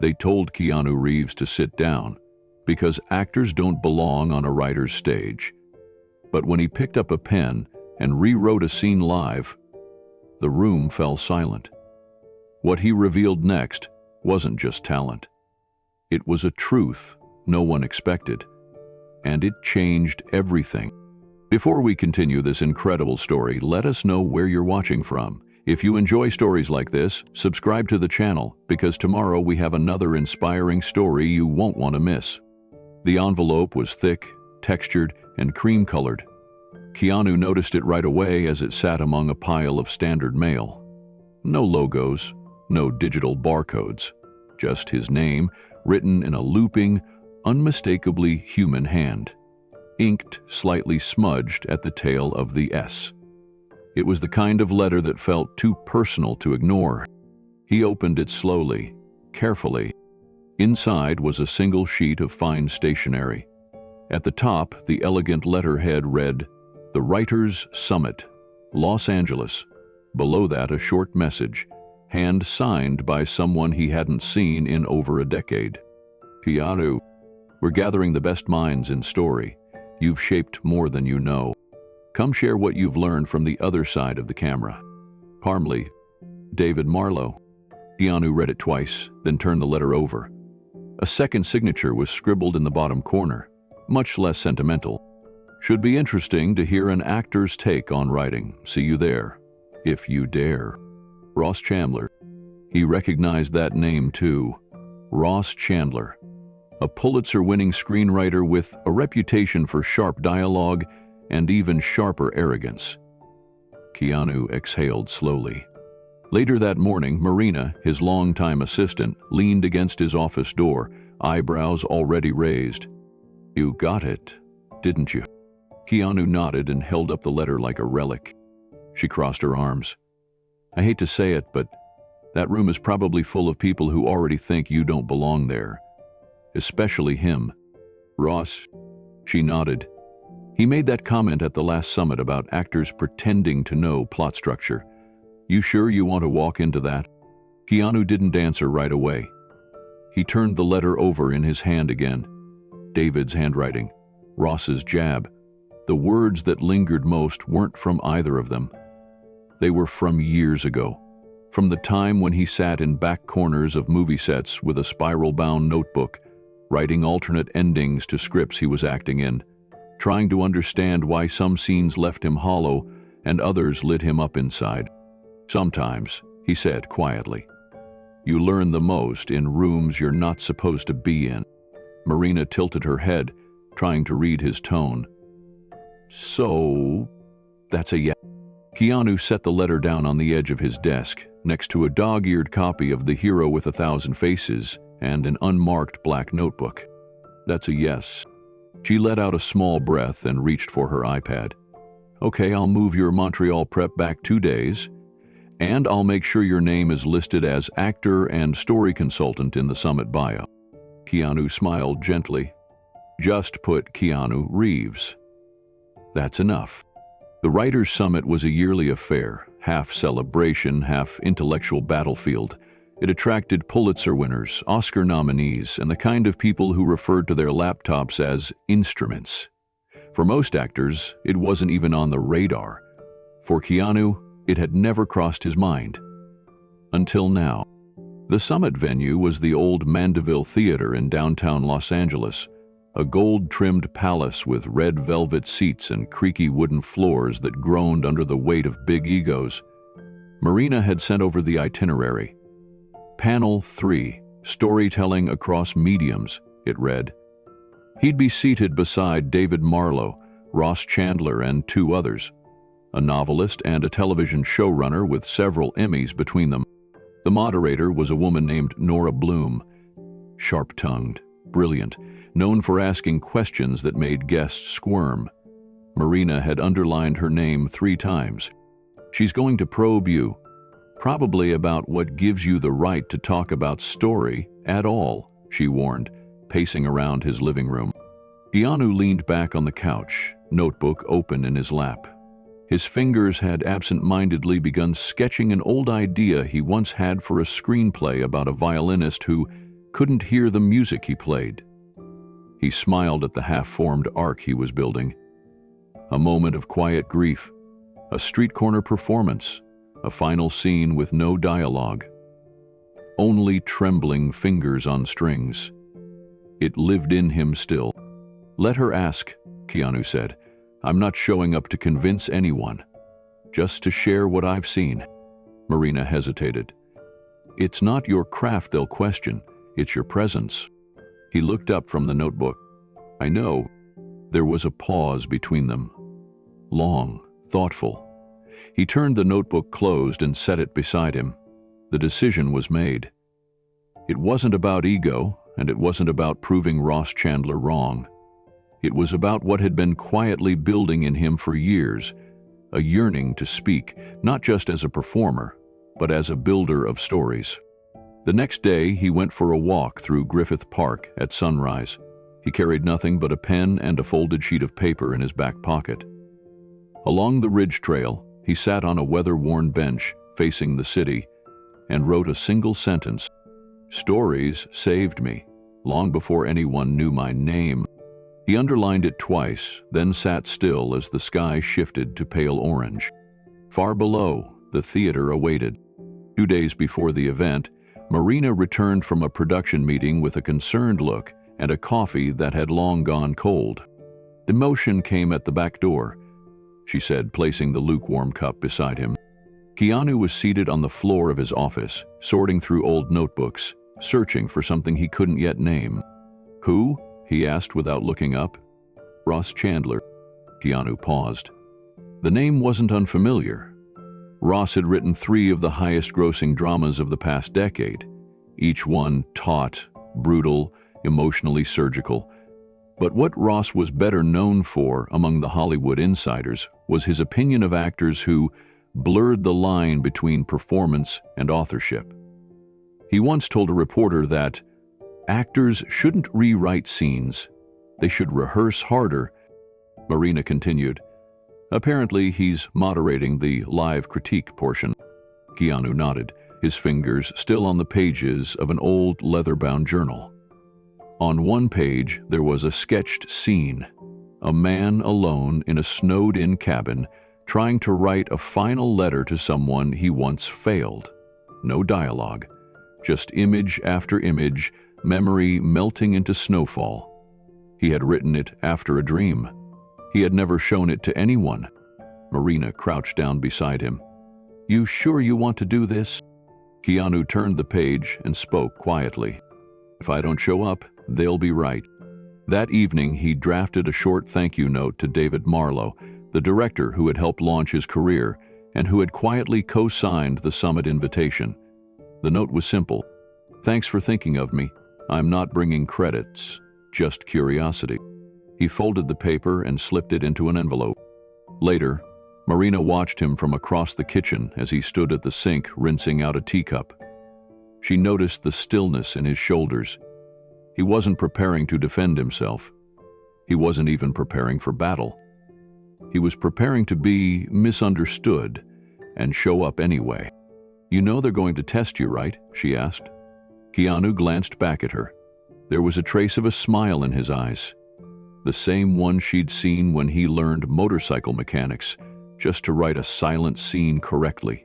They told Keanu Reeves to sit down because actors don't belong on a writer's stage. But when he picked up a pen and rewrote a scene live, the room fell silent. What he revealed next wasn't just talent. It was a truth no one expected, and it changed everything. Before we continue this incredible story, let us know where you're watching from. If you enjoy stories like this, subscribe to the channel, because tomorrow we have another inspiring story you won't want to miss. The envelope was thick, textured, and cream-colored. Keanu noticed it right away as it sat among a pile of standard mail. No logos, no digital barcodes, just his name written in a looping, unmistakably human hand, inked slightly smudged at the tail of the S. It was the kind of letter that felt too personal to ignore. He opened it slowly, carefully. Inside was a single sheet of fine stationery. At the top, the elegant letterhead read, "The Writers' Summit, Los Angeles." Below that, a short message, hand-signed by someone he hadn't seen in over a decade. "Keanu, we're gathering the best minds in story. You've shaped more than you know. Come share what you've learned from the other side of the camera. Harmly, David Marlowe." Keanu read it twice, then turned the letter over. A second signature was scribbled in the bottom corner, much less sentimental. "Should be interesting to hear an actor's take on writing. See you there, if you dare. Ross Chandler." He recognized that name too. Ross Chandler, a Pulitzer-winning screenwriter with a reputation for sharp dialogue and even sharper arrogance. Keanu exhaled slowly. Later that morning, Marina, his longtime assistant, leaned against his office door, eyebrows already raised. "You got it, didn't you?" Keanu nodded and held up the letter like a relic. She crossed her arms. "I hate to say it, but that room is probably full of people who already think you don't belong there. Especially him." "Ross?" She nodded. "He made that comment at the last summit about actors pretending to know plot structure. You sure you want to walk into that?" Keanu didn't answer right away. He turned the letter over in his hand again. David's handwriting, Ross's jab. The words that lingered most weren't from either of them. They were from years ago, from the time when he sat in back corners of movie sets with a spiral-bound notebook, writing alternate endings to scripts he was acting in, trying to understand why some scenes left him hollow and others lit him up inside. "Sometimes," he said quietly, "you learn the most in rooms you're not supposed to be in." Marina tilted her head, trying to read his tone. "So, that's a yes." Keanu set the letter down on the edge of his desk, next to a dog-eared copy of The Hero with 1,000 Faces and an unmarked black notebook. "That's a yes." She let out a small breath and reached for her iPad. "Okay, I'll move your Montreal prep back 2 days, and I'll make sure your name is listed as actor and story consultant in the summit bio." Keanu smiled gently. "Just put Keanu Reeves. That's enough." The Writers' Summit was a yearly affair, half celebration, half intellectual battlefield. It attracted Pulitzer winners, Oscar nominees, and the kind of people who referred to their laptops as instruments. For most actors, it wasn't even on the radar. For Keanu, it had never crossed his mind. Until now. The summit venue was the old Mandeville Theater in downtown Los Angeles, a gold-trimmed palace with red velvet seats and creaky wooden floors that groaned under the weight of big egos. Marina had sent over the itinerary. Panel 3, Storytelling Across Mediums, it read. He'd be seated beside David Marlowe, Ross Chandler, and 2 others, a novelist and a television showrunner with several Emmys between them. The moderator was a woman named Nora Bloom, sharp-tongued, brilliant, known for asking questions that made guests squirm. Marina had underlined her name 3 times. She's going to probe you, probably about what gives you the right to talk about story at all, she warned, pacing around his living room. Keanu leaned back on the couch, notebook open in his lap. His fingers had absent-mindedly begun sketching an old idea he once had for a screenplay about a violinist who couldn't hear the music he played. He smiled at the half-formed arc he was building. A moment of quiet grief, a street corner performance, a final scene with no dialogue. Only trembling fingers on strings. It lived in him still. "Let her ask," Keanu said. "I'm not showing up to convince anyone. Just to share what I've seen." Marina hesitated. "It's not your craft they'll question, it's your presence." He looked up from the notebook. "I know." There was a pause between them. Long, thoughtful. He turned the notebook closed and set it beside him. The decision was made. It wasn't about ego, and it wasn't about proving Ross Chandler wrong. It was about what had been quietly building in him for years, a yearning to speak, not just as a performer, but as a builder of stories. The next day, he went for a walk through Griffith Park at sunrise. He carried nothing but a pen and a folded sheet of paper in his back pocket. Along the ridge trail, he sat on a weather-worn bench facing the city and wrote a single sentence. "Stories saved me, long before anyone knew my name." He underlined it twice, then sat still as the sky shifted to pale orange. Far below, the theater awaited. 2 days before the event, Marina returned from a production meeting with a concerned look and a coffee that had long gone cold. "Emotion came at the back door," she said, placing the lukewarm cup beside him. Keanu was seated on the floor of his office, sorting through old notebooks, searching for something he couldn't yet name. "Who?" he asked without looking up. "Ross Chandler." Keanu paused. The name wasn't unfamiliar. Ross had written 3 of the highest-grossing dramas of the past decade, each one taut, brutal, emotionally surgical. But what Ross was better known for among the Hollywood insiders was his opinion of actors who blurred the line between performance and authorship. He once told a reporter that actors shouldn't rewrite scenes, they should rehearse harder. Marina continued. "Apparently he's moderating the live critique portion." Keanu nodded, his fingers still on the pages of an old leather-bound journal. On one page, there was a sketched scene, a man alone in a snowed-in cabin trying to write a final letter to someone he once failed. No dialogue, just image after image, memory melting into snowfall. He had written it after a dream. He had never shown it to anyone. Marina crouched down beside him. "You sure you want to do this?" Keanu turned the page and spoke quietly. "If I don't show up, they'll be right." That evening, he drafted a short thank you note to David Marlowe, the director who had helped launch his career and who had quietly co-signed the summit invitation. The note was simple. "Thanks for thinking of me. I'm not bringing credits, just curiosity." He folded the paper and slipped it into an envelope. Later, Marina watched him from across the kitchen as he stood at the sink rinsing out a teacup. She noticed the stillness in his shoulders. He wasn't preparing to defend himself. He wasn't even preparing for battle. He was preparing to be misunderstood and show up anyway. "You know they're going to test you, right?" she asked. Keanu glanced back at her. There was a trace of a smile in his eyes. The same one she'd seen when he learned motorcycle mechanics, just to write a silent scene correctly.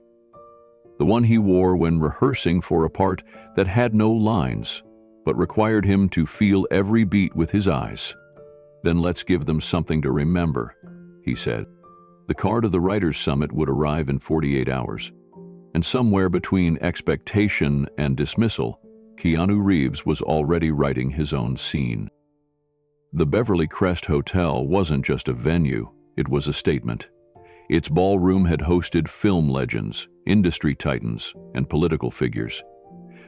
The one he wore when rehearsing for a part that had no lines, but required him to feel every beat with his eyes. "Then let's give them something to remember," he said. The car to the Writers' Summit would arrive in 48 hours. And somewhere between expectation and dismissal, Keanu Reeves was already writing his own scene. The Beverly Crest Hotel wasn't just a venue, it was a statement. Its ballroom had hosted film legends, industry titans, and political figures.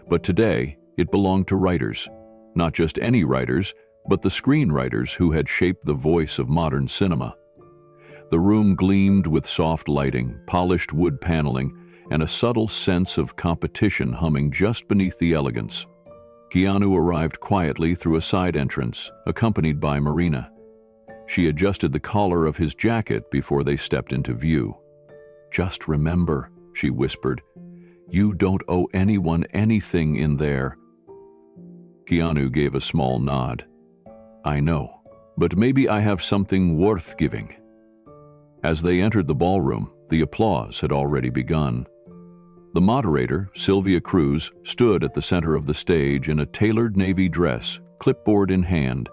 But today, it belonged to writers. Not just any writers, but the screenwriters who had shaped the voice of modern cinema. The room gleamed with soft lighting, polished wood paneling, and a subtle sense of competition humming just beneath the elegance. Keanu arrived quietly through a side entrance, accompanied by Marina. She adjusted the collar of his jacket before they stepped into view. "Just remember," she whispered, "you don't owe anyone anything in there." Keanu gave a small nod. I know, but maybe I have something worth giving. As they entered the ballroom, the applause had already begun. The moderator, Sylvia Cruz, stood at the center of the stage in a tailored navy dress, clipboard in hand.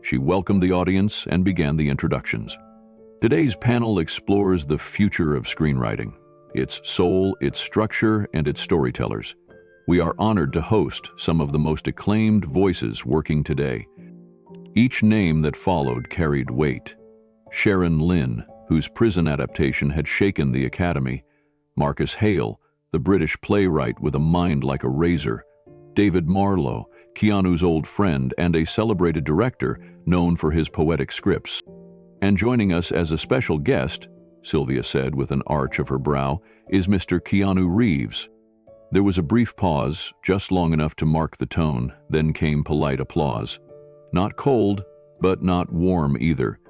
She welcomed the audience and began the introductions. Today's panel explores the future of screenwriting, its soul, its structure, and its storytellers. We are honored to host some of the most acclaimed voices working today. Each name that followed carried weight. Sharon Lynn, whose Prison adaptation had shaken the Academy. Marcus Hale, the British playwright with a mind like a razor. David Marlowe, Keanu's old friend and a celebrated director known for his poetic scripts. And joining us as a special guest, Sylvia said with an arch of her brow, is Mr. Keanu Reeves. There was a brief pause, just long enough to mark the tone, then came polite applause. Not cold, but not warm either.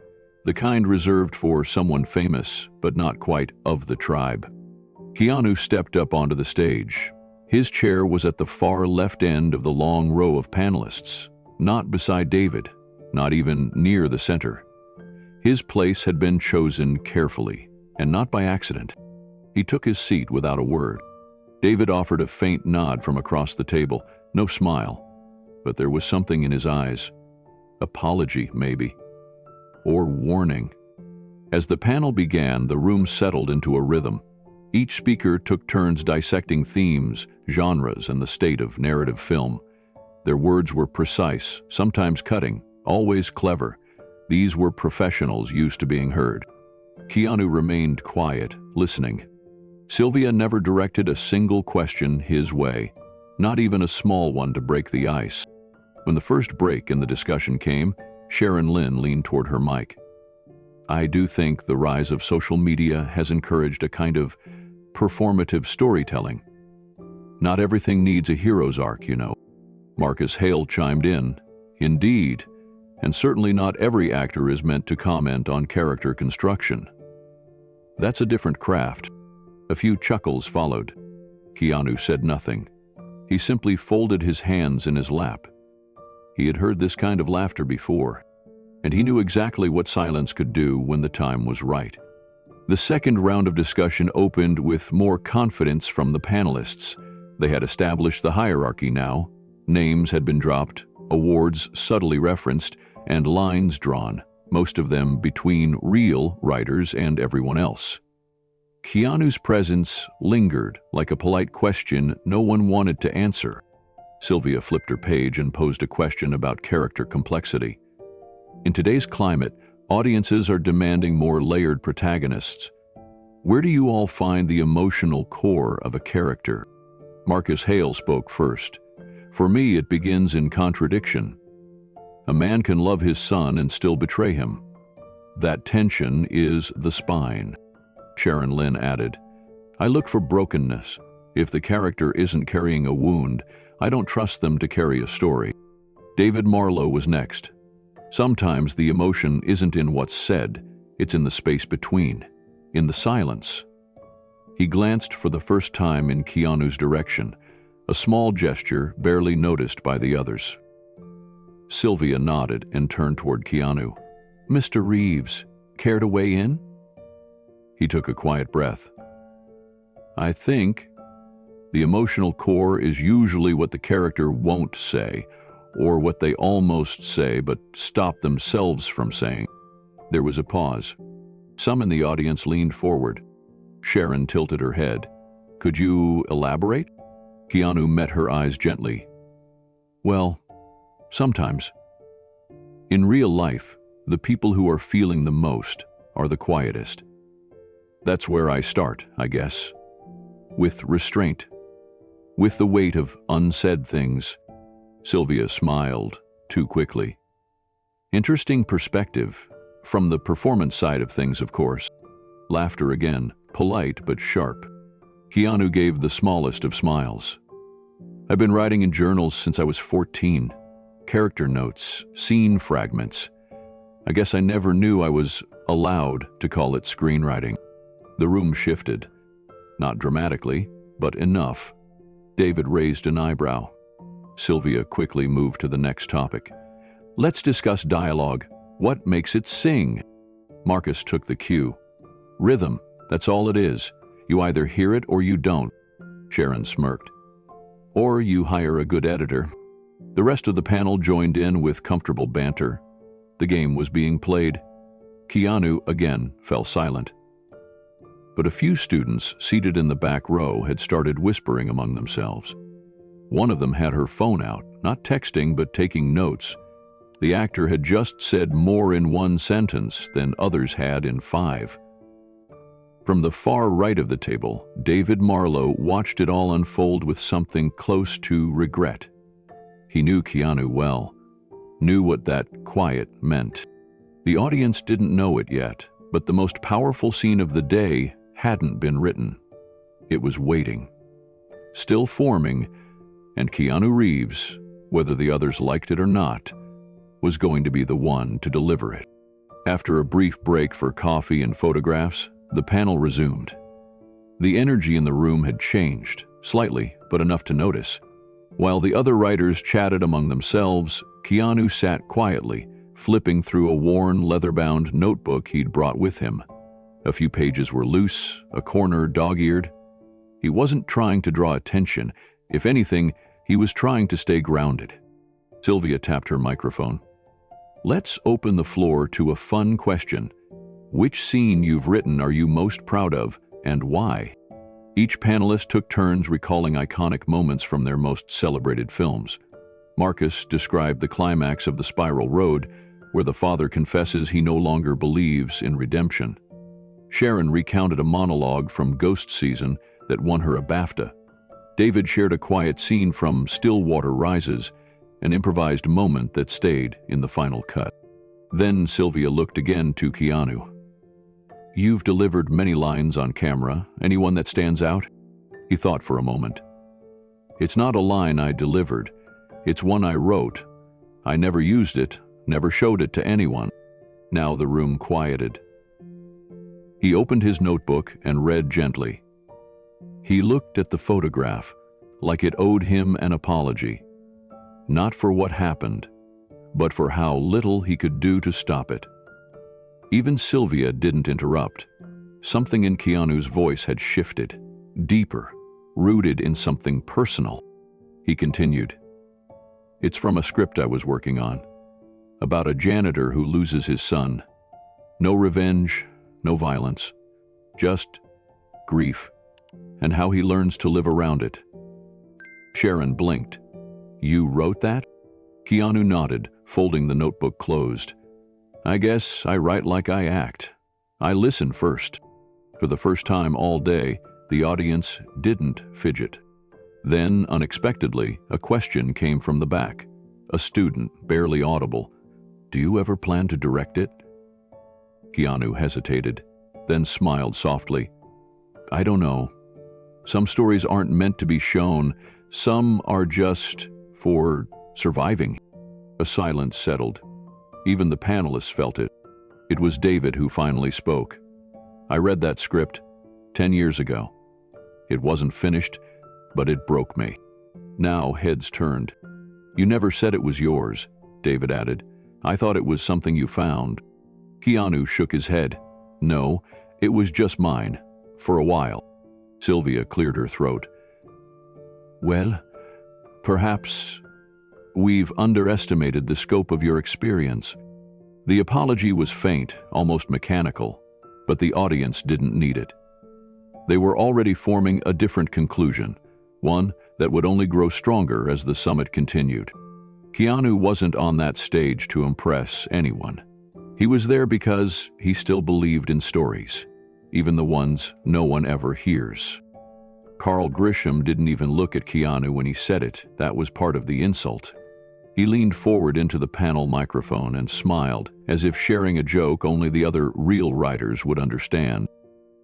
The kind reserved for someone famous, but not quite of the tribe. Keanu stepped up onto the stage. His chair was at the far left end of the long row of panelists, not beside David, not even near the center. His place had been chosen carefully, and not by accident. He took his seat without a word. David offered a faint nod from across the table, no smile, but there was something in his eyes. Apology, maybe. Or warning. As the panel began, the room settled into a rhythm. Each speaker took turns dissecting themes, genres, and the state of narrative film. Their words were precise, sometimes cutting, always clever. These were professionals used to being heard. Keanu remained quiet, listening. Sylvia never directed a single question his way, not even a small one to break the ice. When the first break in the discussion came, Sharon Lynn leaned toward her mic. I do think the rise of social media has encouraged a kind of performative storytelling. Not everything needs a hero's arc, you know. Marcus Hale chimed in. Indeed. And certainly not every actor is meant to comment on character construction. That's a different craft. A few chuckles followed. Keanu said nothing. He simply folded his hands in his lap. He had heard this kind of laughter before, and he knew exactly what silence could do when the time was right. The second round of discussion opened with more confidence from the panelists. They had established the hierarchy now. Names had been dropped, awards subtly referenced, and lines drawn, most of them between real writers and everyone else. Keanu's presence lingered like a polite question no one wanted to answer. Sylvia flipped her page and posed a question about character complexity. In today's climate, audiences are demanding more layered protagonists. Where do you all find the emotional core of a character? Marcus Hale spoke first. For me, it begins in contradiction. A man can love his son and still betray him. That tension is the spine. Sharon Lynn added, I look for brokenness. If the character isn't carrying a wound, I don't trust them to carry a story. David Marlowe was next. Sometimes the emotion isn't in what's said, it's in the space between, in the silence. He glanced for the first time in Keanu's direction, a small gesture barely noticed by the others. Sylvia nodded and turned toward Keanu. Mr. Reeves, care to weigh in? He took a quiet breath. I think the emotional core is usually what the character won't say, or what they almost say but stop themselves from saying. There was a pause. Some in the audience leaned forward. Sharon tilted her head. Could you elaborate? Keanu met her eyes gently. Well, sometimes. In real life, the people who are feeling the most are the quietest. That's where I start, I guess. With restraint. With the weight of unsaid things. Sylvia smiled, too quickly. Interesting perspective. From the performance side of things, of course. Laughter again, polite but sharp. Keanu gave the smallest of smiles. I've been writing in journals since I was 14. Character notes, scene fragments. I guess I never knew I was allowed to call it screenwriting. The room shifted. Not dramatically, but enough. David raised an eyebrow. Sylvia quickly moved to the next topic. Let's discuss dialogue. What makes it sing? Marcus took the cue. Rhythm, that's all it is. You either hear it or you don't. Sharon smirked. Or you hire a good editor. The rest of the panel joined in with comfortable banter. The game was being played. Keanu again fell silent. But a few students seated in the back row had started whispering among themselves. One of them had her phone out, not texting but taking notes. The actor had just said more in one sentence than others had in 5. From the far right of the table, David Marlowe watched it all unfold with something close to regret. He knew Keanu well, knew what that quiet meant. The audience didn't know it yet, but the most powerful scene of the day hadn't been written. It was waiting, still forming, and Keanu Reeves, whether the others liked it or not, was going to be the one to deliver it. After a brief break for coffee and photographs, the panel resumed. The energy in the room had changed, slightly, but enough to notice. While the other writers chatted among themselves, Keanu sat quietly, flipping through a worn, leather-bound notebook he'd brought with him. A few pages were loose, a corner dog-eared. He wasn't trying to draw attention. If anything, he was trying to stay grounded. Sylvia tapped her microphone. Let's open the floor to a fun question. Which scene you've written are you most proud of, and why? Each panelist took turns recalling iconic moments from their most celebrated films. Marcus described the climax of The Spiral Road, where the father confesses he no longer believes in redemption. Sharon recounted a monologue from Ghost Season that won her a BAFTA. David shared a quiet scene from Stillwater Rises, an improvised moment that stayed in the final cut. Then Sylvia looked again to Keanu. You've delivered many lines on camera. Anyone that stands out? He thought for a moment. It's not a line I delivered. It's one I wrote. I never used it, never showed it to anyone. Now the room quieted. He opened his notebook and read gently. He looked at the photograph, like it owed him an apology. Not for what happened, but for how little he could do to stop it. Even Sylvia didn't interrupt. Something in Keanu's voice had shifted, deeper, rooted in something personal. He continued. It's from a script I was working on, about a janitor who loses his son. No revenge, no violence, just grief, and how he learns to live around it. Sharon blinked. You wrote that? Keanu nodded, folding the notebook closed. I guess I write like I act. I listen first. For the first time all day, the audience didn't fidget. Then, unexpectedly, a question came from the back. A student, barely audible. Do you ever plan to direct it? Keanu hesitated, then smiled softly. I don't know. Some stories aren't meant to be shown. Some are just for surviving. A silence settled. Even the panelists felt it. It was David who finally spoke. I read that script 10 years ago. It wasn't finished, but it broke me. Now heads turned. You never said it was yours, David added. I thought it was something you found. Keanu shook his head. No, it was just mine, for a while. Sylvia cleared her throat. Well, perhaps we've underestimated the scope of your experience. The apology was faint, almost mechanical, but the audience didn't need it. They were already forming a different conclusion, one that would only grow stronger as the summit continued. Keanu wasn't on that stage to impress anyone. He was there because he still believed in stories, even the ones no one ever hears. Carl Grisham didn't even look at Keanu when he said it. That was part of the insult. He leaned forward into the panel microphone and smiled, as if sharing a joke only the other real writers would understand.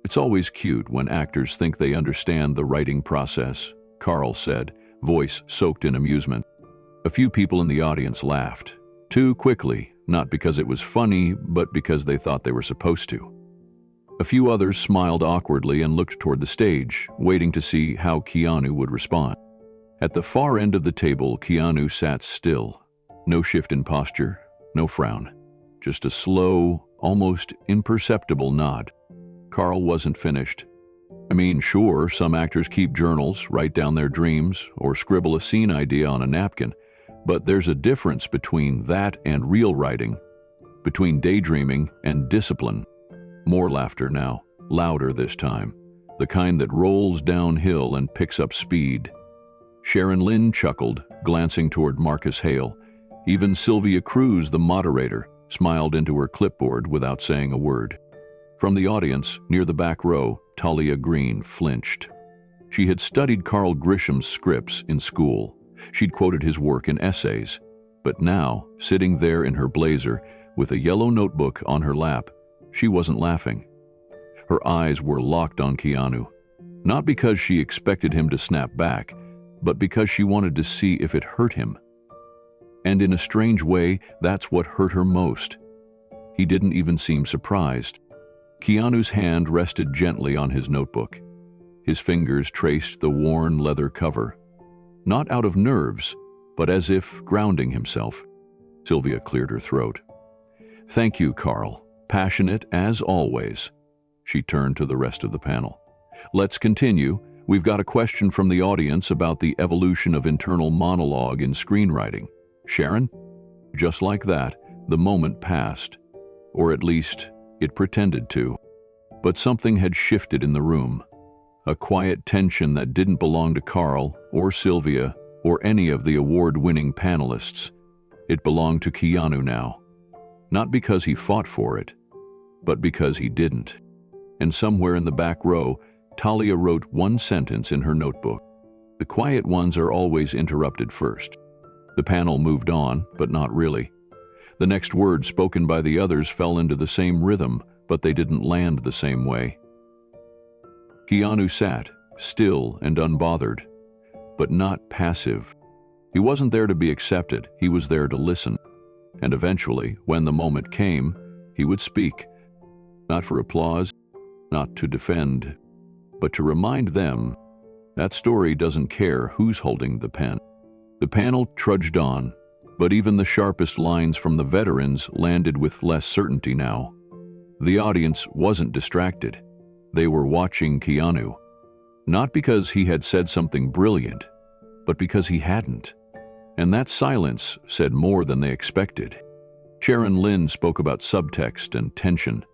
It's always cute when actors think they understand the writing process, Carl said, voice soaked in amusement. A few people in the audience laughed, too quickly, not because it was funny, but because they thought they were supposed to. A few others smiled awkwardly and looked toward the stage, waiting to see how Keanu would respond. At the far end of the table, Keanu sat still. No shift in posture, no frown. Just a slow, almost imperceptible nod. Carl wasn't finished. I mean, sure, some actors keep journals, write down their dreams, or scribble a scene idea on a napkin, but there's a difference between that and real writing, between daydreaming and discipline. More laughter now, louder this time, the kind that rolls downhill and picks up speed. Sharon Lynn chuckled, glancing toward Marcus Hale. Even Sylvia Cruz, the moderator, smiled into her clipboard without saying a word. From the audience, near the back row, Talia Green flinched. She had studied Carl Grisham's scripts in school. She'd quoted his work in essays. But now, sitting there in her blazer, with a yellow notebook on her lap, she wasn't laughing. Her eyes were locked on Keanu, not because she expected him to snap back, but because she wanted to see if it hurt him. And in a strange way, that's what hurt her most. He didn't even seem surprised. Keanu's hand rested gently on his notebook. His fingers traced the worn leather cover, not out of nerves, but as if grounding himself. Sylvia cleared her throat. "Thank you, Carl. Passionate as always." She turned to the rest of the panel. "Let's continue. We've got a question from the audience about the evolution of internal monologue in screenwriting. Sharon?" Just like that, the moment passed, or at least it pretended to. But something had shifted in the room. A quiet tension that didn't belong to Carl or Sylvia or any of the award-winning panelists. It belonged to Keanu now. Not because he fought for it, but because he didn't. And somewhere in the back row, Talia wrote one sentence in her notebook. The quiet ones are always interrupted first. The panel moved on, but not really. The next words spoken by the others fell into the same rhythm, but they didn't land the same way. Keanu sat, still and unbothered, but not passive. He wasn't there to be accepted, he was there to listen. And eventually, when the moment came, he would speak. Not for applause, not to defend, but to remind them that story doesn't care who's holding the pen. The panel trudged on, but even the sharpest lines from the veterans landed with less certainty now. The audience wasn't distracted. They were watching Keanu, not because he had said something brilliant, but because he hadn't. And that silence said more than they expected. Sharon Lynn spoke about subtext and tension.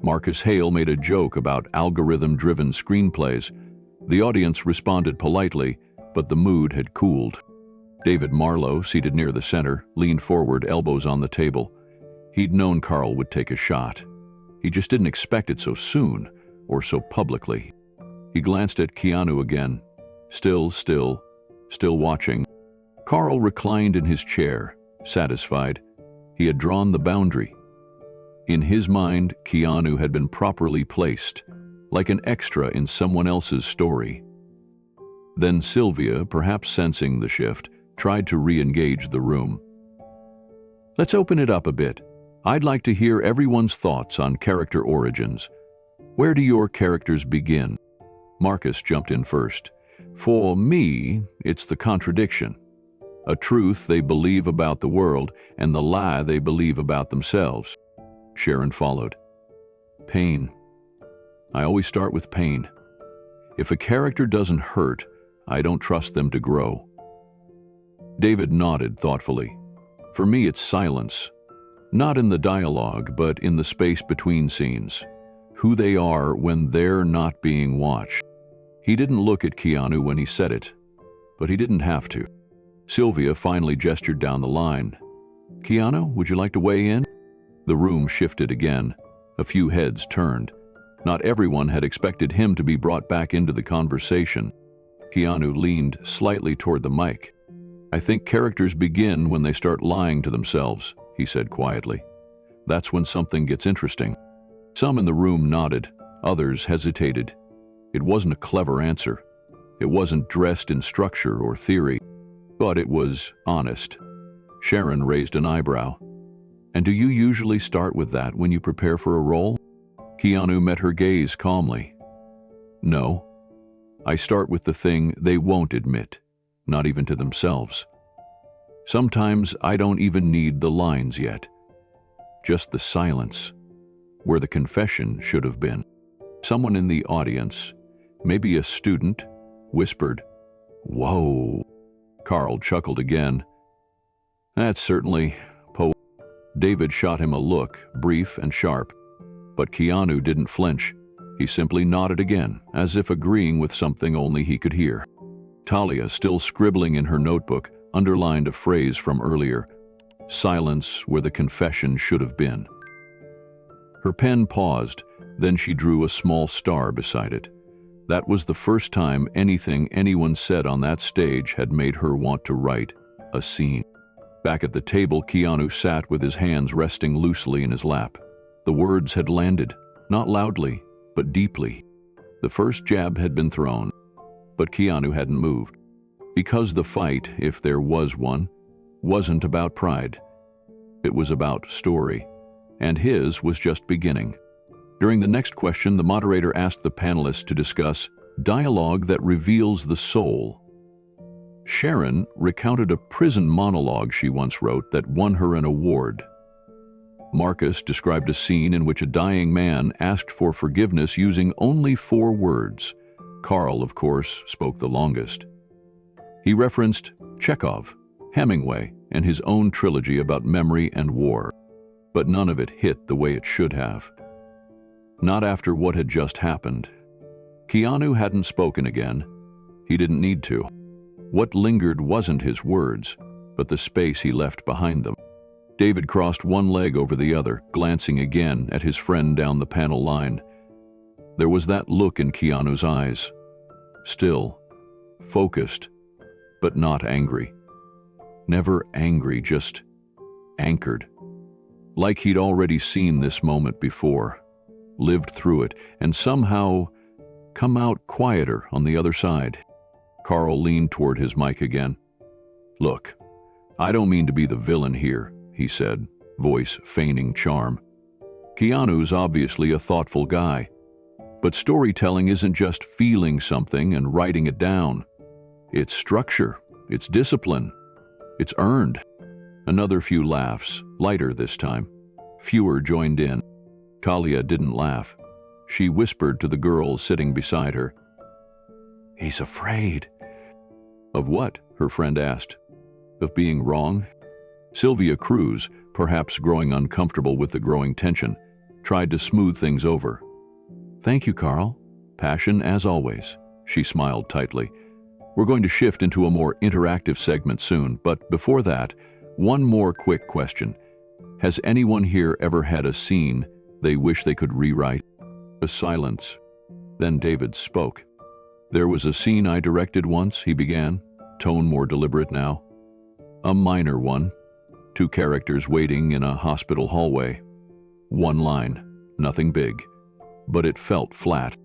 Marcus Hale made a joke about algorithm-driven screenplays. The audience responded politely, but the mood had cooled. David Marlowe, seated near the center, leaned forward, elbows on the table. He'd known Carl would take a shot. He just didn't expect it so soon, or so publicly. He glanced at Keanu again, still watching. Carl reclined in his chair, satisfied. He had drawn the boundary. In his mind, Keanu had been properly placed, like an extra in someone else's story. Then Sylvia, perhaps sensing the shift, tried to re-engage the room. "Let's open it up a bit. I'd like to hear everyone's thoughts on character origins. Where do your characters begin?" Marcus jumped in first. "For me, it's the contradiction. A truth they believe about the world and the lie they believe about themselves." Sharon followed. "Pain. I always start with pain. If a character doesn't hurt, I don't trust them to grow." David nodded thoughtfully. "For me, it's silence. Not in the dialogue, but in the space between scenes. Who they are when they're not being watched." He didn't look at Keanu when he said it, but he didn't have to. Sylvia finally gestured down the line. "Keanu, would you like to weigh in?" The room shifted again. A few heads turned. Not everyone had expected him to be brought back into the conversation. Keanu leaned slightly toward the mic. "I think characters begin when they start lying to themselves," he said quietly. "That's when something gets interesting." Some in the room nodded, others hesitated. It wasn't a clever answer. It wasn't dressed in structure or theory, but it was honest. Sharon raised an eyebrow. "And do you usually start with that when you prepare for a role?" Keanu met her gaze calmly. "No. I start with the thing they won't admit. not even to themselves. Sometimes I don't even need the lines yet. Just the silence, where the confession should have been. Someone in the audience, maybe a student, whispered, "Whoa." Carl chuckled again. "That's certainly David shot him a look, brief and sharp. But Keanu didn't flinch. He simply nodded again, as if agreeing with something only he could hear. Talia, still scribbling in her notebook, underlined a phrase from earlier, "Silence where the confession should have been." Her pen paused, then she drew a small star beside it. That was the first time anything anyone said on that stage had made her want to write a scene. Back at the table, Keanu sat with his hands resting loosely in his lap. The words had landed, not loudly, but deeply. The first jab had been thrown, but Keanu hadn't moved. Because the fight, if there was one, wasn't about pride. It was about story, and his was just beginning. During the next question, the moderator asked the panelists to discuss dialogue that reveals the soul. Sharon recounted a prison monologue she once wrote that won her an award. Marcus described a scene in which a dying man asked for forgiveness using only 4 words. Carl, of course, spoke the longest. He referenced Chekhov, Hemingway, and his own trilogy about memory and war. But none of it hit the way it should have. Not after what had just happened. Keanu hadn't spoken again. He didn't need to. What lingered wasn't his words, but the space he left behind them. David crossed one leg over the other, glancing again at his friend down the panel line. There was that look in Keanu's eyes. Still, focused, but not angry. Never angry, just anchored. Like he'd already seen this moment before, lived through it, and somehow come out quieter on the other side. Carl leaned toward his mic again. "Look, I don't mean to be the villain here," he said, voice feigning charm. "Keanu's obviously a thoughtful guy. But storytelling isn't just feeling something and writing it down. It's structure, it's discipline, it's earned." Another few laughs, lighter this time. Fewer joined in. Talia didn't laugh. She whispered to the girl sitting beside her. "He's afraid." "Of what?" her friend asked. "Of being wrong?" Sylvia Cruz, perhaps growing uncomfortable with the growing tension, tried to smooth things over. "Thank you, Carl. Passion as always." She smiled tightly. "We're going to shift into a more interactive segment soon, but before that, one more quick question. Has anyone here ever had a scene they wish they could rewrite?" A silence. Then David spoke. "There was a scene I directed once," he began, tone more deliberate now. "A minor one. 2 characters waiting in a hospital hallway. 1 line, nothing big. But it felt flat."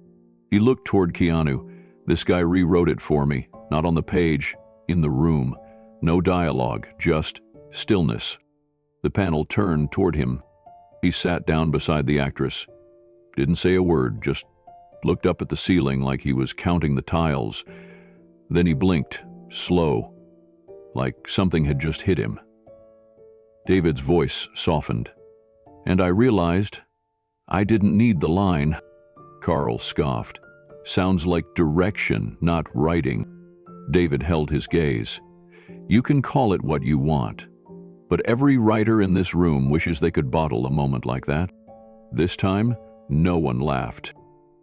He looked toward Keanu. "This guy rewrote it for me, not on the page, in the room. No dialogue, just stillness." The panel turned toward him. He sat down beside the actress. Didn't say a word, just looked up at the ceiling like he was counting the tiles. Then he blinked, slow, like something had just hit him. David's voice softened. "And I realized I didn't need the line." Carl scoffed. "Sounds like direction, not writing." David held his gaze. "You can call it what you want, but every writer in this room wishes they could bottle a moment like that." This time, no one laughed.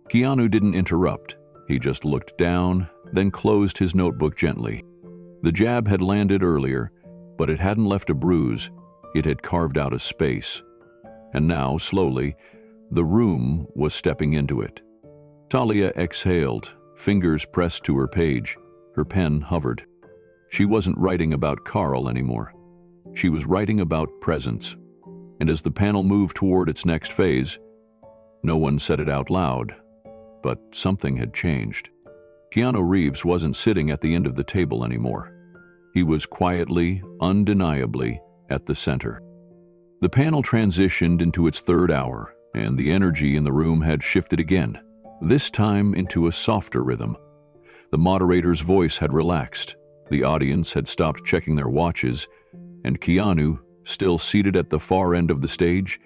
Keanu didn't interrupt. He just looked down, then closed his notebook gently. The jab had landed earlier, but it hadn't left a bruise. It had carved out a space. And now, slowly, the room was stepping into it. Talia exhaled, fingers pressed to her page. Her pen hovered. She wasn't writing about Carl anymore. She was writing about presence. And as the panel moved toward its next phase, no one said it out loud, but something had changed. Keanu Reeves wasn't sitting at the end of the table anymore. He was quietly, undeniably, at the center. The panel transitioned into its 3rd hour, and the energy in the room had shifted again, this time into a softer rhythm. The moderator's voice had relaxed. The audience had stopped checking their watches, and Keanu, still seated at the far end of the stage,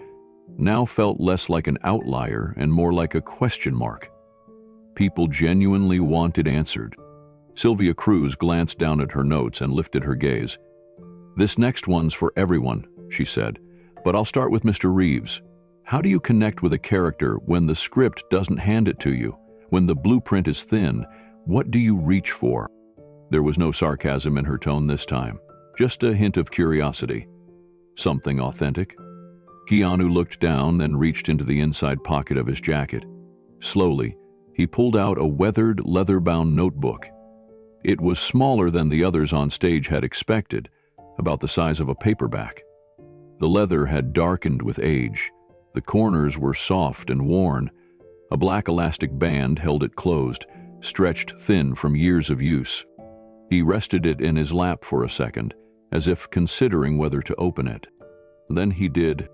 now felt less like an outlier and more like a question mark. People genuinely wanted answered. Sylvia Cruz glanced down at her notes and lifted her gaze. "This next one's for everyone," she said, "but I'll start with Mr. Reeves. How do you connect with a character when the script doesn't hand it to you? When the blueprint is thin, what do you reach for?" There was no sarcasm in her tone this time, just a hint of curiosity. Something authentic? Keanu looked down, then reached into the inside pocket of his jacket. Slowly, he pulled out a weathered, leather-bound notebook. It was smaller than the others on stage had expected, about the size of a paperback. The leather had darkened with age. The corners were soft and worn. A black elastic band held it closed, stretched thin from years of use. He rested it in his lap for a second, as if considering whether to open it. Then he did.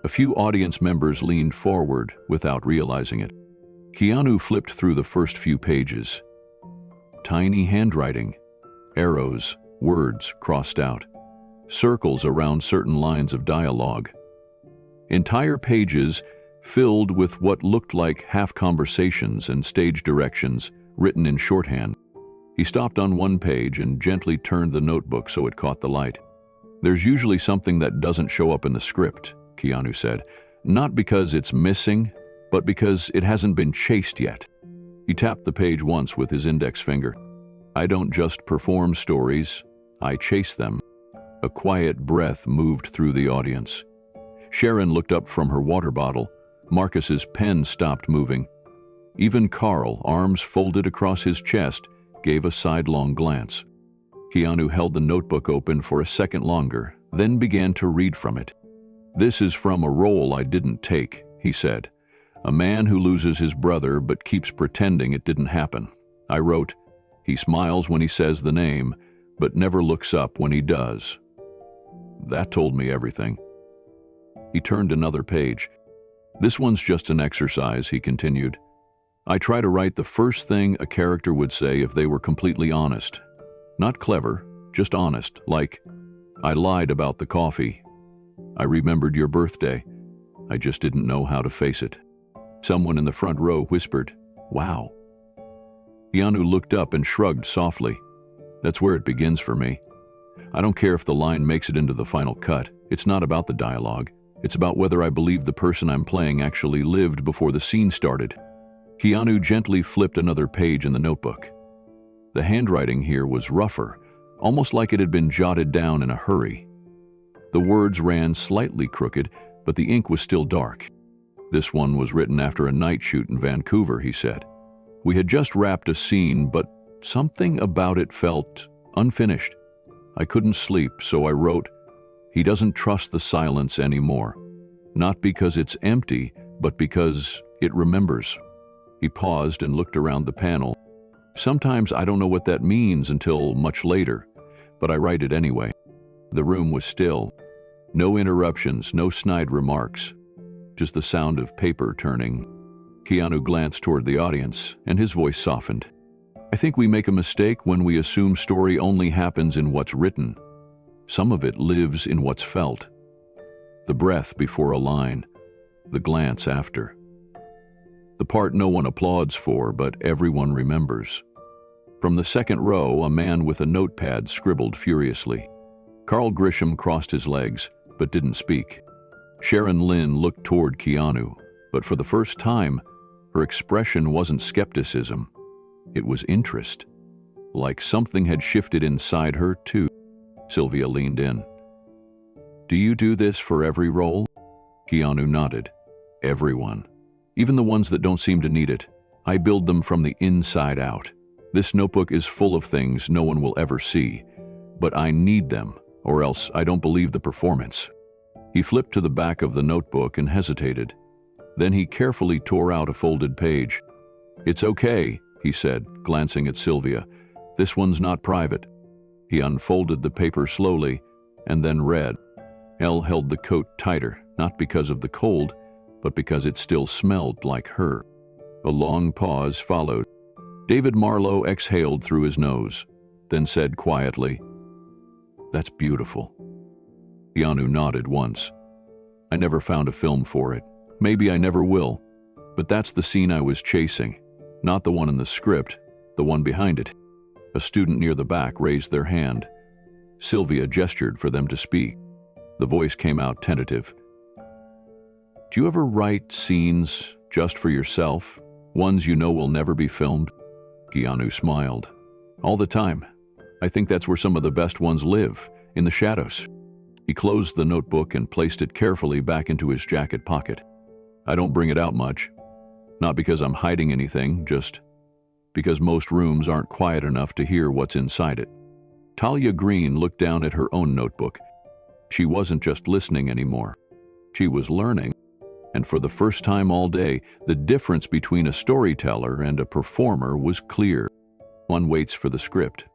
A few audience members leaned forward without realizing it. Keanu flipped through the first few pages. Tiny handwriting, arrows, words crossed out, circles around certain lines of dialogue. Entire pages filled with what looked like half conversations and stage directions written in shorthand. He stopped on one page and gently turned the notebook so it caught the light. "There's usually something that doesn't show up in the script," Keanu said, "not because it's missing, but because it hasn't been chased yet." He tapped the page once with his index finger. "I don't just perform stories, I chase them." A quiet breath moved through the audience. Sharon looked up from her water bottle. Marcus's pen stopped moving. Even Carl, arms folded across his chest, gave a sidelong glance. Keanu held the notebook open for a second longer, then began to read from it. "This is from a role I didn't take," he said. "A man who loses his brother but keeps pretending it didn't happen. I wrote, he smiles when he says the name, but never looks up when he does." That told me everything. He turned another page. "This one's just an exercise," he continued. "I try to write the first thing a character would say if they were completely honest. Not clever, just honest, like, 'I lied about the coffee. I remembered your birthday. I just didn't know how to face it.'" Someone in the front row whispered, "Wow." Keanu looked up and shrugged softly. "That's where it begins for me. I don't care if the line makes it into the final cut. It's not about the dialogue. It's about whether I believe the person I'm playing actually lived before the scene started." Keanu gently flipped another page in the notebook. The handwriting here was rougher, almost like it had been jotted down in a hurry. The words ran slightly crooked, but the ink was still dark. "This one was written after a night shoot in Vancouver," he said. "We had just wrapped a scene, but something about it felt unfinished. I couldn't sleep, so I wrote, 'He doesn't trust the silence anymore. Not because it's empty, but because it remembers.'" He paused and looked around the panel. "Sometimes I don't know what that means until much later, but I write it anyway." The room was still. No interruptions, no snide remarks. Just the sound of paper turning. Keanu glanced toward the audience, and his voice softened. "I think we make a mistake when we assume story only happens in what's written. Some of it lives in what's felt. The breath before a line, the glance after. The part no one applauds for, but everyone remembers." From the second row, a man with a notepad scribbled furiously. Carl Grisham crossed his legs, but didn't speak. Sharon Lynn looked toward Keanu, but for the first time, her expression wasn't skepticism. It was interest. Like something had shifted inside her, too. Sylvia leaned in. "Do you do this for every role?" Keanu nodded. "Everyone. Even the ones that don't seem to need it. I build them from the inside out. This notebook is full of things no one will ever see, but I need them, or else I don't believe the performance." He flipped to the back of the notebook and hesitated. Then he carefully tore out a folded page. "It's okay," he said, glancing at Sylvia. "This one's not private." He unfolded the paper slowly and then read. Elle held the coat tighter, not because of the cold, but because it still smelled like her. A long pause followed. David Marlowe exhaled through his nose. then said quietly, "That's beautiful." Keanu nodded once. "I never found a film for it. Maybe I never will. But that's the scene I was chasing. Not the one in the script, the one behind it." A student near the back raised their hand. Sylvia gestured for them to speak. The voice came out tentative. "Do you ever write scenes just for yourself? Ones you know will never be filmed?" Keanu smiled. "All the time. I think that's where some of the best ones live, in the shadows." He closed the notebook and placed it carefully back into his jacket pocket. "I don't bring it out much. Not because I'm hiding anything, just because most rooms aren't quiet enough to hear what's inside it." Talia Green looked down at her own notebook. She wasn't just listening anymore. She was learning. And for the first time all day, the difference between a storyteller and a performer was clear. One waits for the script.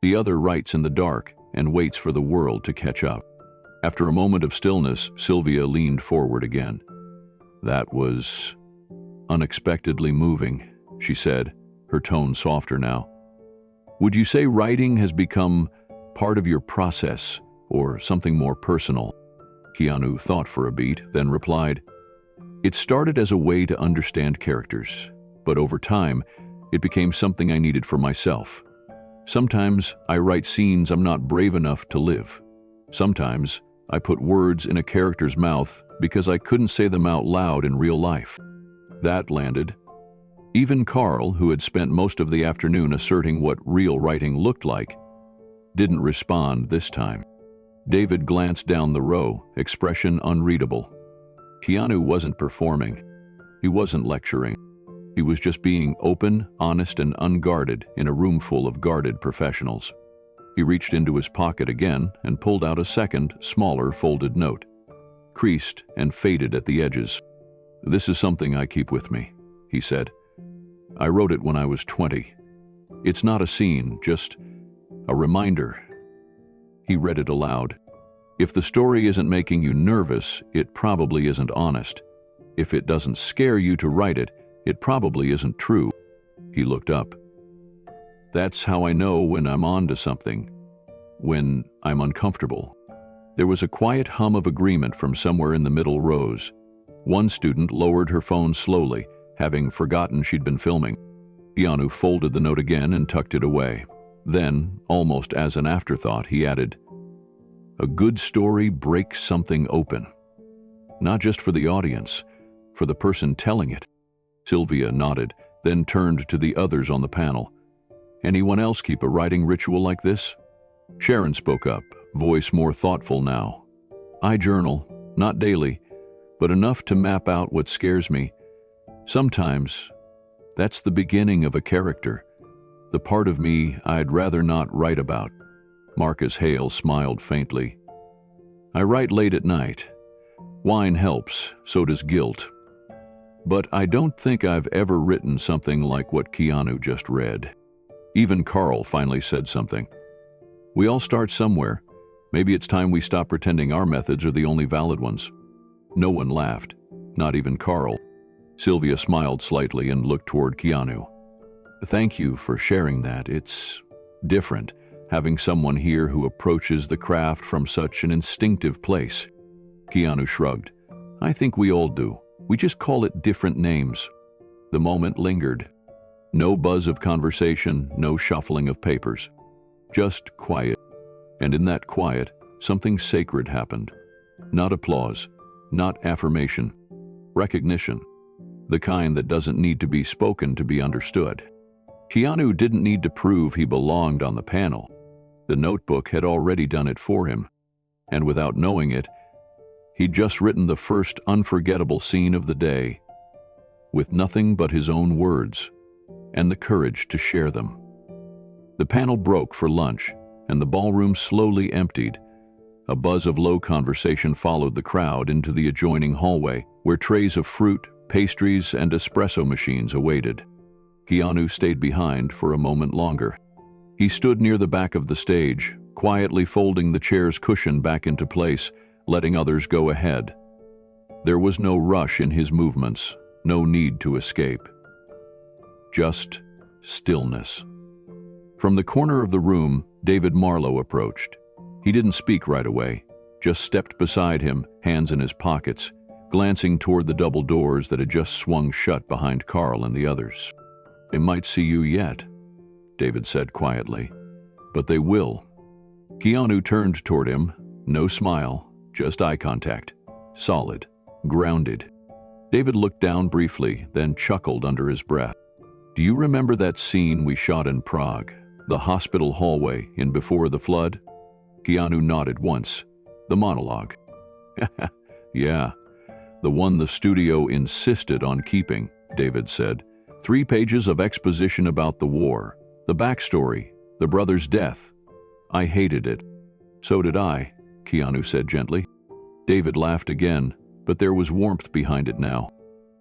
The other writes in the dark and waits for the world to catch up. After a moment of stillness, Sylvia leaned forward again. "That was unexpectedly moving," she said, her tone softer now. "Would you say writing has become part of your process, or something more personal?" Keanu thought for a beat, then replied, "It started as a way to understand characters, but over time, it became something I needed for myself. Sometimes I write scenes I'm not brave enough to live. Sometimes I put words in a character's mouth because I couldn't say them out loud in real life." That landed. Even Carl, who had spent most of the afternoon asserting what real writing looked like, didn't respond this time. David glanced down the row, expression unreadable. Keanu wasn't performing. He wasn't lecturing. He was just being open, honest, and unguarded in a room full of guarded professionals. He reached into his pocket again and pulled out a second, smaller folded note, creased and faded at the edges. "This is something I keep with me," he said. "I wrote it when I was 20. It's not a scene, just a reminder." He read it aloud. "If the story isn't making you nervous, it probably isn't honest. If it doesn't scare you to write it, it probably isn't true." He looked up. "That's how I know when I'm on to something, when I'm uncomfortable." There was a quiet hum of agreement from somewhere in the middle rows. One student lowered her phone slowly, having forgotten she'd been filming. Keanu folded the note again and tucked it away. Then, almost as an afterthought, he added, "A good story breaks something open. Not just for the audience, for the person telling it." Sylvia nodded, then turned to the others on the panel. "Anyone else keep a writing ritual like this?" Sharon spoke up, voice more thoughtful now. "I journal, not daily, but enough to map out what scares me. Sometimes, that's the beginning of a character, the part of me I'd rather not write about." Marcus Hale smiled faintly. "I write late at night. Wine helps, so does guilt. But I don't think I've ever written something like what Keanu just read." Even Carl finally said something. "We all start somewhere. Maybe it's time we stop pretending our methods are the only valid ones." No one laughed, not even Carl. Sylvia smiled slightly and looked toward Keanu. "Thank you for sharing that. It's different, having someone here who approaches the craft from such an instinctive place." Keanu shrugged. "I think we all do. We just call it different names." The moment lingered. No buzz of conversation, no shuffling of papers. Just quiet. And in that quiet, something sacred happened. Not applause, not affirmation. Recognition. The kind that doesn't need to be spoken to be understood. Keanu didn't need to prove he belonged on the panel. The notebook had already done it for him. And without knowing it, he'd just written the first unforgettable scene of the day, with nothing but his own words, and the courage to share them. The panel broke for lunch, and the ballroom slowly emptied. A buzz of low conversation followed the crowd into the adjoining hallway, where trays of fruit, pastries, and espresso machines awaited. Keanu stayed behind for a moment longer. He stood near the back of the stage, quietly folding the chair's cushion back into place, letting others go ahead. There was no rush in his movements, no need to escape. Just stillness. From the corner of the room, David Marlowe approached. He didn't speak right away, just stepped beside him, hands in his pockets, glancing toward the double doors that had just swung shut behind Carl and the others. "They might see you yet," David said quietly. "But they will." Keanu turned toward him, no smile, just eye contact. Solid, grounded. David looked down briefly, then chuckled under his breath. "Do you remember that scene we shot in Prague, the hospital hallway in Before the Flood?" Keanu nodded once. "The monologue." "Yeah, the one the studio insisted on keeping," David said. 3 pages of exposition about the war, the backstory, the brother's death. I hated it." "So did I," Keanu said gently. David laughed again, but there was warmth behind it now.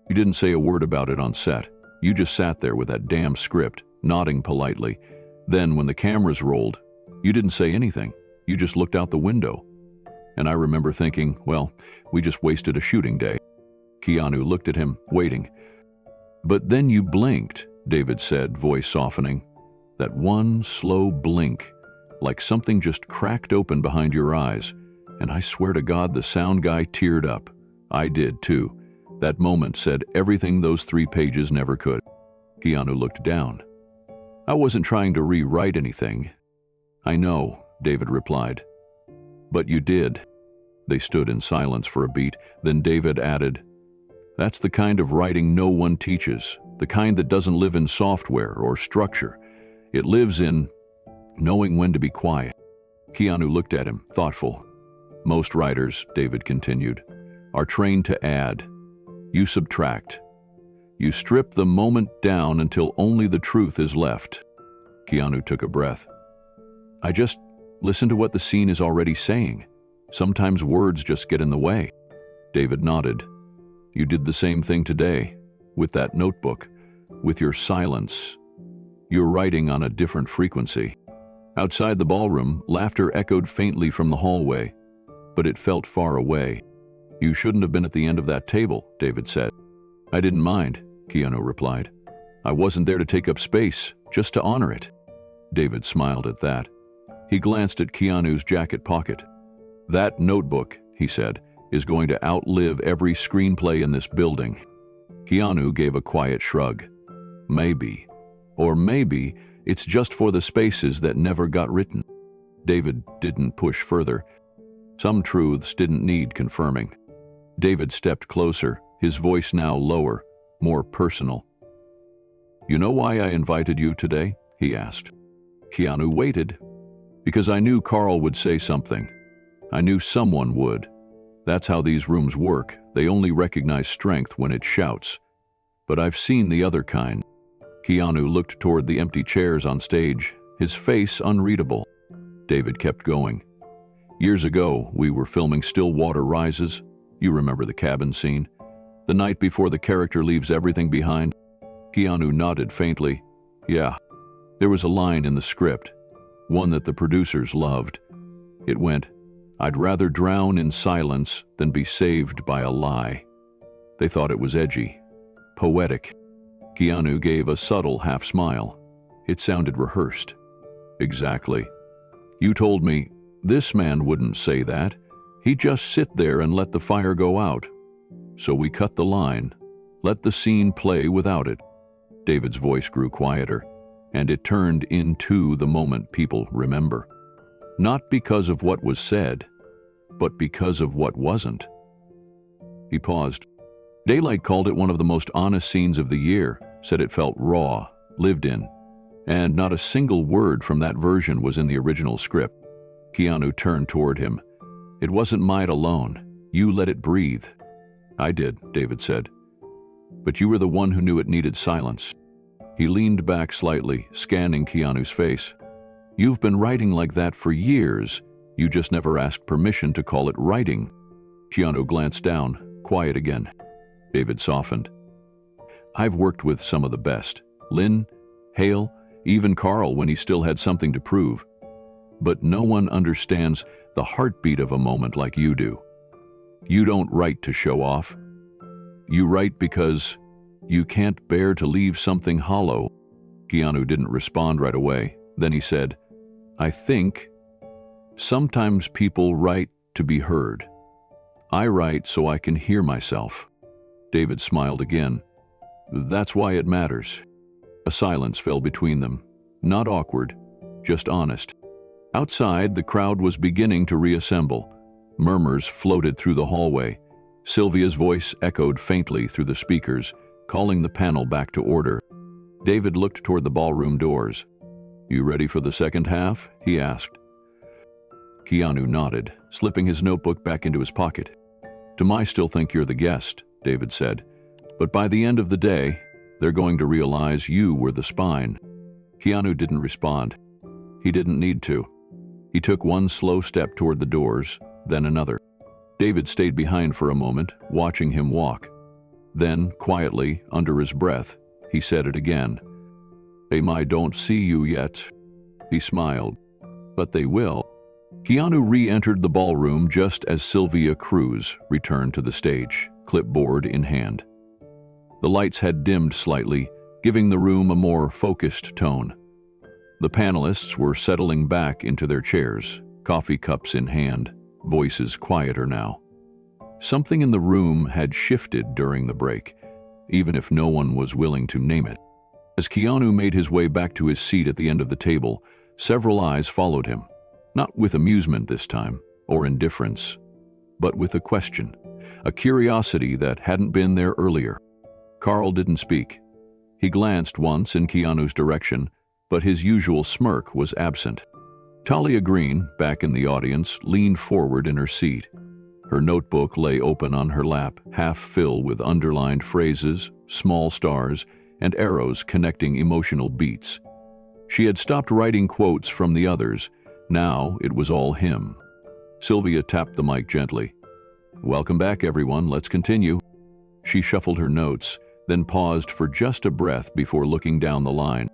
"You didn't say a word about it on set. You just sat there with that damn script, nodding politely. Then, when the cameras rolled, you didn't say anything. You just looked out the window. And I remember thinking, well, we just wasted a shooting day." Keanu looked at him, waiting. "But then you blinked," David said, voice softening. "That one slow blink, like something just cracked open behind your eyes. And I swear to God the sound guy teared up. I did too. That moment said everything those 3 pages never could." Keanu looked down. "I wasn't trying to rewrite anything." "I know," David replied. "But you did." They stood in silence for a beat, then David added, "That's the kind of writing no one teaches, the kind that doesn't live in software or structure. It lives in knowing when to be quiet." Keanu looked at him, thoughtful. "Most writers," David continued, "are trained to add. You subtract. You strip the moment down until only the truth is left." Keanu took a breath. "I just listen to what the scene is already saying. Sometimes words just get in the way." David nodded. "You did the same thing today, with that notebook, with your silence. You're writing on a different frequency." Outside the ballroom, laughter echoed faintly from the hallway, but it felt far away. "You shouldn't have been at the end of that table," David said. "I didn't mind," Keanu replied. "I wasn't there to take up space, just to honor it." David smiled at that. He glanced at Keanu's jacket pocket. "That notebook," he said, "is going to outlive every screenplay in this building." Keanu gave a quiet shrug. "Maybe. Or maybe it's just for the spaces that never got written." David didn't push further. Some truths didn't need confirming. David stepped closer, his voice now lower, more personal. "You know why I invited you today?" he asked. Keanu waited. "Because I knew Carl would say something. I knew someone would. That's how these rooms work. They only recognize strength when it shouts. But I've seen the other kind." Keanu looked toward the empty chairs on stage, his face unreadable. David kept going. "Years ago, we were filming Still Water Rises. You remember the cabin scene? The night before the character leaves everything behind?" Keanu nodded faintly. "Yeah." There was a line in the script, one that the producers loved. It went, "I'd rather drown in silence than be saved by a lie." They thought it was edgy, poetic. Keanu gave a subtle half-smile. It sounded rehearsed. "Exactly. You told me, this man wouldn't say that. He'd just sit there and let the fire go out. So we cut the line, let the scene play without it." David's voice grew quieter, and it turned into the moment people remember. Not because of what was said, but because of what wasn't. He paused. Daylight called it one of the most honest scenes of the year, said it felt raw, lived in, and not a single word from that version was in the original script. Keanu turned toward him. "It wasn't mine alone. You let it breathe." "I did," David said. "But you were the one who knew it needed silence." He leaned back slightly, scanning Keanu's face. "You've been writing like that for years. You just never asked permission to call it writing." Keanu glanced down, quiet again. David softened. "I've worked with some of the best. Lynn, Hale, even Carl when he still had something to prove. But no one understands the heartbeat of a moment like you do. You don't write to show off. You write because you can't bear to leave something hollow." Keanu didn't respond right away. Then he said, "I think sometimes people write to be heard. I write so I can hear myself." David smiled again. "That's why it matters." A silence fell between them. Not awkward, just honest. Outside, the crowd was beginning to reassemble. Murmurs floated through the hallway. Sylvia's voice echoed faintly through the speakers, calling the panel back to order. David looked toward the ballroom doors. "You ready for the second half?" he asked. Keanu nodded, slipping his notebook back into his pocket. "I still think you're the guest," David said. "But by the end of the day, they're going to realize you were the spine." Keanu didn't respond. He didn't need to. He took one slow step toward the doors, then another. David stayed behind for a moment, watching him walk. Then, quietly, under his breath, he said it again. "I don't see you yet." He smiled. "But they will." Keanu re-entered the ballroom just as Sylvia Cruz returned to the stage, clipboard in hand. The lights had dimmed slightly, giving the room a more focused tone. The panelists were settling back into their chairs, coffee cups in hand, voices quieter now. Something in the room had shifted during the break, even if no one was willing to name it. As Keanu made his way back to his seat at the end of the table, several eyes followed him, not with amusement this time, or indifference, but with a question, a curiosity that hadn't been there earlier. Carl didn't speak. He glanced once in Keanu's direction, but his usual smirk was absent. Talia Green, back in the audience, leaned forward in her seat. Her notebook lay open on her lap, half filled with underlined phrases, small stars, and arrows connecting emotional beats. She had stopped writing quotes from the others. Now it was all him. Sylvia tapped the mic gently. "Welcome back, everyone. Let's continue." She shuffled her notes, then paused for just a breath before looking down the line.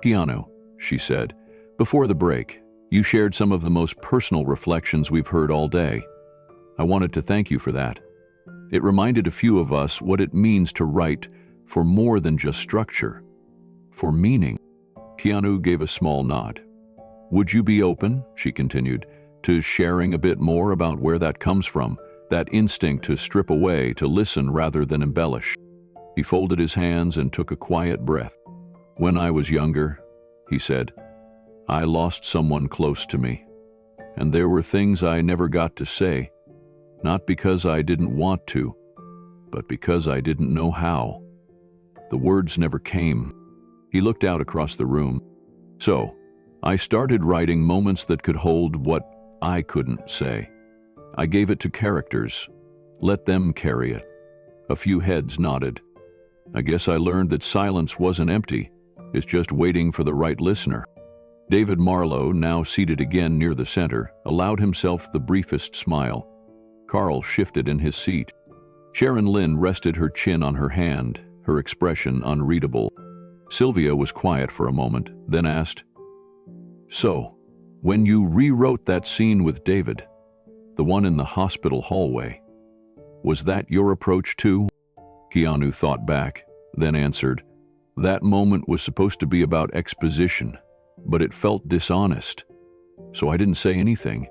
"Keanu," she said, "before the break, you shared some of the most personal reflections we've heard all day. I wanted to thank you for that. It reminded a few of us what it means to write for more than just structure, for meaning." Keanu gave a small nod. "Would you be open," she continued, "to sharing a bit more about where that comes from, that instinct to strip away, to listen rather than embellish?" He folded his hands and took a quiet breath. "When I was younger," he said, "I lost someone close to me, and there were things I never got to say, not because I didn't want to, but because I didn't know how. The words never came." He looked out across the room. "So, I started writing moments that could hold what I couldn't say. I gave it to characters, let them carry it." A few heads nodded. "I guess I learned that silence wasn't empty, it's just waiting for the right listener." David Marlowe, now seated again near the center, allowed himself the briefest smile. Carl shifted in his seat. Sharon Lynn rested her chin on her hand, her expression unreadable. Sylvia was quiet for a moment, then asked, "So, when you rewrote that scene with David, the one in the hospital hallway, was that your approach too?" Keanu thought back, then answered, "That moment was supposed to be about exposition, but it felt dishonest. So I didn't say anything.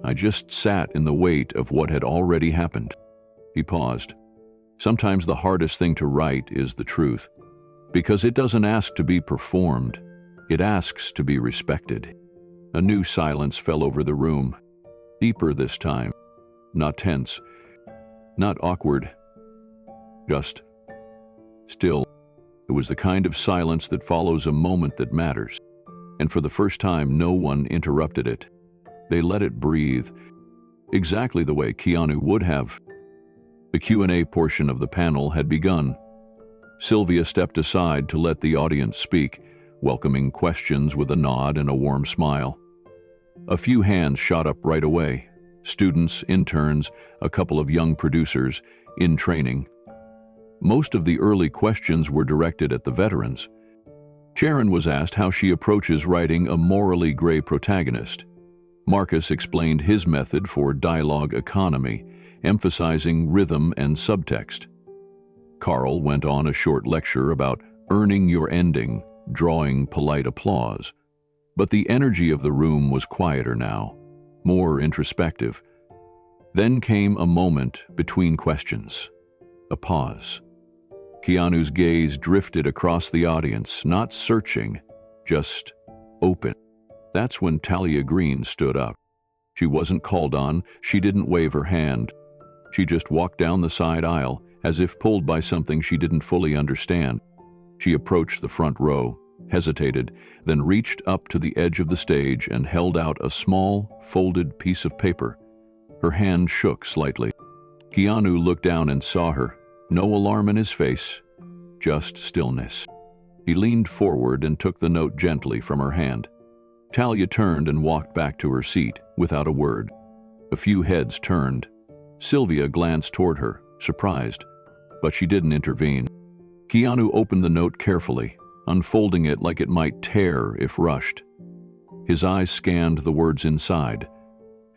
I just sat in the weight of what had already happened." He paused. "Sometimes the hardest thing to write is the truth, because it doesn't ask to be performed, it asks to be respected." A new silence fell over the room, deeper this time, not tense, not awkward, just still. It was the kind of silence that follows a moment that matters, and for the first time no one interrupted it. They let it breathe, exactly the way Keanu would have. The Q&A portion of the panel had begun. Sylvia stepped aside to let the audience speak, welcoming questions with a nod and a warm smile. A few hands shot up right away. Students, interns, a couple of young producers in training. Most of the early questions were directed at the veterans. Sharon was asked how she approaches writing a morally gray protagonist. Marcus explained his method for dialogue economy, emphasizing rhythm and subtext. Carl went on a short lecture about earning your ending, drawing polite applause. But the energy of the room was quieter now, more introspective. Then came a moment between questions, a pause. Keanu's gaze drifted across the audience, not searching, just open. That's when Talia Green stood up. She wasn't called on, she didn't wave her hand. She just walked down the side aisle, as if pulled by something she didn't fully understand. She approached the front row, hesitated, then reached up to the edge of the stage and held out a small, folded piece of paper. Her hand shook slightly. Keanu looked down and saw her. No alarm in his face, just stillness. He leaned forward and took the note gently from her hand. Talia turned and walked back to her seat, without a word. A few heads turned. Sylvia glanced toward her, surprised, but she didn't intervene. Keanu opened the note carefully, unfolding it like it might tear if rushed. His eyes scanned the words inside,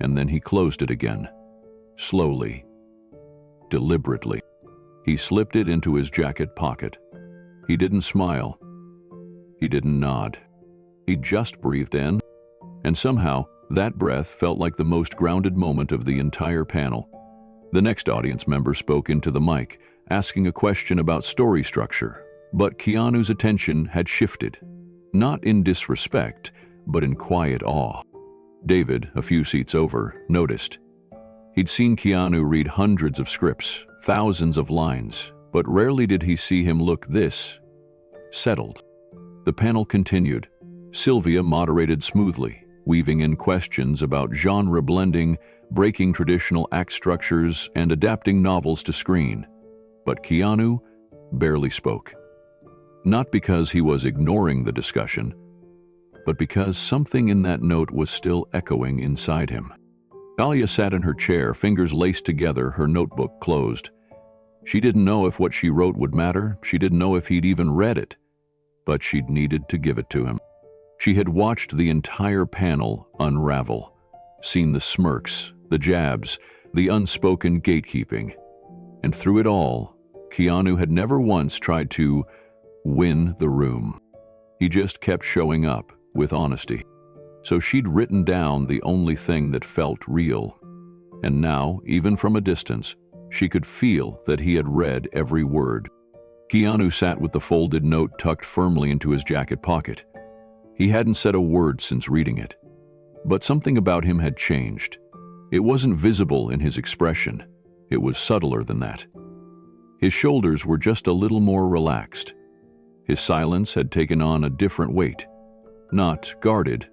and then he closed it again, slowly, deliberately. He slipped it into his jacket pocket. He didn't smile. He didn't nod. He just breathed in, and somehow that breath felt like the most grounded moment of the entire panel. The next audience member spoke into the mic, asking a question about story structure, but Keanu's attention had shifted, not in disrespect, but in quiet awe. David, a few seats over, noticed. He'd seen Keanu read hundreds of scripts, thousands of lines, but rarely did he see him look this settled. The panel continued. Sylvia moderated smoothly, weaving in questions about genre blending, breaking traditional act structures, and adapting novels to screen. But Keanu barely spoke. Not because he was ignoring the discussion, but because something in that note was still echoing inside him. Talia sat in her chair, fingers laced together, her notebook closed. She didn't know if what she wrote would matter, she didn't know if he'd even read it, but she'd needed to give it to him. She had watched the entire panel unravel, seen the smirks, the jabs, the unspoken gatekeeping. And through it all, Keanu had never once tried to win the room. He just kept showing up with honesty. So she'd written down the only thing that felt real. And now, even from a distance, she could feel that he had read every word. Keanu sat with the folded note tucked firmly into his jacket pocket. He hadn't said a word since reading it. But something about him had changed. It wasn't visible in his expression. It was subtler than that. His shoulders were just a little more relaxed. His silence had taken on a different weight. Not guarded,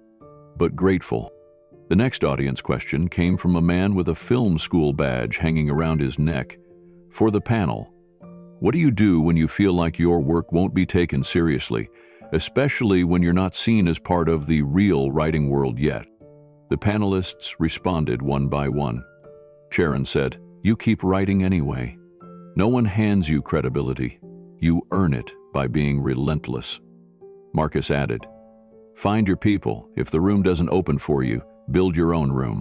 but grateful. The next audience question came from a man with a film school badge hanging around his neck. For the panel, what do you do when you feel like your work won't be taken seriously, especially when you're not seen as part of the real writing world yet? The panelists responded one by one. Sharon said, "You keep writing anyway. No one hands you credibility. You earn it by being relentless." Marcus added, "Find your people. If the room doesn't open for you, build your own room."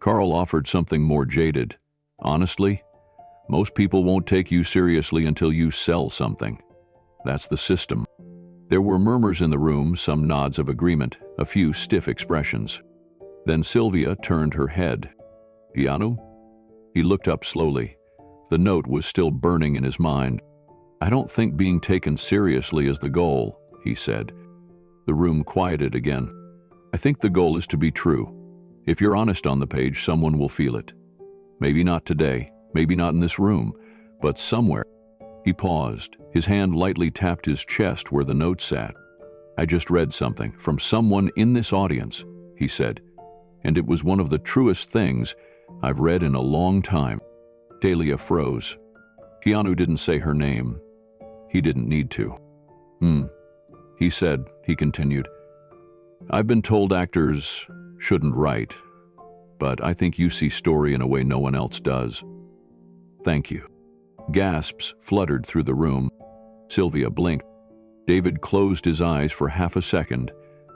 Carl offered something more jaded. "Honestly, most people won't take you seriously until you sell something. That's the system." There were murmurs in the room, some nods of agreement, a few stiff expressions. Then Sylvia turned her head. "Keanu?" He looked up slowly. The note was still burning in his mind. "I don't think being taken seriously is the goal," he said. The room quieted again. "I think the goal is to be true. If you're honest on the page, someone will feel it. Maybe not today, maybe not in this room, but somewhere." He paused. His hand lightly tapped his chest where the note sat. "I just read something from someone in this audience," he said, "and it was one of the truest things I've read in a long time." Talia froze. Keanu didn't say her name. He didn't need to. He said, he continued, "I've been told actors shouldn't write, but I think you see story in a way no one else does. Thank you." Gasps fluttered through the room. Sylvia blinked. David closed his eyes for half a second,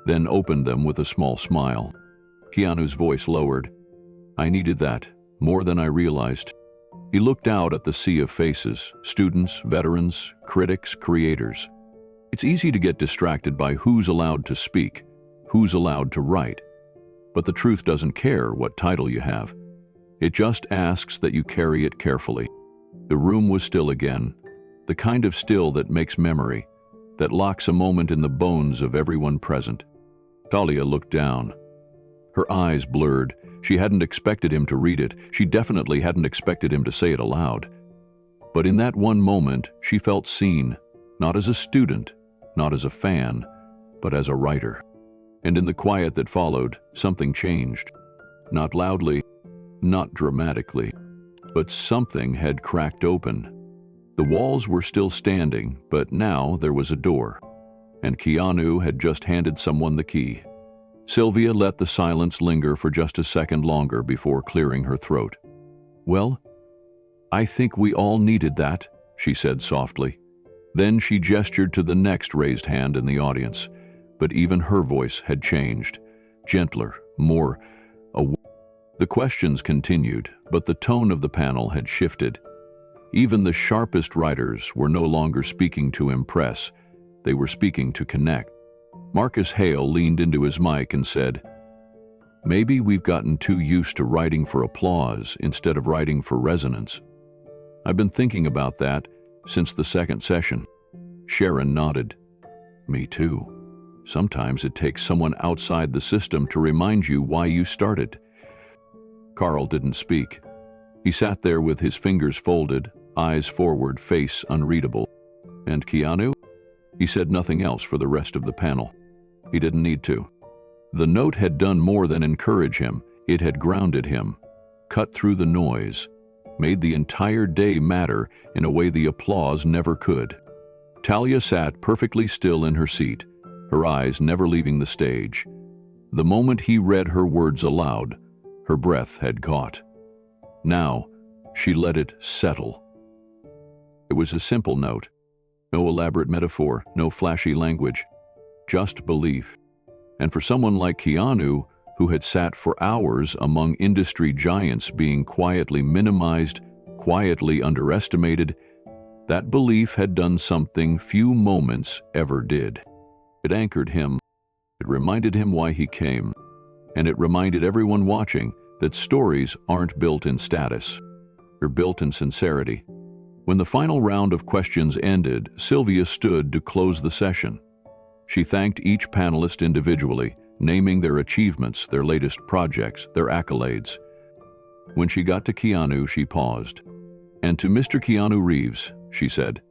then opened them with a small smile. Keanu's voice lowered. "I needed that, more than I realized." He looked out at the sea of faces, students, veterans, critics, creators. It's easy to get distracted by who's allowed to speak, who's allowed to write. But the truth doesn't care what title you have. It just asks that you carry it carefully. The room was still again, the kind of still that makes memory, that locks a moment in the bones of everyone present. Talia looked down. Her eyes blurred. She hadn't expected him to read it. She definitely hadn't expected him to say it aloud. But in that one moment, she felt seen, not as a student, not as a fan, but as a writer. And in the quiet that followed, something changed. Not loudly, not dramatically, but something had cracked open. The walls were still standing, but now there was a door. And Keanu had just handed someone the key. Sylvia let the silence linger for just a second longer before clearing her throat. "Well, I think we all needed that," she said softly. Then she gestured to the next raised hand in the audience, but even her voice had changed, gentler, more aware. The questions continued, but the tone of the panel had shifted. Even the sharpest writers were no longer speaking to impress, they were speaking to connect. Marcus Hale leaned into his mic and said, "Maybe we've gotten too used to writing for applause instead of writing for resonance. I've been thinking about that since the second session." Sharon nodded. "Me too. Sometimes it takes someone outside the system to remind you why you started." Carl didn't speak. He sat there with his fingers folded, eyes forward, face unreadable. And Keanu? He said nothing else for the rest of the panel. He didn't need to. The note had done more than encourage him. It had grounded him, cut through the noise, made the entire day matter in a way the applause never could. Talia sat perfectly still in her seat, her eyes never leaving the stage. The moment he read her words aloud, her breath had caught. Now, she let it settle. It was a simple note. No elaborate metaphor, no flashy language, just belief. And for someone like Keanu, who had sat for hours among industry giants being quietly minimized, quietly underestimated, that belief had done something few moments ever did. It anchored him. It reminded him why he came. And it reminded everyone watching that stories aren't built in status. They're built in sincerity. When the final round of questions ended, Sylvia stood to close the session. She thanked each panelist individually, naming their achievements, their latest projects, their accolades. When she got to Keanu, she paused. "And to Mr. Keanu Reeves," she said,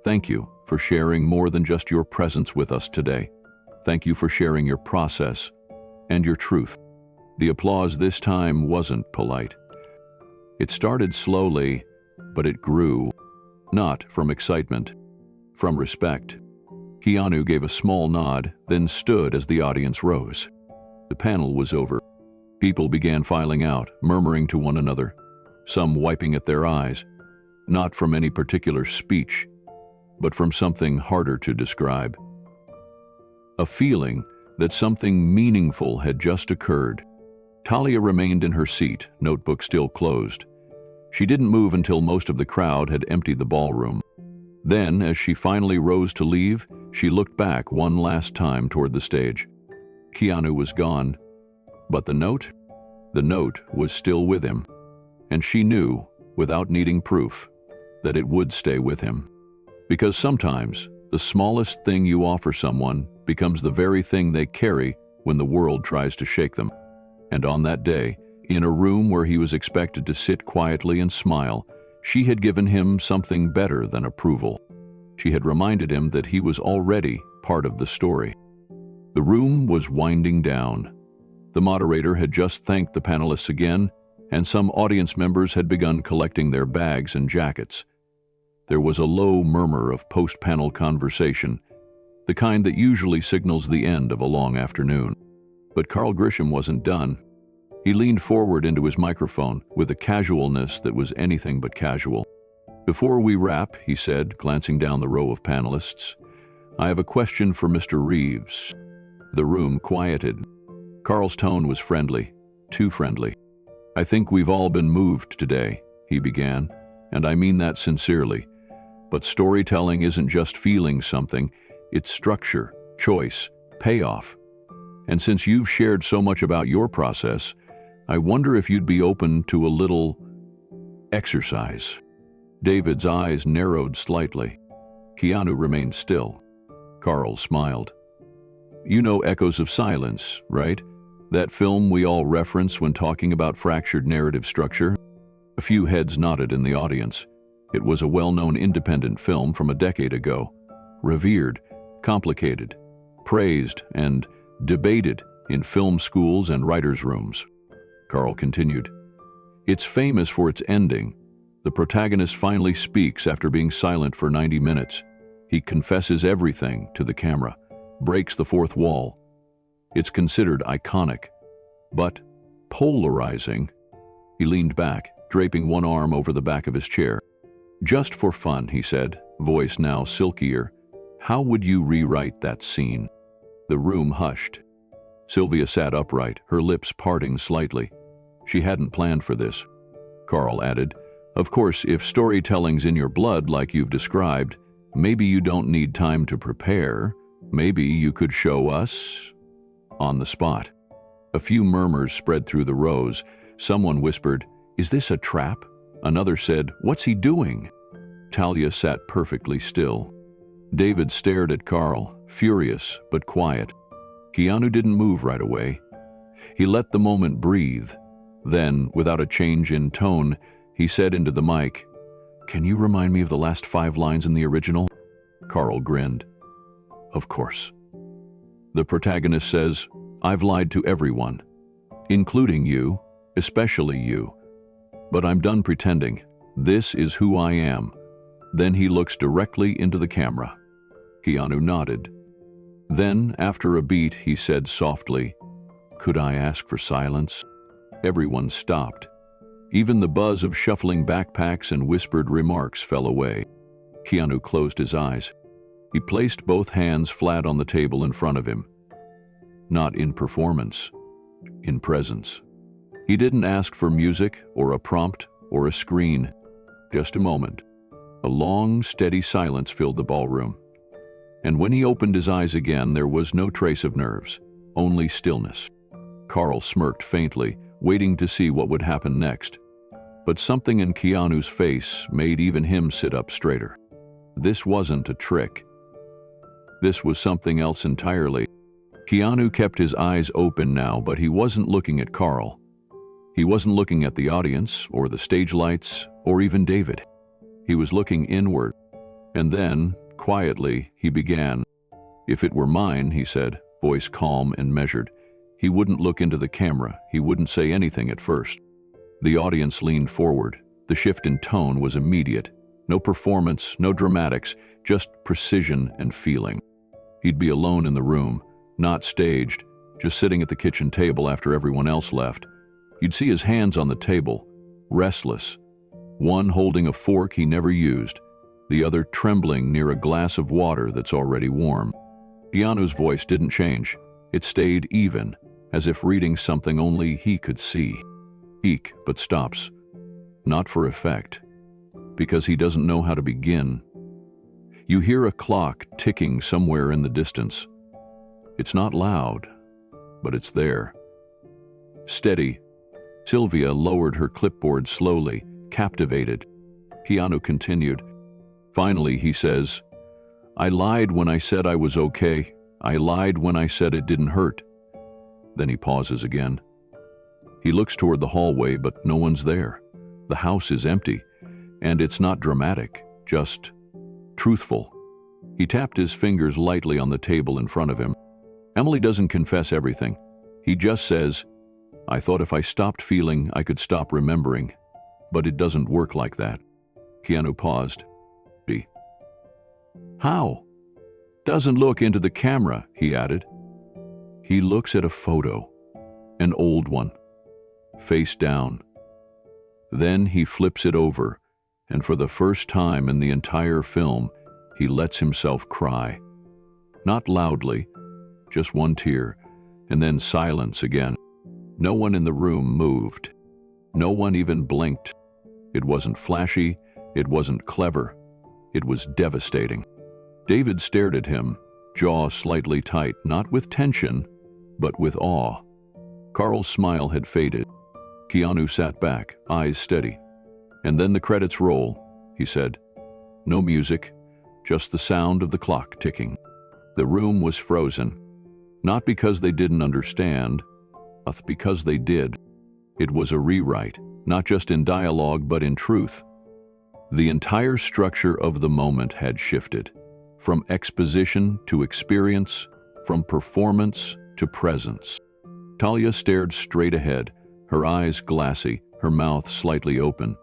"thank you for sharing more than just your presence with us today. Thank you for sharing your process and your truth." The applause this time wasn't polite. It started slowly, but it grew, not from excitement, from respect. Keanu gave a small nod, then stood as the audience rose. The panel was over. People began filing out, murmuring to one another, some wiping at their eyes, not from any particular speech, but from something harder to describe. A feeling that something meaningful had just occurred. Talia remained in her seat, notebook still closed. She didn't move until most of the crowd had emptied the ballroom. Then, as she finally rose to leave, she looked back one last time toward the stage. Keanu was gone, but the note was still with him. And she knew, without needing proof, that it would stay with him. Because sometimes, the smallest thing you offer someone becomes the very thing they carry when the world tries to shake them. And on that day, in a room where he was expected to sit quietly and smile, she had given him something better than approval. She had reminded him that he was already part of the story. The room was winding down. The moderator had just thanked the panelists again, and some audience members had begun collecting their bags and jackets. There was a low murmur of post-panel conversation, the kind that usually signals the end of a long afternoon. But Carl Grisham wasn't done. He leaned forward into his microphone with a casualness that was anything but casual. "Before we wrap," he said, glancing down the row of panelists, "I have a question for Mr. Reeves." The room quieted. Carl's tone was friendly, too friendly. "I think we've all been moved today," he began, "and I mean that sincerely. But storytelling isn't just feeling something, it's structure, choice, payoff. And since you've shared so much about your process, I wonder if you'd be open to a little exercise." David's eyes narrowed slightly. Keanu remained still. Carl smiled. "You know Echoes of Silence, right? That film we all reference when talking about fractured narrative structure?" A few heads nodded in the audience. It was a well-known independent film from a decade ago, revered, complicated, praised, and debated in film schools and writers' rooms. Carl continued, "It's famous for its ending. The protagonist finally speaks after being silent for 90 minutes. He confesses everything to the camera, breaks the fourth wall. It's considered iconic, but polarizing." He leaned back, draping one arm over the back of his chair. "Just for fun," he said, voice now silkier, "how would you rewrite that scene?" The room hushed. Sylvia sat upright, her lips parting slightly. She hadn't planned for this. Carl added, "Of course, if storytelling's in your blood like you've described, maybe you don't need time to prepare. Maybe you could show us on the spot." A few murmurs spread through the rows. Someone whispered, "Is this a trap?" Another said, "What's he doing?" Talia sat perfectly still. David stared at Carl, furious but quiet. Keanu didn't move right away. He let the moment breathe. Then, without a change in tone, he said into the mic, "Can you remind me of the last 5 lines in the original?" Carl grinned. "Of course." The protagonist says, "I've lied to everyone, including you, especially you. But I'm done pretending. This is who I am." Then he looks directly into the camera. Keanu nodded. Then, after a beat, he said softly, "Could I ask for silence?" Everyone stopped. Even the buzz of shuffling backpacks and whispered remarks fell away. Keanu closed his eyes. He placed both hands flat on the table in front of him. Not in performance, in presence. He didn't ask for music or a prompt or a screen. Just a moment. A long, steady silence filled the ballroom. And when he opened his eyes again, there was no trace of nerves, only stillness. Carl smirked faintly, waiting to see what would happen next. But something in Keanu's face made even him sit up straighter. This wasn't a trick. This was something else entirely. Keanu kept his eyes open now, but he wasn't looking at Carl. He wasn't looking at the audience, or the stage lights, or even David. He was looking inward. And then, quietly, he began. "If it were mine," he said, voice calm and measured, "he wouldn't look into the camera, he wouldn't say anything at first." The audience leaned forward. The shift in tone was immediate. No performance, no dramatics, just precision and feeling. He'd be alone in the room, not staged, just sitting at the kitchen table after everyone else left. You'd see his hands on the table, restless, one holding a fork he never used, the other trembling near a glass of water that's already warm. Keanu's voice didn't change. It stayed even, as if reading something only he could see. Speak, but stops. Not for effect, because he doesn't know how to begin. You hear a clock ticking somewhere in the distance. It's not loud, but it's there. Steady. Sylvia lowered her clipboard slowly, captivated. Keanu continued. Finally, he says, "I lied when I said I was okay. I lied when I said it didn't hurt." Then he pauses again. He looks toward the hallway, but no one's there. The house is empty, and it's not dramatic, just truthful. He tapped his fingers lightly on the table in front of him. Emily doesn't confess everything. He just says, "I thought if I stopped feeling, I could stop remembering. But it doesn't work like that." Keanu paused. "How?" "Doesn't look into the camera," he added. He looks at a photo, an old one, face down. Then he flips it over, and for the first time in the entire film, he lets himself cry. Not loudly, just one tear, and then silence again. No one in the room moved. No one even blinked. It wasn't flashy, it wasn't clever. It was devastating. David stared at him, jaw slightly tight, not with tension, but with awe. Carl's smile had faded. Keanu sat back, eyes steady. "And then the credits roll," he said. "No music, just the sound of the clock ticking." The room was frozen. Not because they didn't understand, but because they did. It was a rewrite, not just in dialogue but in truth. The entire structure of the moment had shifted, from exposition to experience, from performance to presence. Talia stared straight ahead, her eyes glassy, her mouth slightly open.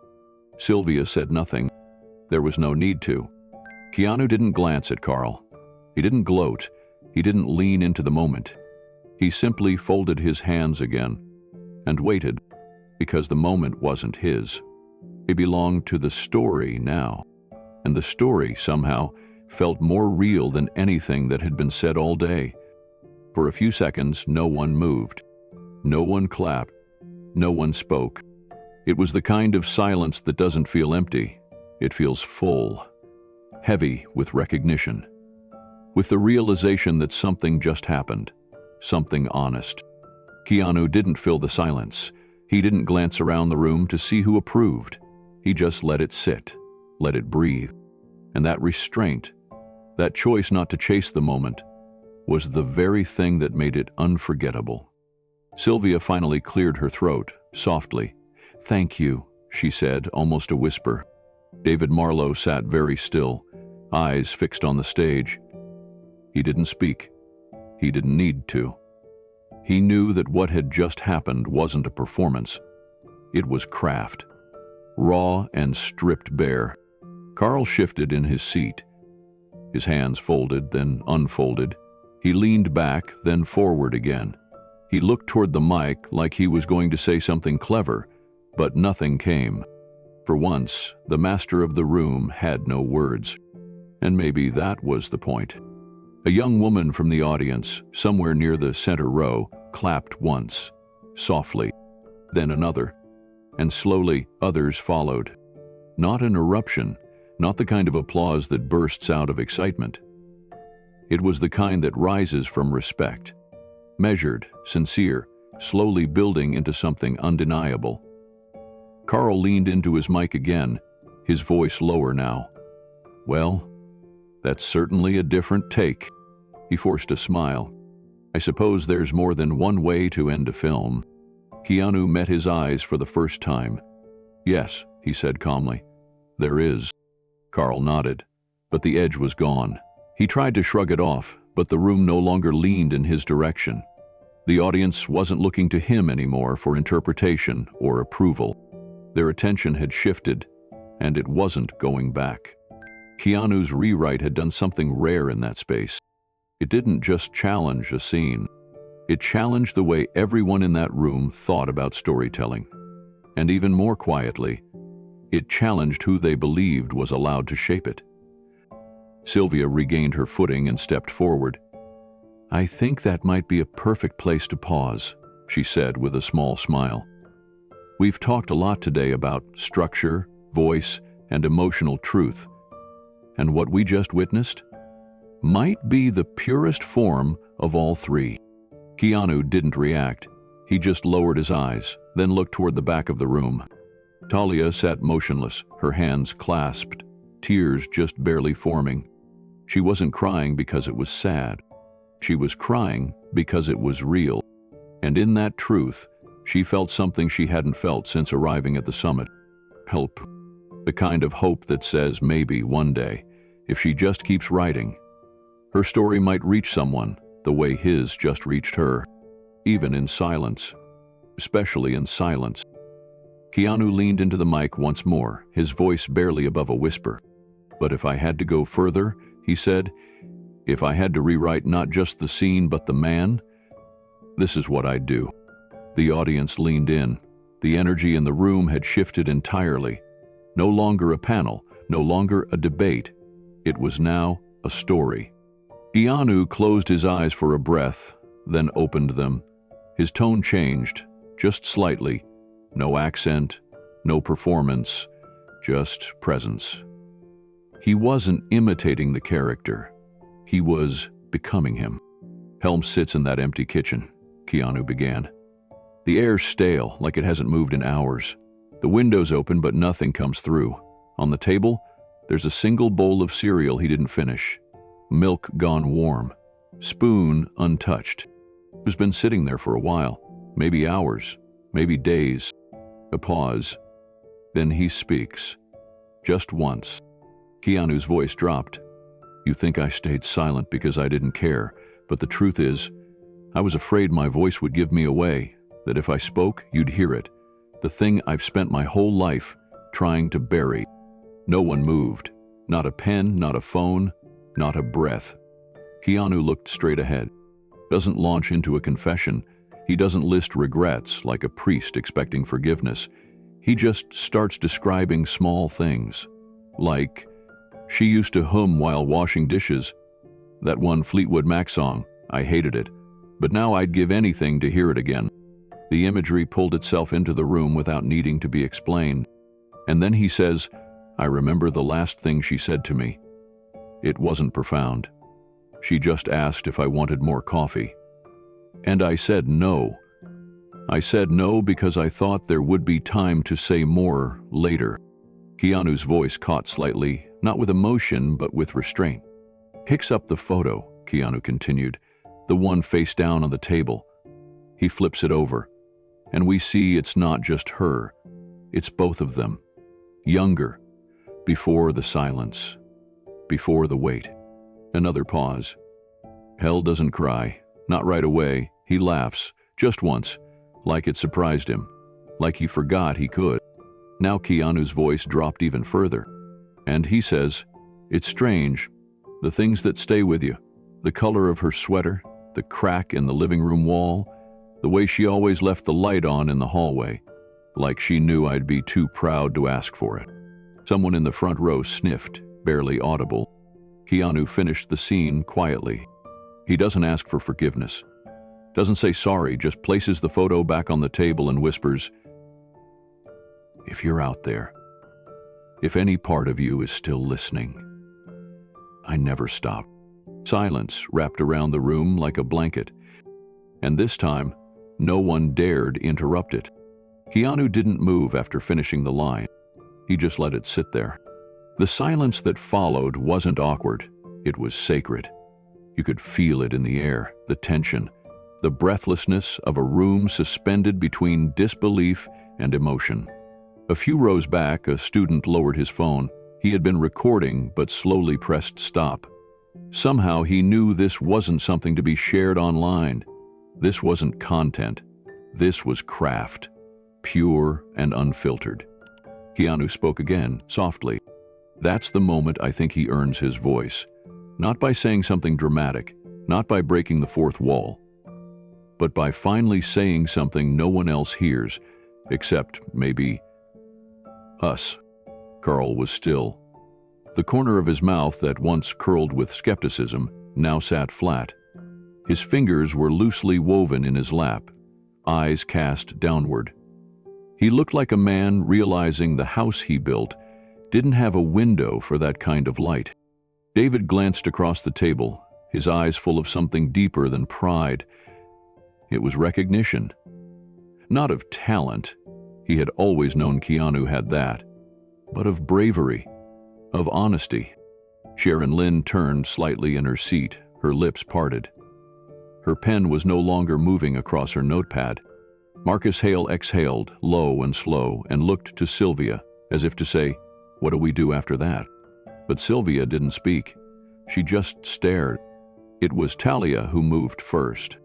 Sylvia said nothing. There was no need to. Keanu didn't glance at Carl. He didn't gloat. He didn't lean into the moment. He simply folded his hands again and waited, because the moment wasn't his. It belonged to the story now, and the story, somehow, felt more real than anything that had been said all day. For a few seconds, no one moved. No one clapped. No one spoke. It was the kind of silence that doesn't feel empty. It feels full, heavy with recognition, with the realization that something just happened, something honest. Keanu didn't fill the silence. He didn't glance around the room to see who approved. He just let it sit, let it breathe. And that restraint, that choice not to chase the moment, was the very thing that made it unforgettable. Sylvia finally cleared her throat, softly. "Thank you," she said, almost a whisper. David Marlowe sat very still, eyes fixed on the stage. He didn't speak. He didn't need to. He knew that what had just happened wasn't a performance. It was craft, raw and stripped bare. Carl shifted in his seat. His hands folded, then unfolded. He leaned back, then forward again. He looked toward the mic like he was going to say something clever, but nothing came. For once, the master of the room had no words. And maybe that was the point. A young woman from the audience, somewhere near the center row, clapped once, softly, then another, and slowly others followed. Not an eruption, not the kind of applause that bursts out of excitement. It was the kind that rises from respect, measured, sincere, slowly building into something undeniable. Carl leaned into his mic again, his voice lower now. "Well, that's certainly a different take." He forced a smile. "I suppose there's more than one way to end a film." Keanu met his eyes for the first time. "Yes," he said calmly, "there is." Carl nodded, but the edge was gone. He tried to shrug it off, but the room no longer leaned in his direction. The audience wasn't looking to him anymore for interpretation or approval. Their attention had shifted, and it wasn't going back. Keanu's rewrite had done something rare in that space. It didn't just challenge a scene. It challenged the way everyone in that room thought about storytelling. And even more quietly, it challenged who they believed was allowed to shape it. Sylvia regained her footing and stepped forward. "I think that might be a perfect place to pause," she said with a small smile. "We've talked a lot today about structure, voice, and emotional truth. And what we just witnessed might be the purest form of all three." Keanu didn't react. He just lowered his eyes, then looked toward the back of the room. Talia sat motionless, her hands clasped, tears just barely forming. She wasn't crying because it was sad. She was crying because it was real. And in that truth, she felt something she hadn't felt since arriving at the summit. Hope. The kind of hope that says maybe one day, if she just keeps writing, her story might reach someone the way his just reached her, even in silence, especially in silence. Keanu leaned into the mic once more, his voice barely above a whisper. "But if I had to go further," he said, "if I had to rewrite not just the scene but the man, this is what I'd do." The audience leaned in. The energy in the room had shifted entirely. No longer a panel, no longer a debate. It was now a story. Keanu closed his eyes for a breath, then opened them. His tone changed, just slightly. No accent, no performance, just presence. He wasn't imitating the character. He was becoming him. Helm sits in that empty kitchen. Keanu began. The air's stale, like it hasn't moved in hours. The window's open, but nothing comes through. On the table, there's a single bowl of cereal he didn't finish. Milk gone warm. Spoon untouched. Who's been sitting there for a while. Maybe hours. Maybe days. A pause. Then he speaks. Just once. Keanu's voice dropped. You think I stayed silent because I didn't care, but the truth is, I was afraid my voice would give me away, that if I spoke, you'd hear it. The thing I've spent my whole life trying to bury. No one moved. Not a pen, not a phone, not a breath. Keanu looked straight ahead. Doesn't launch into a confession. He doesn't list regrets like a priest expecting forgiveness. He just starts describing small things. Like, she used to hum while washing dishes. That one Fleetwood Mac song, I hated it. But now I'd give anything to hear it again. The imagery pulled itself into the room without needing to be explained. And then he says, I remember the last thing she said to me. It wasn't profound. She just asked if I wanted more coffee. And I said no. I said no because I thought there would be time to say more later. Keanu's voice caught slightly, not with emotion, but with restraint. Picks up the photo, Keanu continued, the one face down on the table. He flips it over, and we see it's not just her, it's both of them. Younger, before the silence, before the wait. Another pause. Hell doesn't cry, not right away. He laughs, just once, like it surprised him, like he forgot he could. Now Keanu's voice dropped even further, and he says, it's strange, the things that stay with you, the color of her sweater, the crack in the living room wall, the way she always left the light on in the hallway, like she knew I'd be too proud to ask for it. Someone in the front row sniffed, barely audible. Keanu finished the scene quietly. He doesn't ask for forgiveness, doesn't say sorry, just places the photo back on the table and whispers, if you're out there, if any part of you is still listening, I never stopped. Silence wrapped around the room like a blanket, and this time, no one dared interrupt it. Keanu didn't move after finishing the line. He just let it sit there. The silence that followed wasn't awkward. It was sacred. You could feel it in the air, the tension, the breathlessness of a room suspended between disbelief and emotion. A few rows back, a student lowered his phone. He had been recording, but slowly pressed stop. Somehow he knew this wasn't something to be shared online. This wasn't content. This was craft, pure and unfiltered. Keanu spoke again, softly. That's the moment I think he earns his voice. Not by saying something dramatic, not by breaking the fourth wall, but by finally saying something no one else hears, except maybe us. Carl was still. The corner of his mouth that once curled with skepticism now sat flat. His fingers were loosely woven in his lap, eyes cast downward. He looked like a man realizing the house he built didn't have a window for that kind of light. David glanced across the table, his eyes full of something deeper than pride. It was recognition. Not of talent. He had always known Keanu had that. But of bravery, of honesty. Sharon Lynn turned slightly in her seat, her lips parted. Her pen was no longer moving across her notepad. Marcus Hale exhaled, low and slow, and looked to Sylvia, as if to say, what do we do after that? But Sylvia didn't speak. She just stared. It was Talia who moved first.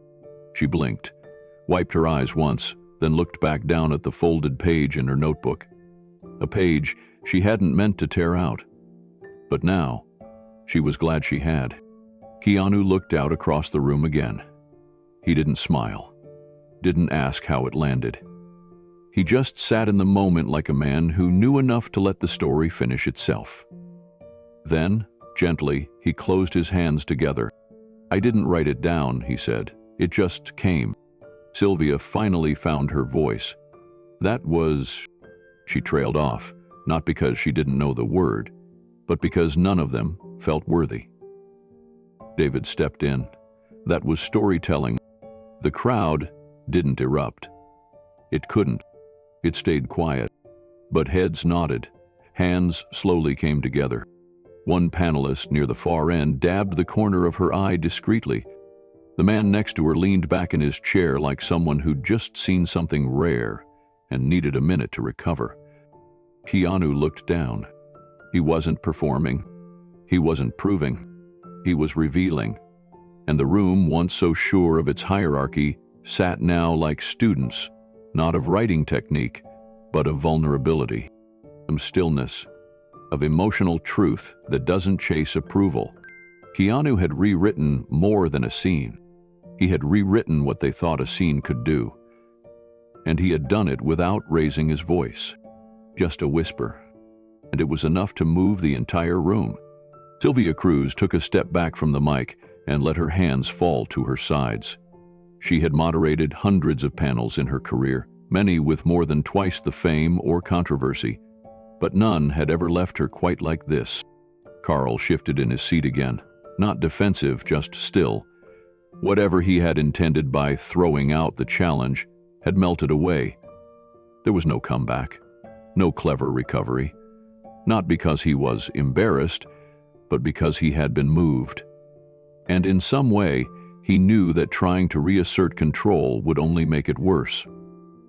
She blinked, wiped her eyes once, then looked back down at the folded page in her notebook. A page she hadn't meant to tear out. But now, she was glad she had. Keanu looked out across the room again. He didn't smile, didn't ask how it landed. He just sat in the moment like a man who knew enough to let the story finish itself. Then, gently, he closed his hands together. I didn't write it down, he said. It just came. Sylvia finally found her voice. That was... She trailed off, not because she didn't know the word, but because none of them felt worthy. David stepped in. That was storytelling. The crowd didn't erupt. It couldn't. It stayed quiet. But heads nodded. Hands slowly came together. One panelist near the far end dabbed the corner of her eye discreetly. The man next to her leaned back in his chair like someone who'd just seen something rare and needed a minute to recover. Keanu looked down. He wasn't performing. He wasn't proving. He was revealing. And the room, once so sure of its hierarchy, sat now like students, not of writing technique, but of vulnerability, of stillness, of emotional truth that doesn't chase approval. Keanu had rewritten more than a scene. He had rewritten what they thought a scene could do. And he had done it without raising his voice. Just a whisper. And it was enough to move the entire room. Sylvia Cruz took a step back from the mic and let her hands fall to her sides. She had moderated hundreds of panels in her career, many with more than twice the fame or controversy, but none had ever left her quite like this. Carl shifted in his seat again, not defensive, just still. Whatever he had intended by throwing out the challenge had melted away. There was no comeback, no clever recovery. Not because he was embarrassed, but because he had been moved. And in some way, he knew that trying to reassert control would only make it worse.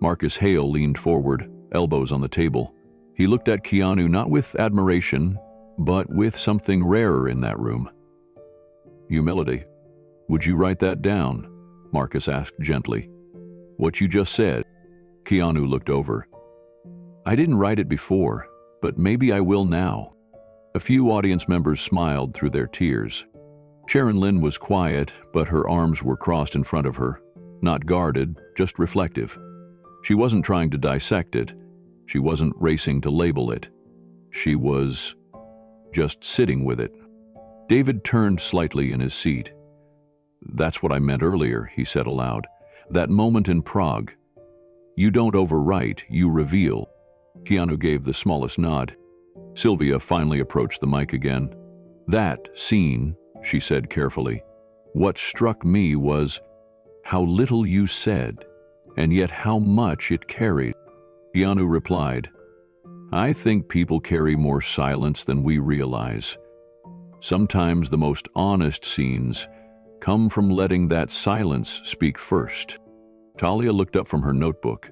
Marcus Hale leaned forward, elbows on the table. He looked at Keanu not with admiration, but with something rarer in that room. Humility. "Would you write that down?" Marcus asked gently. "What you just said." Keanu looked over. "I didn't write it before, but maybe I will now." A few audience members smiled through their tears. Sharon Lynn was quiet, but her arms were crossed in front of her, not guarded, just reflective. She wasn't trying to dissect it. She wasn't racing to label it. She was just sitting with it. David turned slightly in his seat. "That's what I meant earlier," he said aloud. "That moment in Prague. You don't overwrite, you reveal." Keanu gave the smallest nod. Sylvia finally approached the mic again. "That scene," she said carefully, "what struck me was how little you said, and yet how much it carried." Keanu replied, "I think people carry more silence than we realize. Sometimes the most honest scenes come from letting that silence speak first." Talia looked up from her notebook.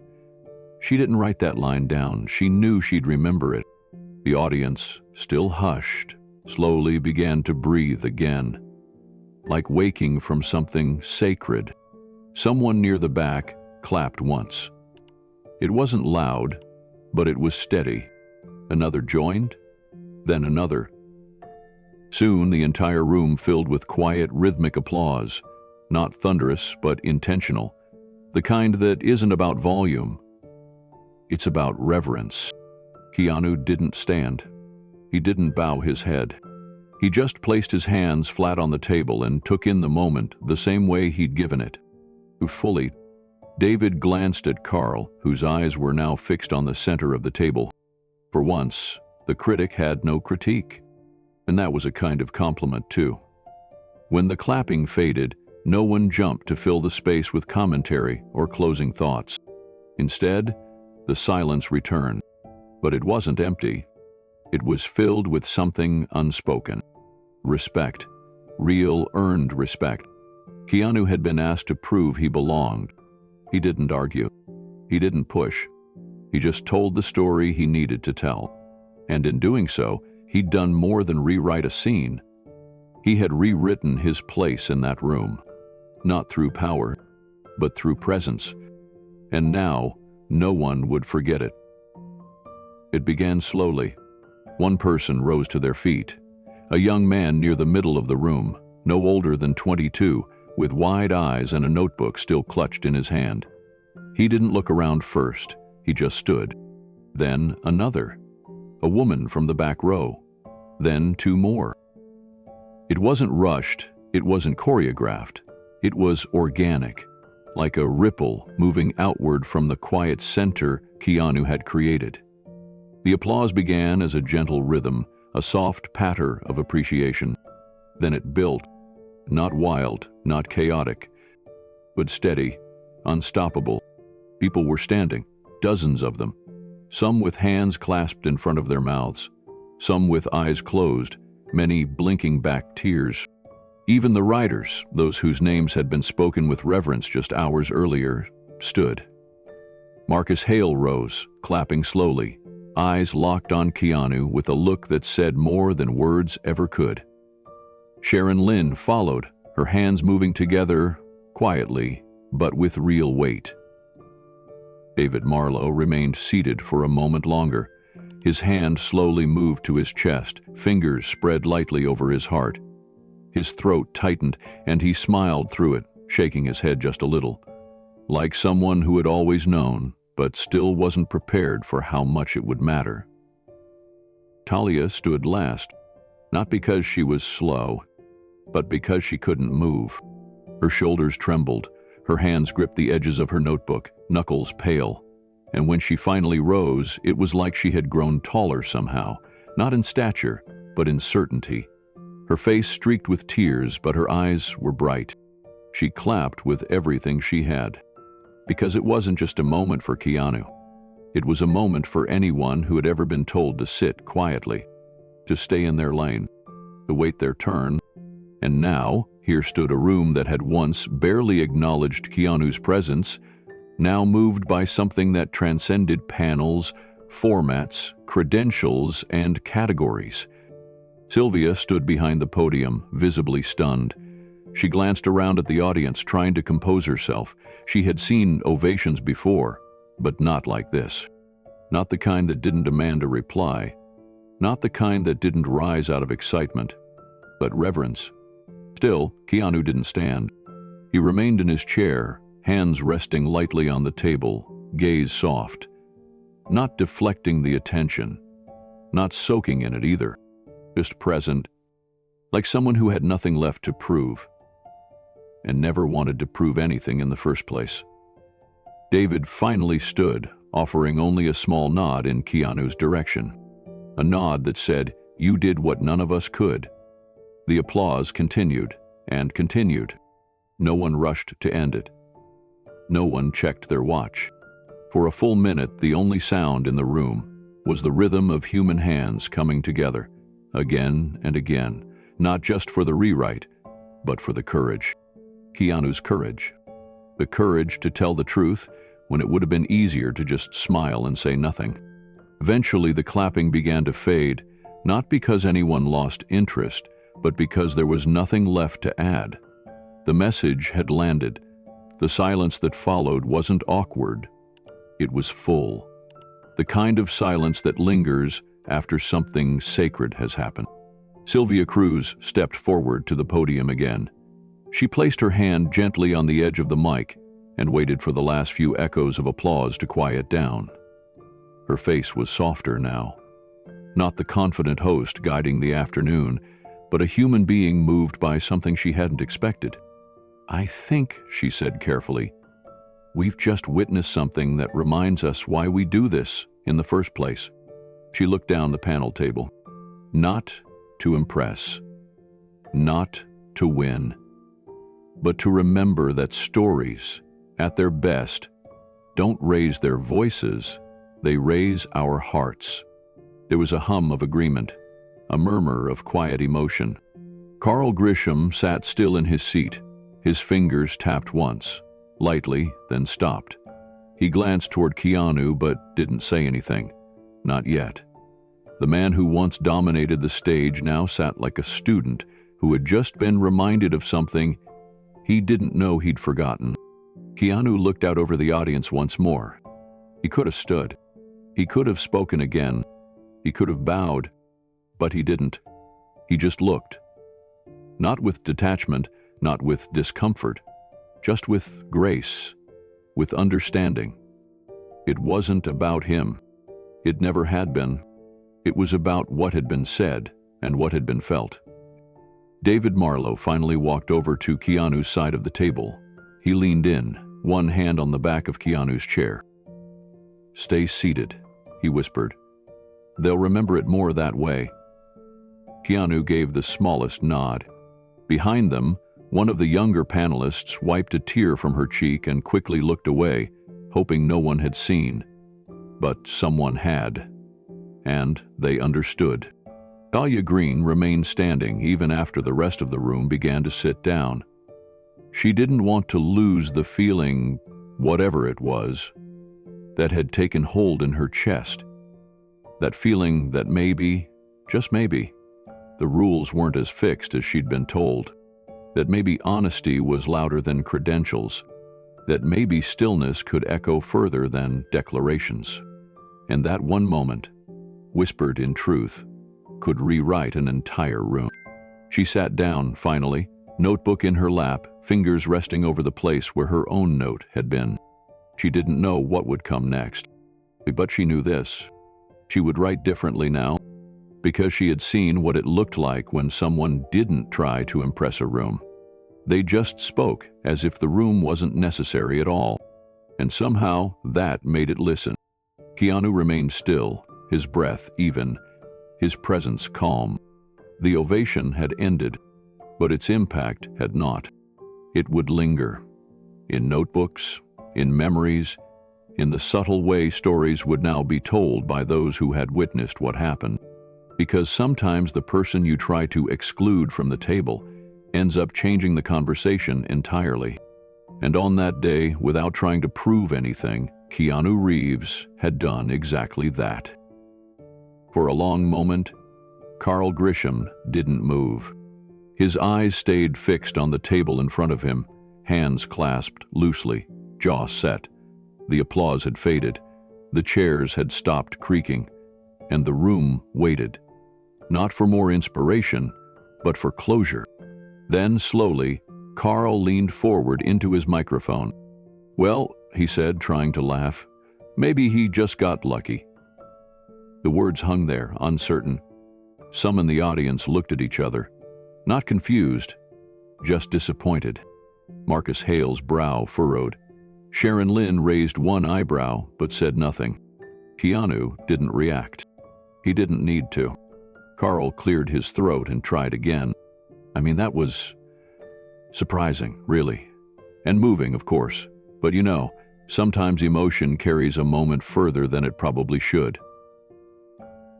She didn't write that line down. She knew she'd remember it. The audience, still hushed, slowly began to breathe again, like waking from something sacred. Someone near the back clapped once. It wasn't loud, but it was steady. Another joined, then another. Soon the entire room filled with quiet, rhythmic applause, not thunderous, but intentional, the kind that isn't about volume. It's about reverence. Keanu didn't stand. He didn't bow his head. He just placed his hands flat on the table and took in the moment the same way he'd given it. Fully. David glanced at Carl, whose eyes were now fixed on the center of the table. For once, the critic had no critique. And that was a kind of compliment, too. When the clapping faded, no one jumped to fill the space with commentary or closing thoughts. Instead, the silence returned. But it wasn't empty. It was filled with something unspoken. Respect. Real, earned respect. Keanu had been asked to prove he belonged. He didn't argue. He didn't push. He just told the story he needed to tell. And in doing so, he'd done more than rewrite a scene. He had rewritten his place in that room. Not through power, but through presence. And now, no one would forget it. It began slowly. One person rose to their feet. A young man near the middle of the room, no older than 22, with wide eyes and a notebook still clutched in his hand. He didn't look around first. He just stood. Then another. A woman from the back row. Then two more. It wasn't rushed. It wasn't choreographed. It was organic, like a ripple moving outward from the quiet center Keanu had created. The applause began as a gentle rhythm, a soft patter of appreciation. Then it built, not wild, not chaotic, but steady, unstoppable. People were standing, dozens of them, some with hands clasped in front of their mouths, some with eyes closed, many blinking back tears. Even the riders, those whose names had been spoken with reverence just hours earlier, stood. Marcus Hale rose, clapping slowly, eyes locked on Keanu with a look that said more than words ever could. Sharon Lynn followed, her hands moving together, quietly, but with real weight. David Marlowe remained seated for a moment longer. His hand slowly moved to his chest, fingers spread lightly over his heart. His throat tightened, and he smiled through it, shaking his head just a little, like someone who had always known, but still wasn't prepared for how much it would matter. Talia stood last, not because she was slow, but because she couldn't move. Her shoulders trembled, her hands gripped the edges of her notebook, knuckles pale, and when she finally rose, it was like she had grown taller somehow, not in stature, but in certainty. Her face streaked with tears, but her eyes were bright. She clapped with everything she had, because it wasn't just a moment for Keanu. It was a moment for anyone who had ever been told to sit quietly, to stay in their lane, to wait their turn. And now, here stood a room that had once barely acknowledged Keanu's presence, now moved by something that transcended panels, formats, credentials, and categories. Sylvia stood behind the podium, visibly stunned. She glanced around at the audience, trying to compose herself. She had seen ovations before, but not like this. Not the kind that didn't demand a reply. Not the kind that didn't rise out of excitement, but reverence. Still, Keanu didn't stand. He remained in his chair, hands resting lightly on the table, gaze soft. Not deflecting the attention. Not soaking in it either. Just present, like someone who had nothing left to prove, and never wanted to prove anything in the first place. David finally stood, offering only a small nod in Keanu's direction. A nod that said, "You did what none of us could." The applause continued and continued. No one rushed to end it. No one checked their watch. For a full minute, the only sound in the room was the rhythm of human hands coming together, again and again, not just for the rewrite, but for the courage. Keanu's courage. The courage to tell the truth when it would have been easier to just smile and say nothing. Eventually, the clapping began to fade, not because anyone lost interest, but because there was nothing left to add. The message had landed. The silence that followed wasn't awkward. It was full. The kind of silence that lingers after something sacred has happened. Sylvia Cruz stepped forward to the podium again. She placed her hand gently on the edge of the mic and waited for the last few echoes of applause to quiet down. Her face was softer now. Not the confident host guiding the afternoon, but a human being moved by something she hadn't expected. "I think," she said carefully, "we've just witnessed something that reminds us why we do this in the first place." She looked down the panel table. Not to impress, not to win, but to remember that stories, at their best, don't raise their voices, they raise our hearts. There was a hum of agreement, a murmur of quiet emotion. Carl Grisham sat still in his seat. His fingers tapped once, lightly, then stopped. He glanced toward Keanu but didn't say anything. Not yet. The man who once dominated the stage now sat like a student who had just been reminded of something he didn't know he'd forgotten. Keanu looked out over the audience once more. He could have stood. He could have spoken again. He could have bowed, but he didn't. He just looked. Not with detachment, not with discomfort, just with grace, with understanding. It wasn't about him. It never had been. It was about what had been said and what had been felt. David Marlowe finally walked over to Keanu's side of the table. He leaned in, one hand on the back of Keanu's chair. "Stay seated," he whispered. "They'll remember it more that way." Keanu gave the smallest nod. Behind them, One of the younger panelists wiped a tear from her cheek and quickly looked away, hoping no one had seen. But someone had. And they understood. Dahlia Green remained standing even after the rest of the room began to sit down. She didn't want to lose the feeling, whatever it was, that had taken hold in her chest. That feeling that maybe, just maybe, the rules weren't as fixed as she'd been told. That maybe honesty was louder than credentials. That maybe stillness could echo further than declarations. And that one moment, whispered in truth, could rewrite an entire room. She sat down, finally, notebook in her lap, fingers resting over the place where her own note had been. She didn't know what would come next, but she knew this. She would write differently now, because she had seen what it looked like when someone didn't try to impress a room. They just spoke as if the room wasn't necessary at all, and somehow that made it listen. Keanu remained still, his breath even, his presence calm. The ovation had ended, but its impact had not. It would linger. In notebooks, in memories, in the subtle way stories would now be told by those who had witnessed what happened. Because sometimes the person you try to exclude from the table ends up changing the conversation entirely. And on that day, without trying to prove anything, Keanu Reeves had done exactly that. For a long moment, Carl Grisham didn't move. His eyes stayed fixed on the table in front of him, hands clasped loosely, jaw set. The applause had faded, the chairs had stopped creaking, and the room waited. Not for more inspiration, but for closure. Then, slowly, Carl leaned forward into his microphone. "Well," he said, trying to laugh, "maybe he just got lucky." The words hung there, uncertain. Some in the audience looked at each other, not confused, just disappointed. Marcus Hale's brow furrowed. Sharon Lynn raised one eyebrow, but said nothing. Keanu didn't react. He didn't need to. Carl cleared his throat and tried again. I mean, that was surprising, really. And moving, of course. But you know, sometimes emotion carries a moment further than it probably should.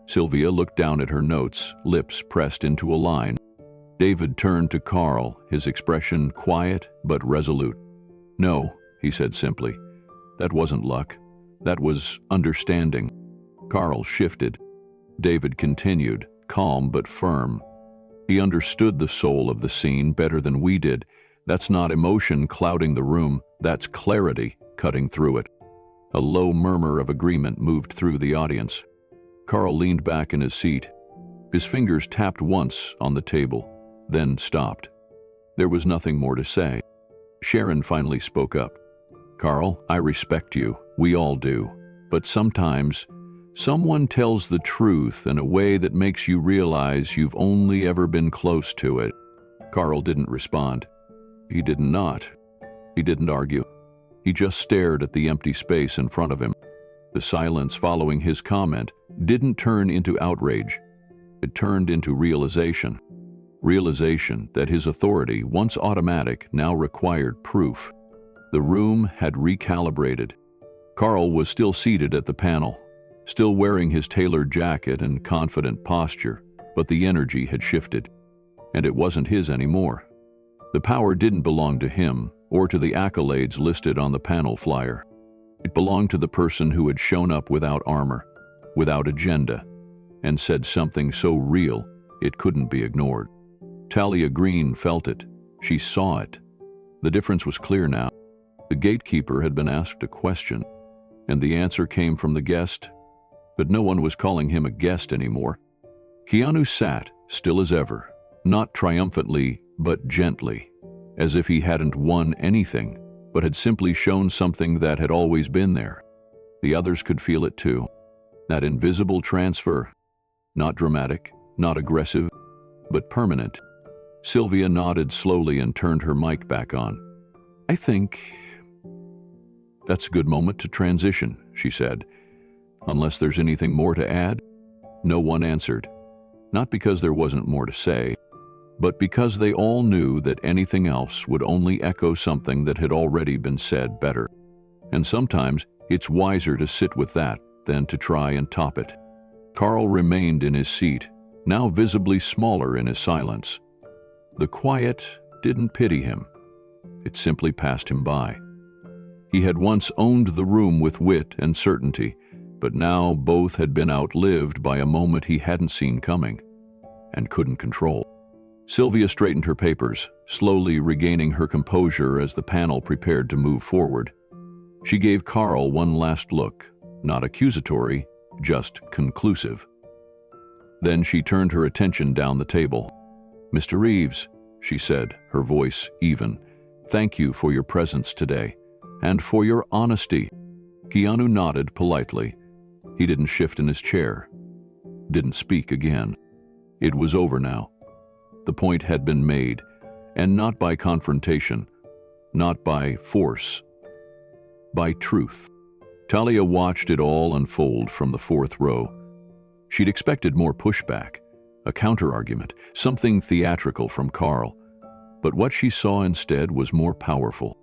Sylvia looked down at her notes, lips pressed into a line. David turned to Carl, his expression quiet but resolute. "No," he said simply. "That wasn't luck. That was understanding." Carl shifted. David continued, calm but firm. "He understood the soul of the scene better than we did. That's not emotion clouding the room, that's clarity cutting through it." A low murmur of agreement moved through the audience. Carl leaned back in his seat. His fingers tapped once on the table, then stopped. There was nothing more to say. Sharon finally spoke up. "Carl, I respect you. We all do. But sometimes, someone tells the truth in a way that makes you realize you've only ever been close to it." Carl didn't respond. He did not. He didn't argue. He just stared at the empty space in front of him. The silence following his comment didn't turn into outrage. It turned into realization. Realization that his authority, once automatic, now required proof. The room had recalibrated. Carl was still seated at the panel, still wearing his tailored jacket and confident posture, but the energy had shifted. And it wasn't his anymore. The power didn't belong to him or to the accolades listed on the panel flyer. It belonged to the person who had shown up without armor, without agenda, and said something so real it couldn't be ignored. Dahlia Green felt it. She saw it. The difference was clear now. The gatekeeper had been asked a question, and the answer came from the guest, but no one was calling him a guest anymore. Keanu sat, still as ever, not triumphantly, but gently, as if he hadn't won anything, but had simply shown something that had always been there. The others could feel it too. That invisible transfer, not dramatic, not aggressive, but permanent. Sylvia nodded slowly and turned her mic back on. "I think that's a good moment to transition," she said. "Unless there's anything more to add?" No one answered. Not because there wasn't more to say, but because they all knew that anything else would only echo something that had already been said better. And sometimes it's wiser to sit with that than to try and top it. Carl remained in his seat, now visibly smaller in his silence. The quiet didn't pity him. It simply passed him by. He had once owned the room with wit and certainty, but now both had been outlived by a moment he hadn't seen coming and couldn't control. Sylvia straightened her papers, slowly regaining her composure as the panel prepared to move forward. She gave Carl one last look, not accusatory, just conclusive. Then she turned her attention down the table. "Mr. Reeves," she said, her voice even, "thank you for your presence today, and for your honesty." Keanu nodded politely. He didn't shift in his chair, didn't speak again. It was over now. The point had been made, and not by confrontation, not by force, by truth. Talia watched it all unfold from the fourth row. She'd expected more pushback, a counter-argument, something theatrical from Carl. But what she saw instead was more powerful.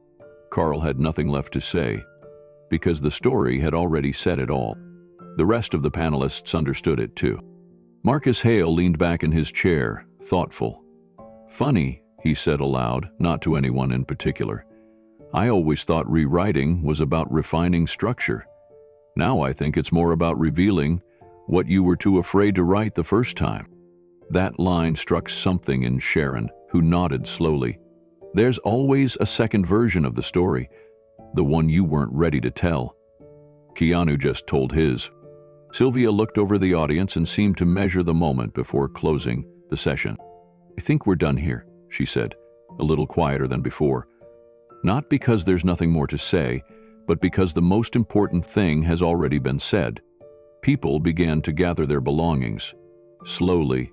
Carl had nothing left to say, because the story had already said it all. The rest of the panelists understood it too. Marcus Hale leaned back in his chair, thoughtful. "Funny," he said aloud, not to anyone in particular. "I always thought rewriting was about refining structure. Now I think it's more about revealing what you were too afraid to write the first time." That line struck something in Sharon, who nodded slowly. "There's always a second version of the story, the one you weren't ready to tell." Keanu just told his. Sylvia looked over the audience and seemed to measure the moment before closing the session. "I think we're done here," she said, a little quieter than before. "Not because there's nothing more to say, but because the most important thing has already been said." People began to gather their belongings, slowly,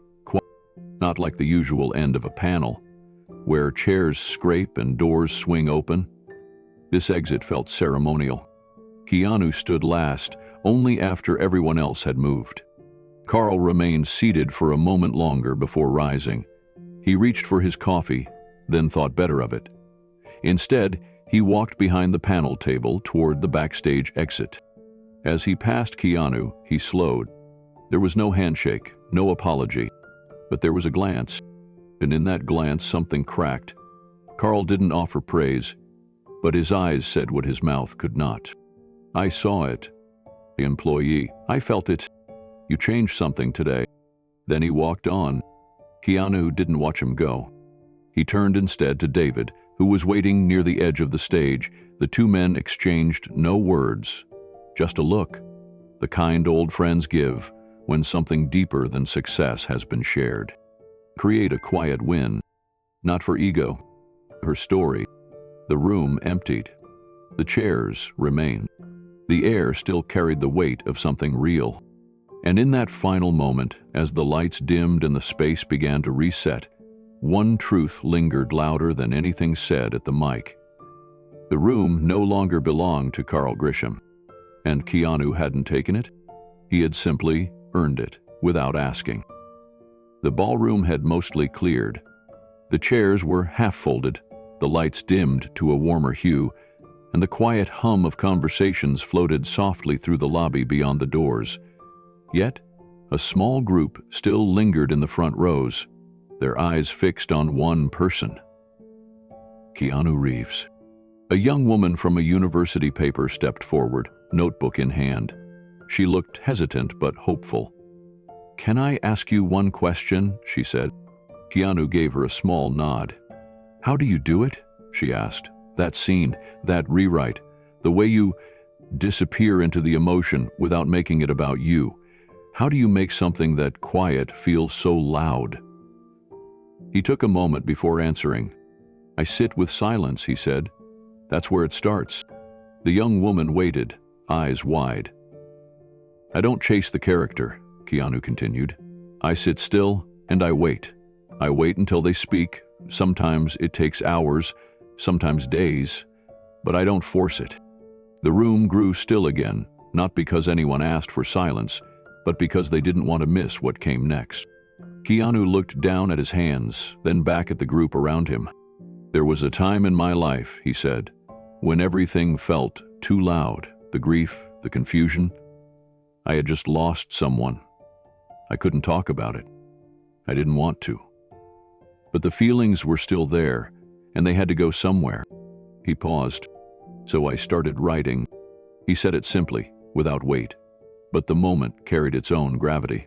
not like the usual end of a panel, where chairs scrape and doors swing open. This exit felt ceremonial. Keanu stood last, only after everyone else had moved. Carl remained seated for a moment longer before rising. He reached for his coffee, then thought better of it. Instead, he walked behind the panel table toward the backstage exit. As he passed Keanu, he slowed. There was no handshake, no apology, but there was a glance, and in that glance something cracked. Carl didn't offer praise, but his eyes said what his mouth could not. "I saw it." The employee, "I felt it. You changed something today." Then he walked on. Keanu didn't watch him go. He turned instead to David, who was waiting near the edge of the stage. The two men exchanged no words, just a look, the kind old friends give when something deeper than success has been shared. Create a quiet win, not for ego. Her story. The room emptied. The chairs remained. The air still carried the weight of something real. And in that final moment, as the lights dimmed and the space began to reset, one truth lingered louder than anything said at the mic. The room no longer belonged to Carl Grisham. And Keanu hadn't taken it. He had simply earned it, without asking. The ballroom had mostly cleared. The chairs were half-folded, the lights dimmed to a warmer hue, and the quiet hum of conversations floated softly through the lobby beyond the doors. Yet, a small group still lingered in the front rows, their eyes fixed on one person. Keanu Reeves. A young woman from a university paper stepped forward, notebook in hand. She looked hesitant but hopeful. "Can I ask you one question?" she said. Keanu gave her a small nod. "How do you do it?" she asked. "That scene, that rewrite, the way you disappear into the emotion without making it about you. How do you make something that quiet feel so loud?" He took a moment before answering. "I sit with silence," he said. "That's where it starts." The young woman waited, eyes wide. "I don't chase the character," Keanu continued. "I sit still and I wait. I wait until they speak. Sometimes it takes hours, sometimes days, but I don't force it." The room grew still again, not because anyone asked for silence, but because they didn't want to miss what came next. Keanu looked down at his hands, then back at the group around him. "There was a time in my life," he said, "when everything felt too loud, the grief, the confusion. I had just lost someone. I couldn't talk about it. I didn't want to. But the feelings were still there, and they had to go somewhere." He paused. "So I started writing." He said it simply, without weight, but the moment carried its own gravity.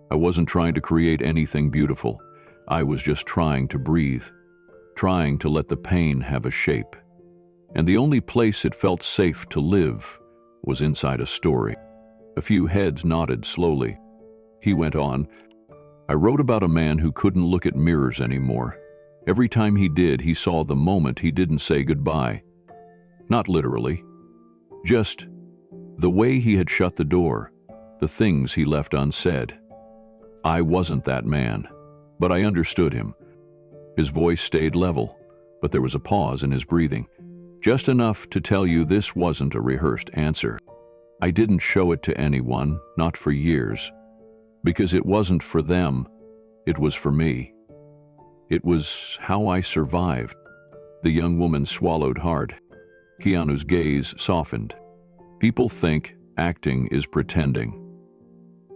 "I wasn't trying to create anything beautiful. I was just trying to breathe, trying to let the pain have a shape. And the only place it felt safe to live was inside a story." A few heads nodded slowly. He went on, "I wrote about a man who couldn't look at mirrors anymore. Every time he did, he saw the moment he didn't say goodbye. Not literally. Just the way he had shut the door, the things he left unsaid. I wasn't that man, but I understood him." His voice stayed level, but there was a pause in his breathing, just enough to tell you this wasn't a rehearsed answer. "I didn't show it to anyone, not for years, because it wasn't for them, it was for me. It was how I survived." The young woman swallowed hard. Keanu's gaze softened. "People think acting is pretending.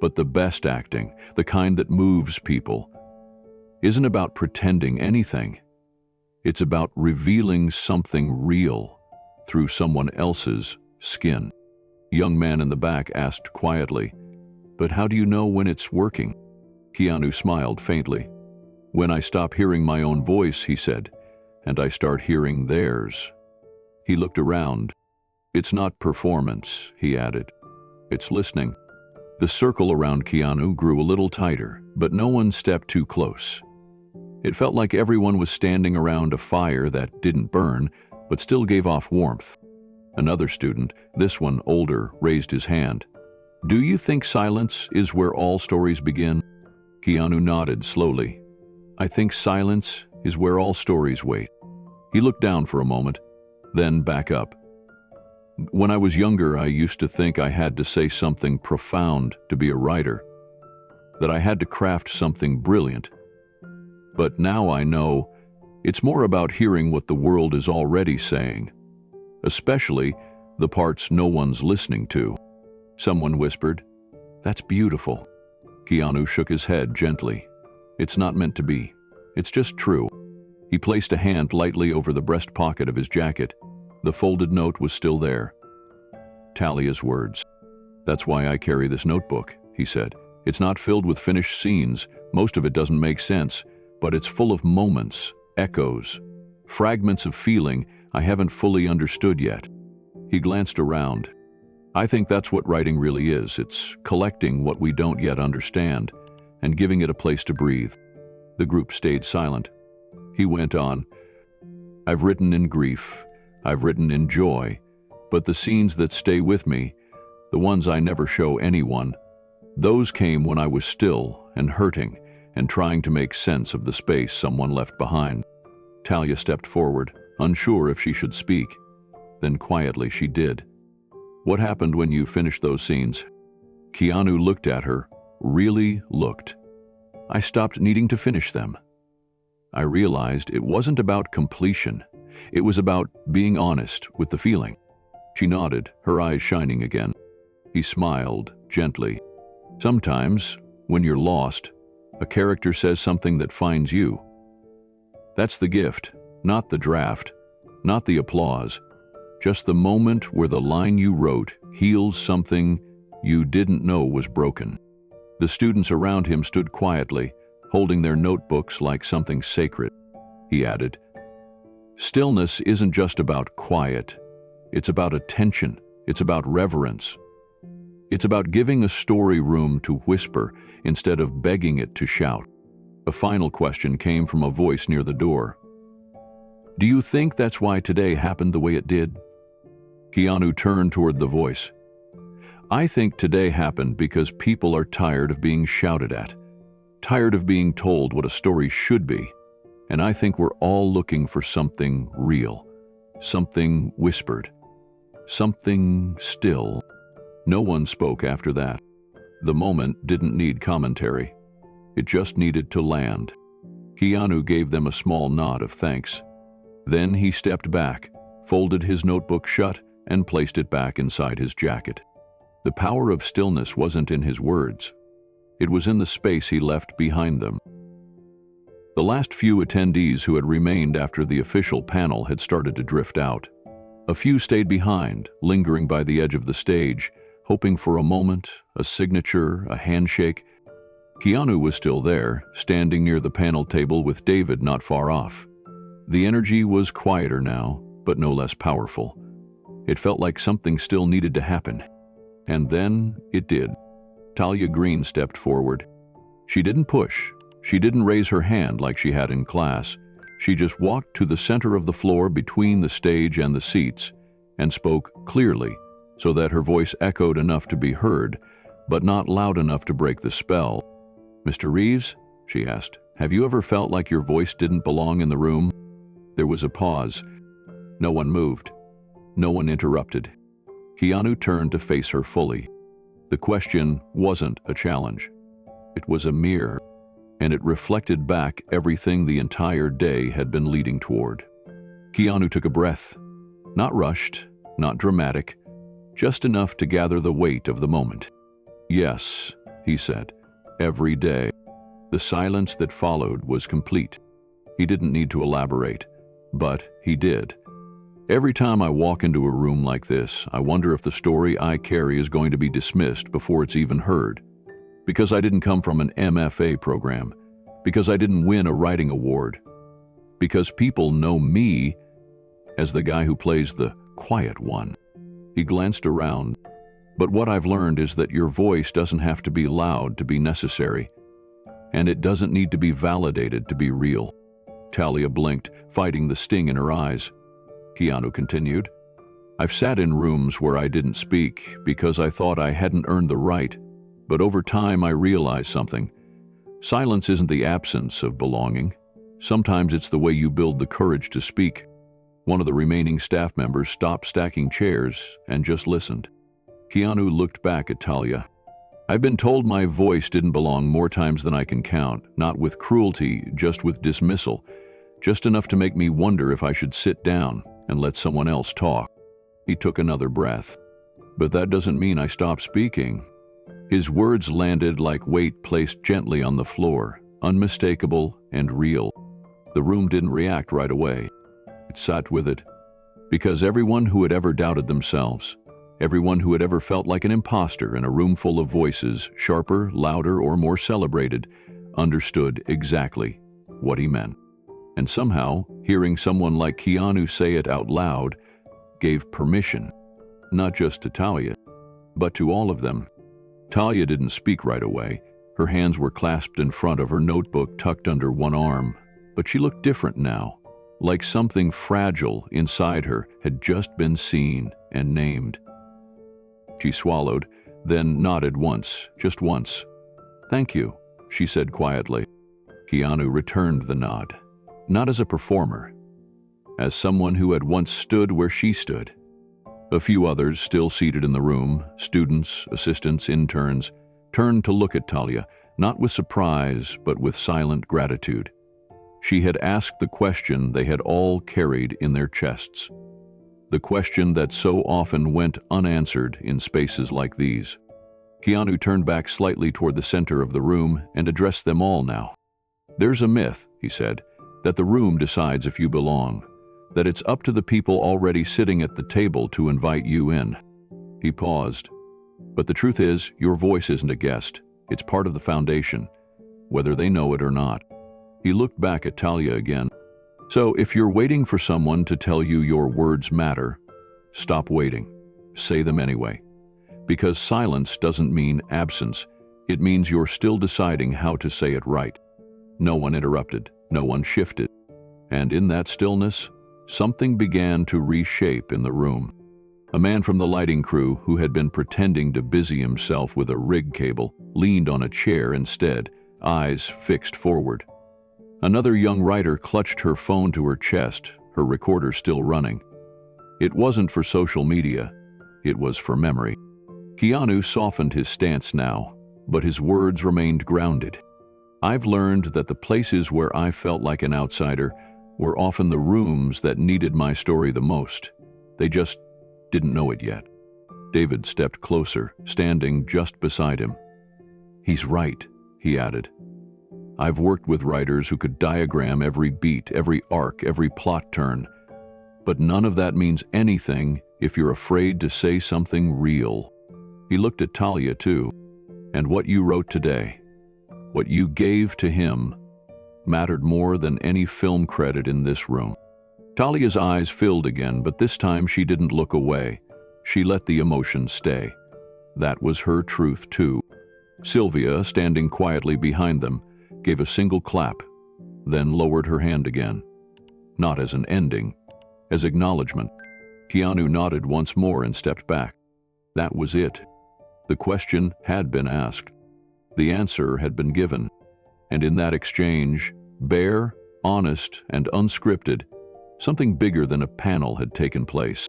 But the best acting, the kind that moves people, isn't about pretending anything. It's about revealing something real through someone else's skin." Young man in the back asked quietly, "But how do you know when it's working?" Keanu smiled faintly. "When I stop hearing my own voice," he said, "and I start hearing theirs." He looked around. "It's not performance," he added. "It's listening." The circle around Keanu grew a little tighter, but no one stepped too close. It felt like everyone was standing around a fire that didn't burn, but still gave off warmth. Another student, this one older, raised his hand. "Do you think silence is where all stories begin?" Keanu nodded slowly. "I think silence is where all stories wait." He looked down for a moment, then back up. "When I was younger, I used to think I had to say something profound to be a writer, that I had to craft something brilliant. But now I know it's more about hearing what the world is already saying, especially the parts no one's listening to." Someone whispered, "That's beautiful." Keanu shook his head gently. "It's not meant to be. It's just true." He placed a hand lightly over the breast pocket of his jacket. The folded note was still there. Talia's words. "That's why I carry this notebook," he said. "It's not filled with finished scenes. Most of it doesn't make sense, but it's full of moments, echoes, fragments of feeling I haven't fully understood yet." He glanced around. "I think that's what writing really is. It's collecting what we don't yet understand and giving it a place to breathe." The group stayed silent. He went on, "I've written in grief. I've written in joy. But the scenes that stay with me, the ones I never show anyone, those came when I was still and hurting and trying to make sense of the space someone left behind." Talia stepped forward, unsure if she should speak. Then quietly she did. "What happened when you finished those scenes?" Keanu looked at her, really looked. "I stopped needing to finish them. I realized it wasn't about completion. It was about being honest with the feeling." She nodded, her eyes shining again. He smiled gently. "Sometimes, when you're lost, a character says something that finds you. That's the gift, not the draft, not the applause, just the moment where the line you wrote heals something you didn't know was broken." The students around him stood quietly, holding their notebooks like something sacred. He added, "Stillness isn't just about quiet. It's about attention. It's about reverence. It's about giving a story room to whisper instead of begging it to shout." A final question came from a voice near the door. "Do you think that's why today happened the way it did?" Keanu turned toward the voice. "I think today happened because people are tired of being shouted at, tired of being told what a story should be, and I think we're all looking for something real, something whispered, something still." No one spoke after that. The moment didn't need commentary. It just needed to land. Keanu gave them a small nod of thanks. Then he stepped back, folded his notebook shut, and placed it back inside his jacket. The power of stillness wasn't in his words. It was in the space he left behind them. The last few attendees who had remained after the official panel had started to drift out. A few stayed behind, lingering by the edge of the stage, hoping for a moment, a signature, a handshake. Keanu was still there, standing near the panel table with David not far off. The energy was quieter now, but no less powerful. It felt like something still needed to happen. And then it did. Talia Green stepped forward. She didn't push. She didn't raise her hand like she had in class. She just walked to the center of the floor between the stage and the seats and spoke clearly so that her voice echoed enough to be heard, but not loud enough to break the spell. "Mr. Reeves," she asked, "have you ever felt like your voice didn't belong in the room?" There was a pause. No one moved. No one interrupted. Keanu turned to face her fully. The question wasn't a challenge. It was a mirror, and it reflected back everything the entire day had been leading toward. Keanu took a breath. Not rushed, not dramatic, just enough to gather the weight of the moment. "Yes," he said, "every day." The silence that followed was complete. He didn't need to elaborate, but he did. "Every time I walk into a room like this, I wonder if the story I carry is going to be dismissed before it's even heard. Because I didn't come from an MFA program. Because I didn't win a writing award. Because people know me as the guy who plays the quiet one." He glanced around. "But what I've learned is that your voice doesn't have to be loud to be necessary. And it doesn't need to be validated to be real." Talia blinked, fighting the sting in her eyes. Keanu continued, "I've sat in rooms where I didn't speak because I thought I hadn't earned the right, but over time I realized something. Silence isn't the absence of belonging. Sometimes it's the way you build the courage to speak." One of the remaining staff members stopped stacking chairs and just listened. Keanu looked back at Talia. "I've been told my voice didn't belong more times than I can count, not with cruelty, just with dismissal, just enough to make me wonder if I should sit down and let someone else talk." He took another breath. "But that doesn't mean I stopped speaking." His words landed like weight placed gently on the floor, unmistakable and real. The room didn't react right away. It sat with it. Because everyone who had ever doubted themselves, everyone who had ever felt like an imposter in a room full of voices, sharper, louder, or more celebrated, understood exactly what he meant. And somehow, hearing someone like Keanu say it out loud gave permission, not just to Talia, but to all of them. Talia didn't speak right away. Her hands were clasped in front of her notebook tucked under one arm, but she looked different now, like something fragile inside her had just been seen and named. She swallowed, then nodded once, just once. "Thank you," she said quietly. Keanu returned the nod, not as a performer, as someone who had once stood where she stood. A few others, still seated in the room, students, assistants, interns, turned to look at Talia, not with surprise, but with silent gratitude. She had asked the question they had all carried in their chests. The question that so often went unanswered in spaces like these. Keanu turned back slightly toward the center of the room and addressed them all now. "There's a myth," he said, "that the room decides if you belong, that it's up to the people already sitting at the table to invite you in." He paused. "But the truth is, your voice isn't a guest. It's part of the foundation, whether they know it or not." He looked back at Talia again. "So if you're waiting for someone to tell you your words matter, stop waiting. Say them anyway. Because silence doesn't mean absence. It means you're still deciding how to say it right." No one interrupted. No one shifted. And in that stillness, something began to reshape in the room. A man from the lighting crew, who had been pretending to busy himself with a rig cable, leaned on a chair instead, eyes fixed forward. Another young writer clutched her phone to her chest, her recorder still running. It wasn't for social media. It was for memory. Keanu softened his stance now, but his words remained grounded. I've learned that the places where I felt like an outsider were often the rooms that needed my story the most. They just didn't know it yet. David stepped closer, standing just beside him. "He's right," he added. "I've worked with writers who could diagram every beat, every arc, every plot turn. But none of that means anything if you're afraid to say something real." He looked at Talia too. "And what you wrote today, what you gave to him, mattered more than any film credit in this room." Talia's eyes filled again, but this time she didn't look away. She let the emotion stay. That was her truth too. Sylvia, standing quietly behind them, gave a single clap, then lowered her hand again. Not as an ending, as acknowledgement. Keanu nodded once more and stepped back. That was it. The question had been asked. The answer had been given. And in that exchange, bare, honest, and unscripted, something bigger than a panel had taken place.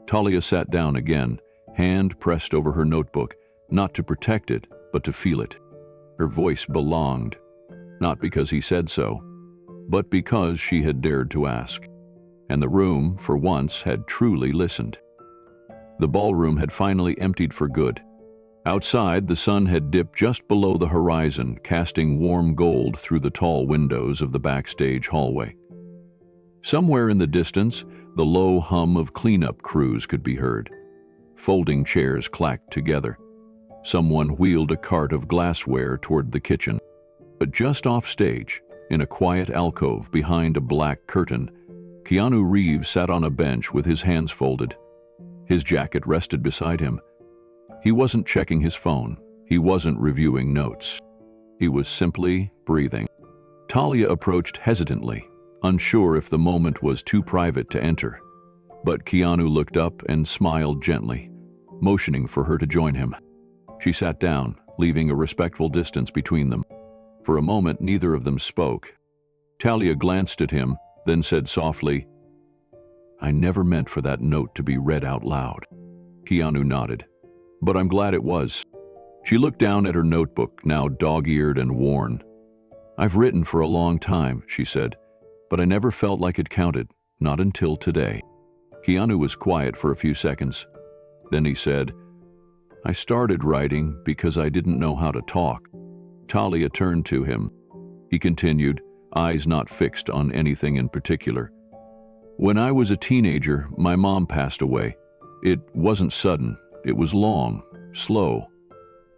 Talia sat down again, hand pressed over her notebook, not to protect it, but to feel it. Her voice belonged, not because he said so, but because she had dared to ask. And the room, for once, had truly listened. The ballroom had finally emptied for good. Outside, the sun had dipped just below the horizon, casting warm gold through the tall windows of the backstage hallway. Somewhere in the distance, the low hum of cleanup crews could be heard. Folding chairs clacked together. Someone wheeled a cart of glassware toward the kitchen. But just off stage, in a quiet alcove behind a black curtain, Keanu Reeves sat on a bench with his hands folded. His jacket rested beside him. He wasn't checking his phone. He wasn't reviewing notes. He was simply breathing. Talia approached hesitantly, unsure if the moment was too private to enter. But Keanu looked up and smiled gently, motioning for her to join him. She sat down, leaving a respectful distance between them. For a moment, neither of them spoke. Talia glanced at him, then said softly, "I never meant for that note to be read out loud." Keanu nodded. "But I'm glad it was." She looked down at her notebook, now dog-eared and worn. "I've written for a long time," she said, "but I never felt like it counted, not until today." Keanu was quiet for a few seconds. Then he said, "I started writing because I didn't know how to talk." Talia turned to him. He continued, eyes not fixed on anything in particular. "When I was a teenager, my mom passed away. It wasn't sudden. It was long, slow.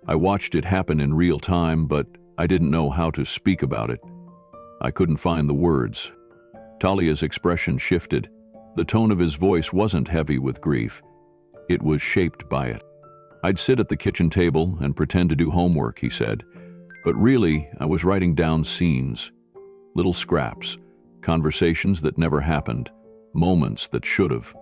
I watched it happen in real time, but I didn't know how to speak about it. I couldn't find the words." Talia's expression shifted. The tone of his voice wasn't heavy with grief. It was shaped by it. "I'd sit at the kitchen table and pretend to do homework," he said. "But really, I was writing down scenes, little scraps, conversations that never happened, moments that should have.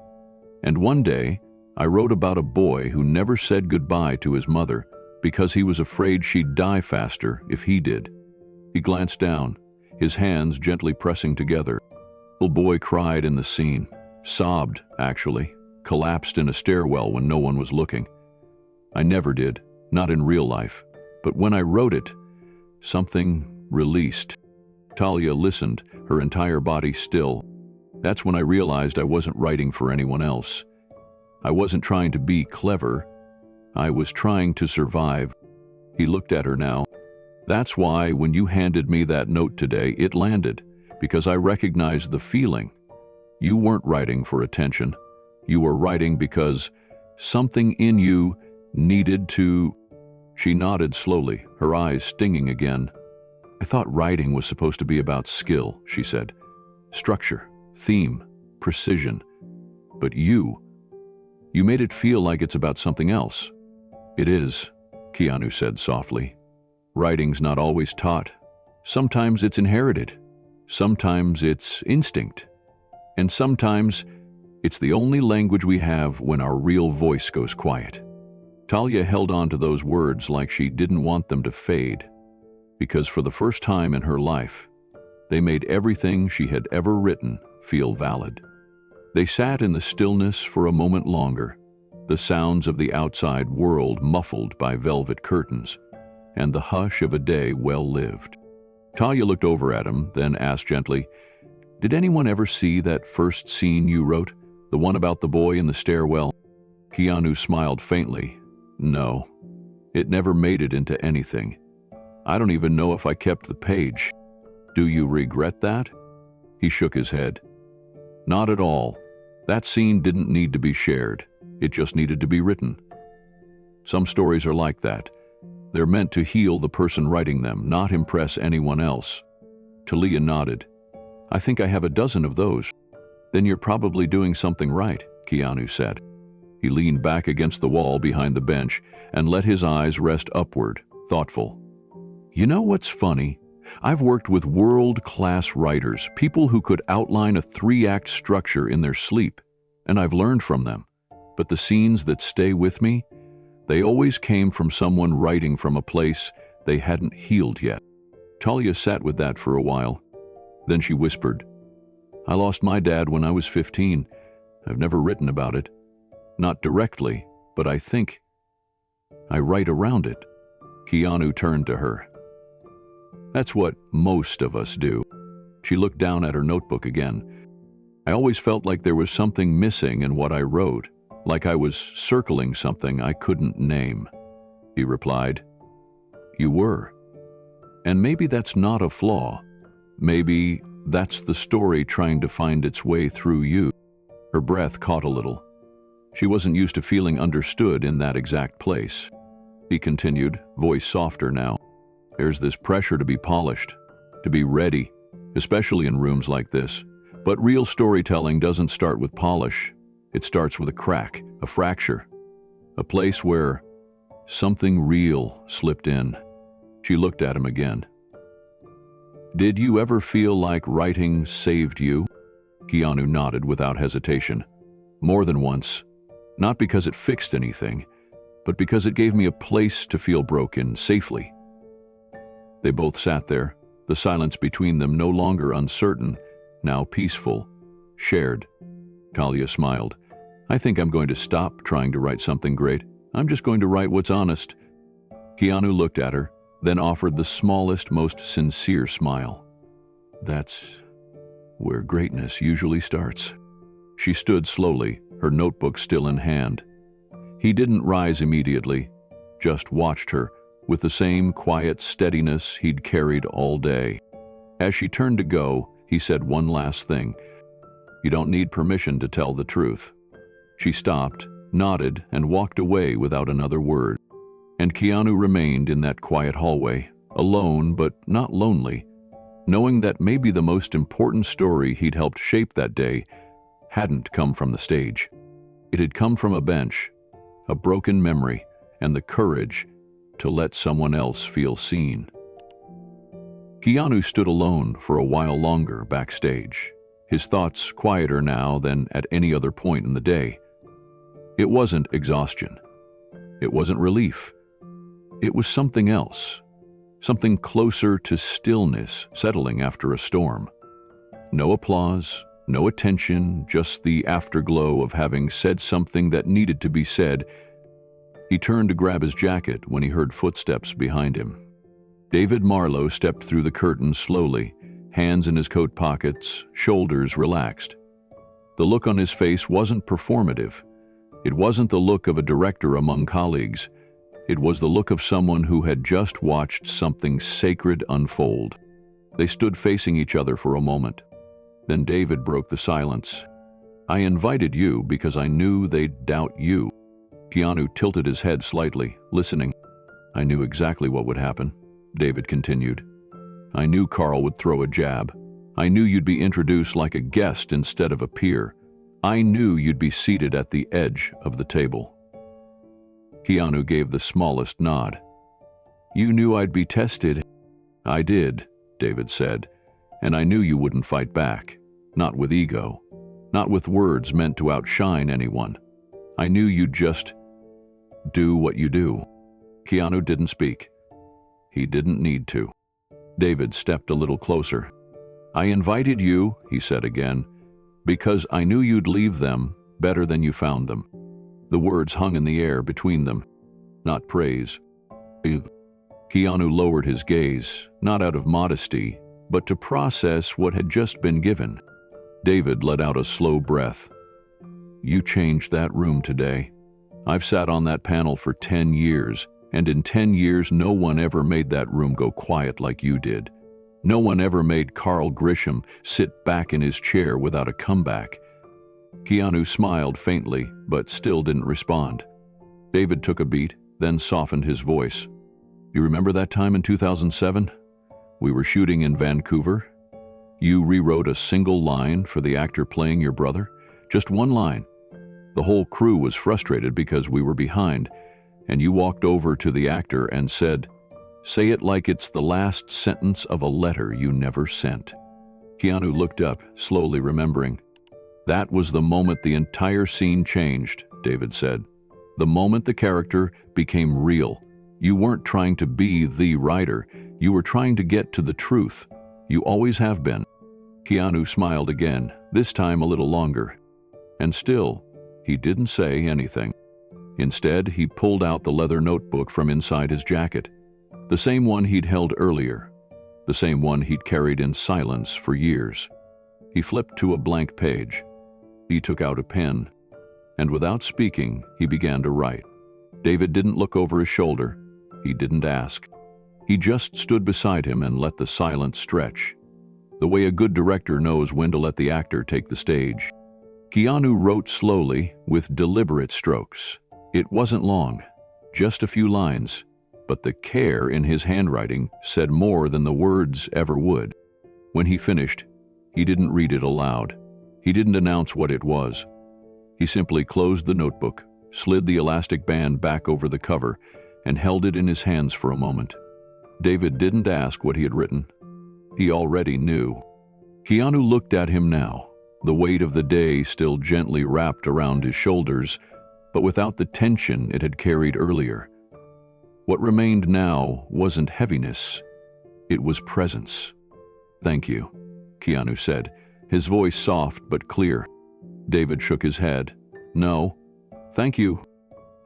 And one day, I wrote about a boy who never said goodbye to his mother because he was afraid she'd die faster if he did." He glanced down, his hands gently pressing together. The little boy cried in the scene, sobbed, actually, collapsed in a stairwell when no one was looking. I never did, not in real life. But when I wrote it, something released. Talia listened, her entire body still. That's when I realized I wasn't writing for anyone else. I wasn't trying to be clever. I was trying to survive. He looked at her now. "That's why when you handed me that note today, it landed, because I recognized the feeling. You weren't writing for attention. You were writing because something in you needed to..." She nodded slowly, her eyes stinging again. "I thought writing was supposed to be about skill," she said. "Structure, theme, precision. But you made it feel like it's about something else." "It is," Keanu said softly. "Writing's not always taught. Sometimes it's inherited. Sometimes it's instinct. And sometimes it's the only language we have when our real voice goes quiet." Talia held on to those words like she didn't want them to fade, because for the first time in her life, they made everything she had ever written feel valid. They sat in the stillness for a moment longer, the sounds of the outside world muffled by velvet curtains, and the hush of a day well lived. Talia looked over at him, then asked gently, "Did anyone ever see that first scene you wrote? The one about the boy in the stairwell?" Keanu smiled faintly. "No. It never made it into anything. I don't even know if I kept the page." "Do you regret that?" He shook his head. "Not at all. That scene didn't need to be shared. It just needed to be written. Some stories are like that. They're meant to heal the person writing them, not impress anyone else." Talia nodded. "I think I have a dozen of those." "Then you're probably doing something right," Keanu said. He leaned back against the wall behind the bench and let his eyes rest upward, thoughtful. "You know what's funny? I've worked with world-class writers, people who could outline a 3-act structure in their sleep, and I've learned from them. But the scenes that stay with me, they always came from someone writing from a place they hadn't healed yet." Talia sat with that for a while. Then she whispered, "I lost my dad when I was 15. I've never written about it. Not directly, but I think I write around it." Keanu turned to her. "That's what most of us do." She looked down at her notebook again. "I always felt like there was something missing in what I wrote, like I was circling something I couldn't name." He replied, "You were. And maybe that's not a flaw. Maybe that's the story trying to find its way through you." Her breath caught a little. She wasn't used to feeling understood in that exact place. He continued, voice softer now. "There's this pressure to be polished, to be ready, especially in rooms like this. But real storytelling doesn't start with polish. It starts with a crack, a fracture, a place where something real slipped in." She looked at him again. "Did you ever feel like writing saved you?" Keanu nodded without hesitation. "More than once. Not because it fixed anything, but because it gave me a place to feel broken safely." They both sat there, the silence between them no longer uncertain, now peaceful, shared. Talia smiled. "I think I'm going to stop trying to write something great. I'm just going to write what's honest." Keanu looked at her, then offered the smallest, most sincere smile. "That's where greatness usually starts." She stood slowly, her notebook still in hand. He didn't rise immediately, just watched her with the same quiet steadiness he'd carried all day. As she turned to go, he said one last thing. "You don't need permission to tell the truth." She stopped, nodded, and walked away without another word. And Keanu remained in that quiet hallway, alone but not lonely, knowing that maybe the most important story he'd helped shape that day hadn't come from the stage. It had come from a bench, a broken memory, and the courage to let someone else feel seen. Keanu stood alone for a while longer backstage, his thoughts quieter now than at any other point in the day. It wasn't exhaustion. It wasn't relief. It was something else, something closer to stillness settling after a storm. No applause, no attention, just the afterglow of having said something that needed to be said. He turned to grab his jacket when he heard footsteps behind him. David Marlowe stepped through the curtain slowly, hands in his coat pockets, shoulders relaxed. The look on his face wasn't performative. It wasn't the look of a director among colleagues. It was the look of someone who had just watched something sacred unfold. They stood facing each other for a moment. Then David broke the silence. "I invited you because I knew they'd doubt you." Keanu tilted his head slightly, listening. "I knew exactly what would happen," David continued. "I knew Carl would throw a jab. I knew you'd be introduced like a guest instead of a peer. I knew you'd be seated at the edge of the table." Keanu gave the smallest nod. "You knew I'd be tested." "I did," David said, "and I knew you wouldn't fight back. Not with ego. Not with words meant to outshine anyone. I knew you'd just do what you do." Keanu didn't speak. He didn't need to. David stepped a little closer. "I invited you," he said again, "because I knew you'd leave them better than you found them." The words hung in the air between them. Not praise. Keanu lowered his gaze, not out of modesty, but to process what had just been given. David let out a slow breath. "You changed that room today. I've sat on that panel for 10 years, and in 10 years no one ever made that room go quiet like you did. No one ever made Carl Grisham sit back in his chair without a comeback." Keanu smiled faintly, but still didn't respond. David took a beat, then softened his voice. "You remember that time in 2007? We were shooting in Vancouver. You rewrote a single line for the actor playing your brother. Just one line. The whole crew was frustrated because we were behind, and you walked over to the actor and said, 'Say it like it's the last sentence of a letter you never sent.'" Keanu looked up, slowly remembering. "That was the moment the entire scene changed," David said. "The moment the character became real. You weren't trying to be the writer. You were trying to get to the truth. You always have been." Keanu smiled again, this time a little longer. And still, he didn't say anything. Instead, he pulled out the leather notebook from inside his jacket. The same one he'd held earlier. The same one he'd carried in silence for years. He flipped to a blank page. He took out a pen, and without speaking, he began to write. David didn't look over his shoulder. He didn't ask. He just stood beside him and let the silence stretch, the way a good director knows when to let the actor take the stage. Keanu wrote slowly, with deliberate strokes. It wasn't long, just a few lines, but the care in his handwriting said more than the words ever would. When he finished, he didn't read it aloud. He didn't announce what it was. He simply closed the notebook, slid the elastic band back over the cover, and held it in his hands for a moment. David didn't ask what he had written. He already knew. Keanu looked at him now, the weight of the day still gently wrapped around his shoulders, but without the tension it had carried earlier. What remained now wasn't heaviness. It was presence. "Thank you," Keanu said, his voice soft but clear. David shook his head. "No, thank you."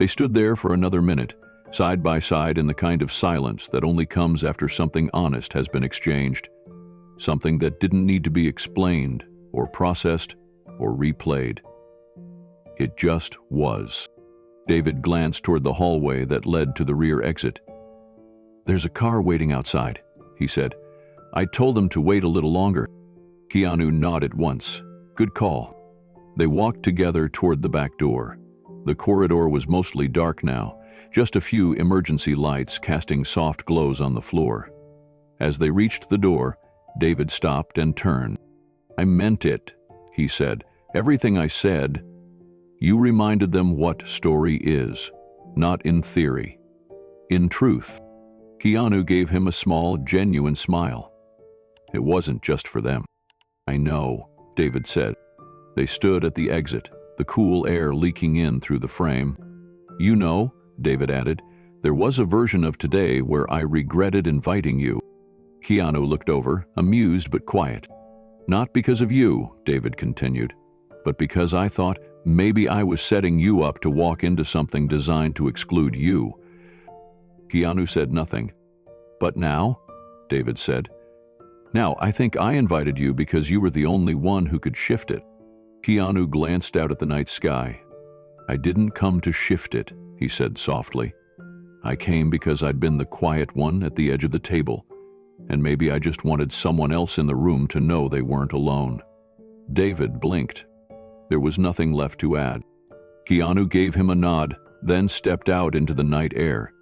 They stood there for another minute, side by side in the kind of silence that only comes after something honest has been exchanged. Something that didn't need to be explained, or processed, or replayed. It just was. David glanced toward the hallway that led to the rear exit. "There's a car waiting outside," he said. "I told them to wait a little longer." Keanu nodded once. "Good call." They walked together toward the back door. The corridor was mostly dark now, just a few emergency lights casting soft glows on the floor. As they reached the door, David stopped and turned. "I meant it," he said. "Everything I said." You reminded them what story is, not in theory, in truth. Keanu gave him a small, genuine smile. It wasn't just for them. "I know," David said. They stood at the exit, the cool air leaking in through the frame. "You know," David added, "there was a version of today where I regretted inviting you." Keanu looked over, amused but quiet. "Not because of you," David continued, "but because I thought maybe I was setting you up to walk into something designed to exclude you." Keanu said nothing. "But now," David said, "now I think I invited you because you were the only one who could shift it." Keanu glanced out at the night sky. "I didn't come to shift it," he said softly. "I came because I'd been the quiet one at the edge of the table, and maybe I just wanted someone else in the room to know they weren't alone." David blinked. There was nothing left to add. Keanu gave him a nod, then stepped out into the night air.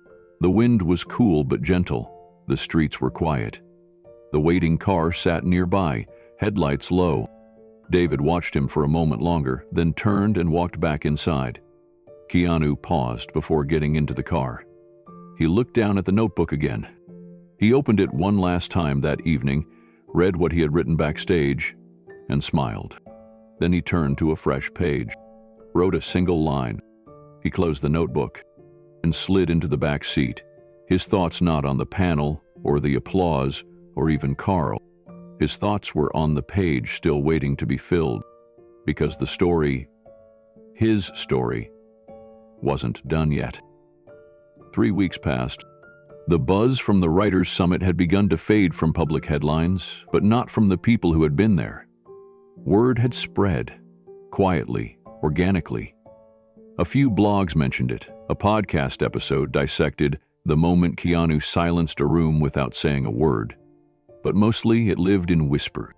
The wind was cool but gentle. The streets were quiet. The waiting car sat nearby, headlights low. David watched him for a moment longer, then turned and walked back inside. Keanu paused before getting into the car. He looked down at the notebook again. He opened it one last time that evening, read what he had written backstage, and smiled. Then he turned to a fresh page, wrote a single line. He closed the notebook and slid into the back seat, his thoughts not on the panel or the applause or even Carl. His thoughts were on the page still waiting to be filled, because the story, his story, wasn't done yet. 3 weeks passed. The buzz from the Writers' Summit had begun to fade from public headlines, but not from the people who had been there. Word had spread, quietly, organically. A few blogs mentioned it. A podcast episode dissected the moment Keanu silenced a room without saying a word. But mostly it lived in whisper.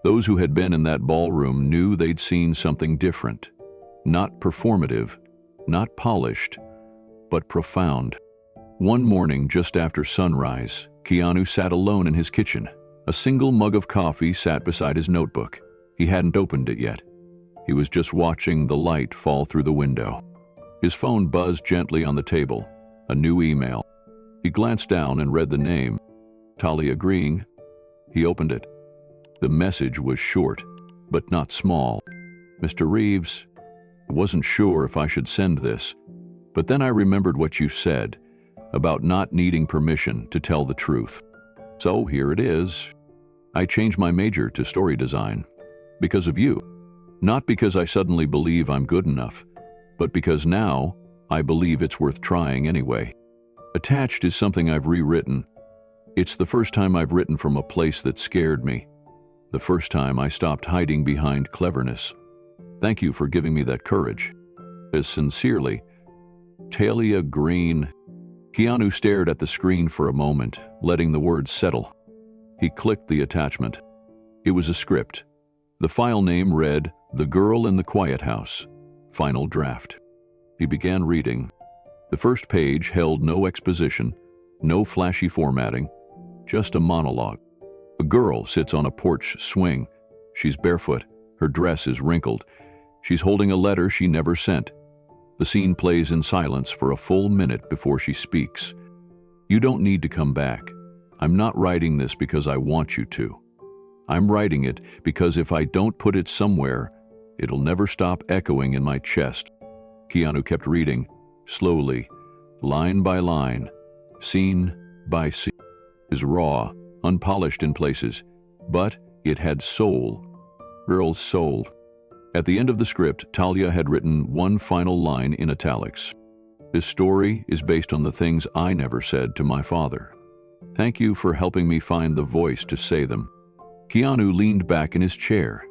Those who had been in that ballroom knew they'd seen something different. Not performative, not polished, but profound. One morning just after sunrise, Keanu sat alone in his kitchen. A single mug of coffee sat beside his notebook. He hadn't opened it yet. He was just watching the light fall through the window. His phone buzzed gently on the table. A new email. He glanced down and read the name. Talia agreeing. He opened it. The message was short, but not small. Mr. Reeves, I wasn't sure if I should send this, but then I remembered what you said about not needing permission to tell the truth. So here it is. I changed my major to story design because of you. Not because I suddenly believe I'm good enough, but because now I believe it's worth trying anyway. Attached is something I've rewritten. It's the first time I've written from a place that scared me. The first time I stopped hiding behind cleverness. Thank you for giving me that courage. As sincerely, Talia Green. Keanu stared at the screen for a moment, letting the words settle. He clicked the attachment. It was a script. The file name read, The Girl in the Quiet House, Final Draft. He began reading. The first page held no exposition, no flashy formatting, just a monologue. A girl sits on a porch swing. She's barefoot. Her dress is wrinkled. She's holding a letter she never sent. The scene plays in silence for a full minute before she speaks. You don't need to come back. I'm not writing this because I want you to. I'm writing it because if I don't put it somewhere, it'll never stop echoing in my chest. Keanu kept reading, slowly, line by line, scene by scene. It was raw, unpolished in places, but it had soul. Girl's soul. At the end of the script, Talia had written one final line in italics. This story is based on the things I never said to my father. Thank you for helping me find the voice to say them. Keanu leaned back in his chair.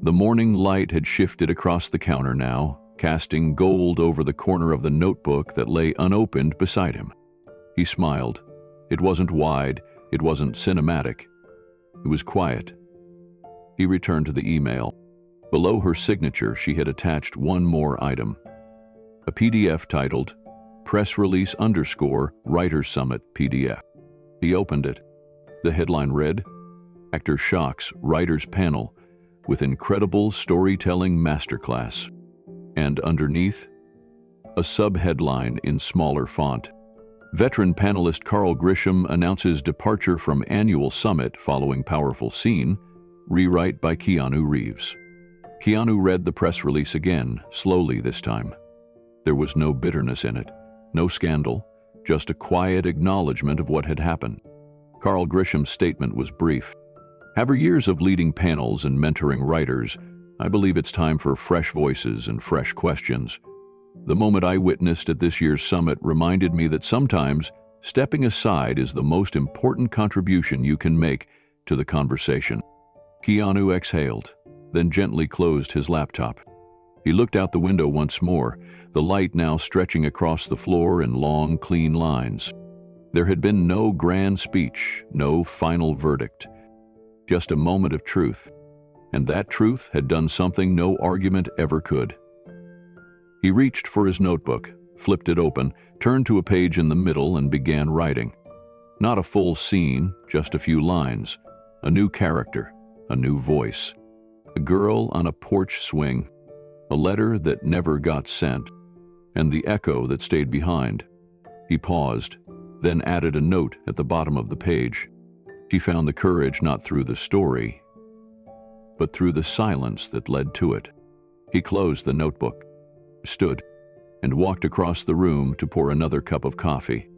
The morning light had shifted across the counter now, casting gold over the corner of the notebook that lay unopened beside him. He smiled. It wasn't wide, it wasn't cinematic. It was quiet. He returned to the email. Below her signature, she had attached one more item. A PDF titled, Press Release _ Writers Summit PDF. He opened it. The headline read, Actor Shocks Writers Panel with Incredible Storytelling Masterclass. And underneath, a sub-headline in smaller font. Veteran panelist Carl Grisham announces departure from annual summit following powerful scene, rewrite by Keanu Reeves. Keanu read the press release again, slowly this time. There was no bitterness in it, no scandal, just a quiet acknowledgement of what had happened. Carl Grisham's statement was brief. After years of leading panels and mentoring writers, I believe it's time for fresh voices and fresh questions. The moment I witnessed at this year's summit reminded me that sometimes stepping aside is the most important contribution you can make to the conversation. Keanu exhaled, then gently closed his laptop. He looked out the window once more, the light now stretching across the floor in long, clean lines. There had been no grand speech, no final verdict, just a moment of truth. And that truth had done something no argument ever could. He reached for his notebook, flipped it open, turned to a page in the middle and began writing. Not a full scene, just a few lines, a new character, a new voice. A girl on a porch swing, a letter that never got sent, and the echo that stayed behind. He paused, then added a note at the bottom of the page. He found the courage not through the story, but through the silence that led to it. He closed the notebook, stood, and walked across the room to pour another cup of coffee.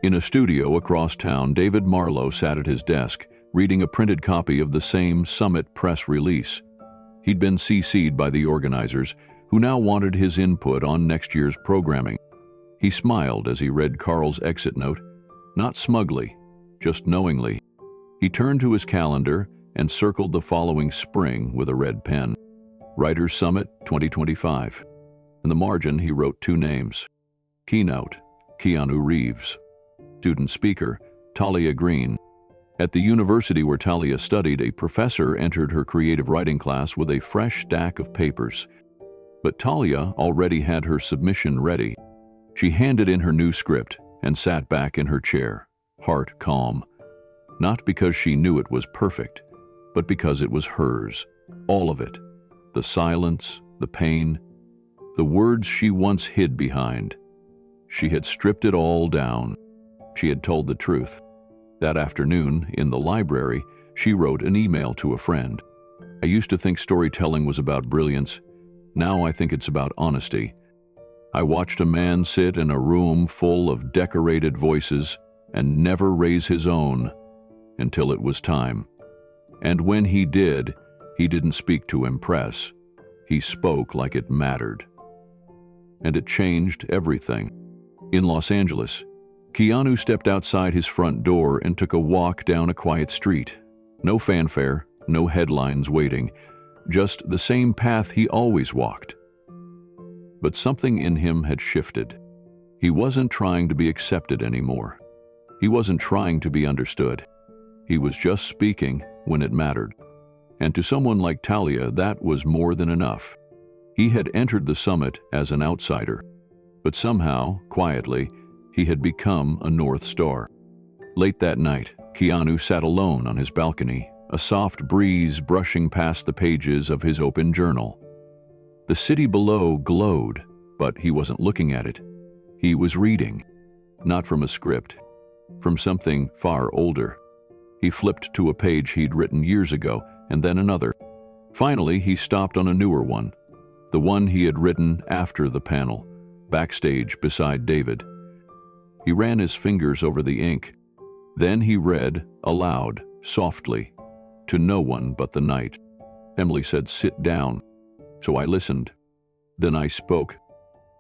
In a studio across town, David Marlowe sat at his desk, reading a printed copy of the same summit press release. He'd been CC'd by the organizers, who now wanted his input on next year's programming. He smiled as he read Carl's exit note. Not smugly, just knowingly. He turned to his calendar and circled the following spring with a red pen. Writers Summit 2025. In the margin, he wrote 2 names. Keynote, Keanu Reeves. Student speaker, Talia Green. At the university where Talia studied, a professor entered her creative writing class with a fresh stack of papers. But Talia already had her submission ready. She handed in her new script and sat back in her chair, heart calm. Not because she knew it was perfect, but because it was hers, all of it. The silence, the pain, the words she once hid behind. She had stripped it all down. She had told the truth. That afternoon, in the library, she wrote an email to a friend. I used to think storytelling was about brilliance. Now I think it's about honesty. I watched a man sit in a room full of decorated voices and never raise his own until it was time. And when he did, he didn't speak to impress. He spoke like it mattered. And it changed everything. In Los Angeles, Keanu stepped outside his front door and took a walk down a quiet street. No fanfare, no headlines waiting, just the same path he always walked. But something in him had shifted. He wasn't trying to be accepted anymore. He wasn't trying to be understood. He was just speaking when it mattered. And to someone like Talia, that was more than enough. He had entered the summit as an outsider, but somehow, quietly, he had become a North Star. Late that night, Keanu sat alone on his balcony, a soft breeze brushing past the pages of his open journal. The city below glowed, but he wasn't looking at it. He was reading, not from a script, from something far older. He flipped to a page he'd written years ago, and then another. Finally, he stopped on a newer one, the one he had written after the panel, backstage beside David. He ran his fingers over the ink. Then he read, aloud, softly, to no one but the night. Emily said, "Sit down." So I listened. Then I spoke,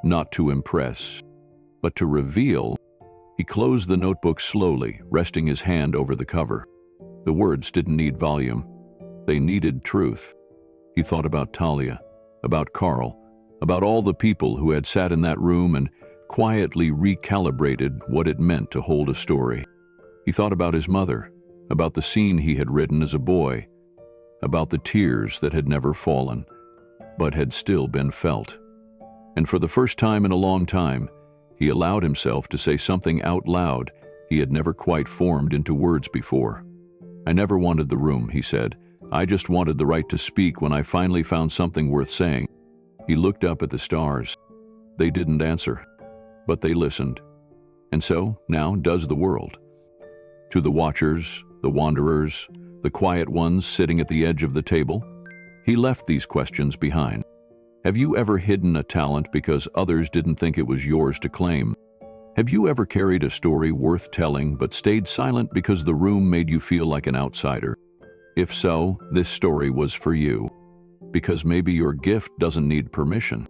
not to impress, but to reveal. He closed the notebook slowly, resting his hand over the cover. The words didn't need volume. They needed truth. He thought about Talia, about Carl, about all the people who had sat in that room and quietly recalibrated what it meant to hold a story. He thought about his mother, about the scene he had written as a boy, about the tears that had never fallen, but had still been felt. And for the first time in a long time, he allowed himself to say something out loud he had never quite formed into words before. "I never wanted the room," he said. "I just wanted the right to speak when I finally found something worth saying." He looked up at the stars. They didn't answer, but they listened. And so, now does the world. To the watchers, the wanderers, the quiet ones sitting at the edge of the table, he left these questions behind. Have you ever hidden a talent because others didn't think it was yours to claim? Have you ever carried a story worth telling but stayed silent because the room made you feel like an outsider? If so, this story was for you. Because maybe your gift doesn't need permission.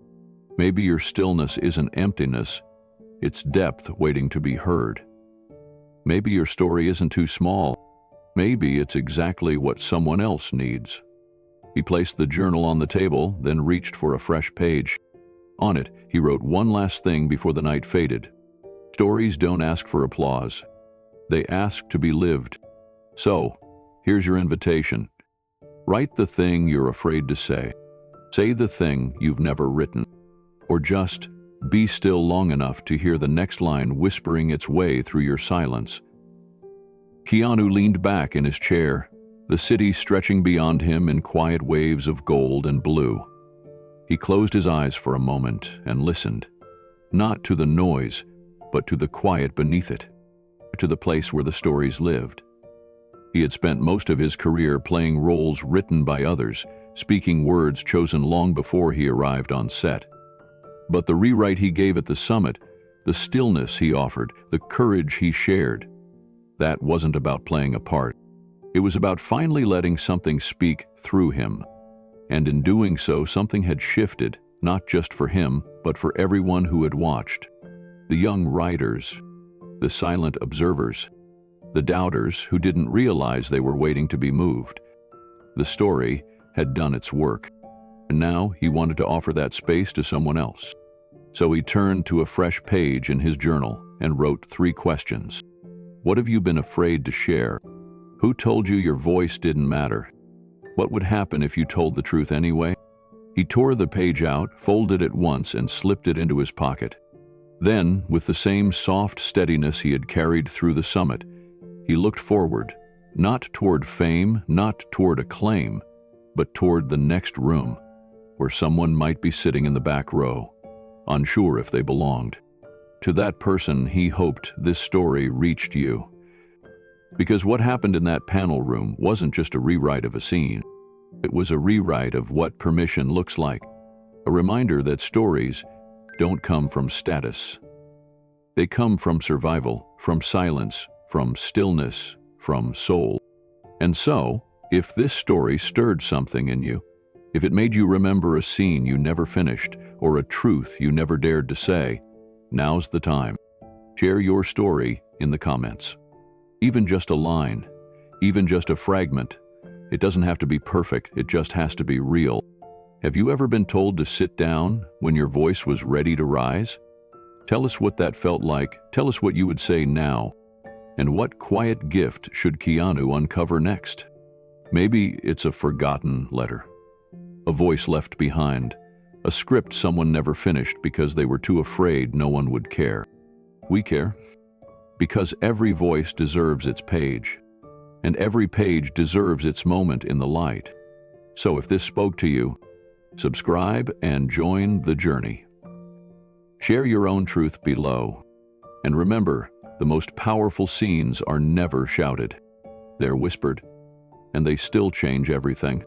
Maybe your stillness isn't emptiness, it's depth waiting to be heard. Maybe your story isn't too small. Maybe it's exactly what someone else needs. He placed the journal on the table, then reached for a fresh page. On it, he wrote one last thing before the night faded. Stories don't ask for applause. They ask to be lived. So, here's your invitation. Write the thing you're afraid to say. Say the thing you've never written. Or just be still long enough to hear the next line whispering its way through your silence. Keanu leaned back in his chair, the city stretching beyond him in quiet waves of gold and blue. He closed his eyes for a moment and listened, not to the noise, but to the quiet beneath it, to the place where the stories lived. He had spent most of his career playing roles written by others, speaking words chosen long before he arrived on set. But the rewrite he gave at the summit, the stillness he offered, the courage he shared, that wasn't about playing a part. It was about finally letting something speak through him. And in doing so, something had shifted, not just for him, but for everyone who had watched. The young writers, the silent observers, the doubters who didn't realize they were waiting to be moved. The story had done its work, and now he wanted to offer that space to someone else. So he turned to a fresh page in his journal and wrote 3 questions. What have you been afraid to share? Who told you your voice didn't matter? What would happen if you told the truth anyway? He tore the page out, folded it once, and slipped it into his pocket. Then, with the same soft steadiness he had carried through the summit, he looked forward, not toward fame, not toward acclaim, but toward the next room, where someone might be sitting in the back row, unsure if they belonged. To that person, he hoped this story reached you. Because what happened in that panel room wasn't just a rewrite of a scene. It was a rewrite of what permission looks like. A reminder that stories don't come from status. They come from survival, from silence, from stillness, from soul. And so, if this story stirred something in you, if it made you remember a scene you never finished or a truth you never dared to say, now's the time. Share your story in the comments. Even just a line, even just a fragment. It doesn't have to be perfect, it just has to be real. Have you ever been told to sit down when your voice was ready to rise? Tell us what that felt like. Tell us what you would say now. And what quiet gift should Keanu uncover next? Maybe it's a forgotten letter, a voice left behind, a script someone never finished because they were too afraid no one would care. We care because every voice deserves its page, and every page deserves its moment in the light. So if this spoke to you, subscribe and join the journey. Share your own truth below. And remember, the most powerful scenes are never shouted. They're whispered, and they still change everything.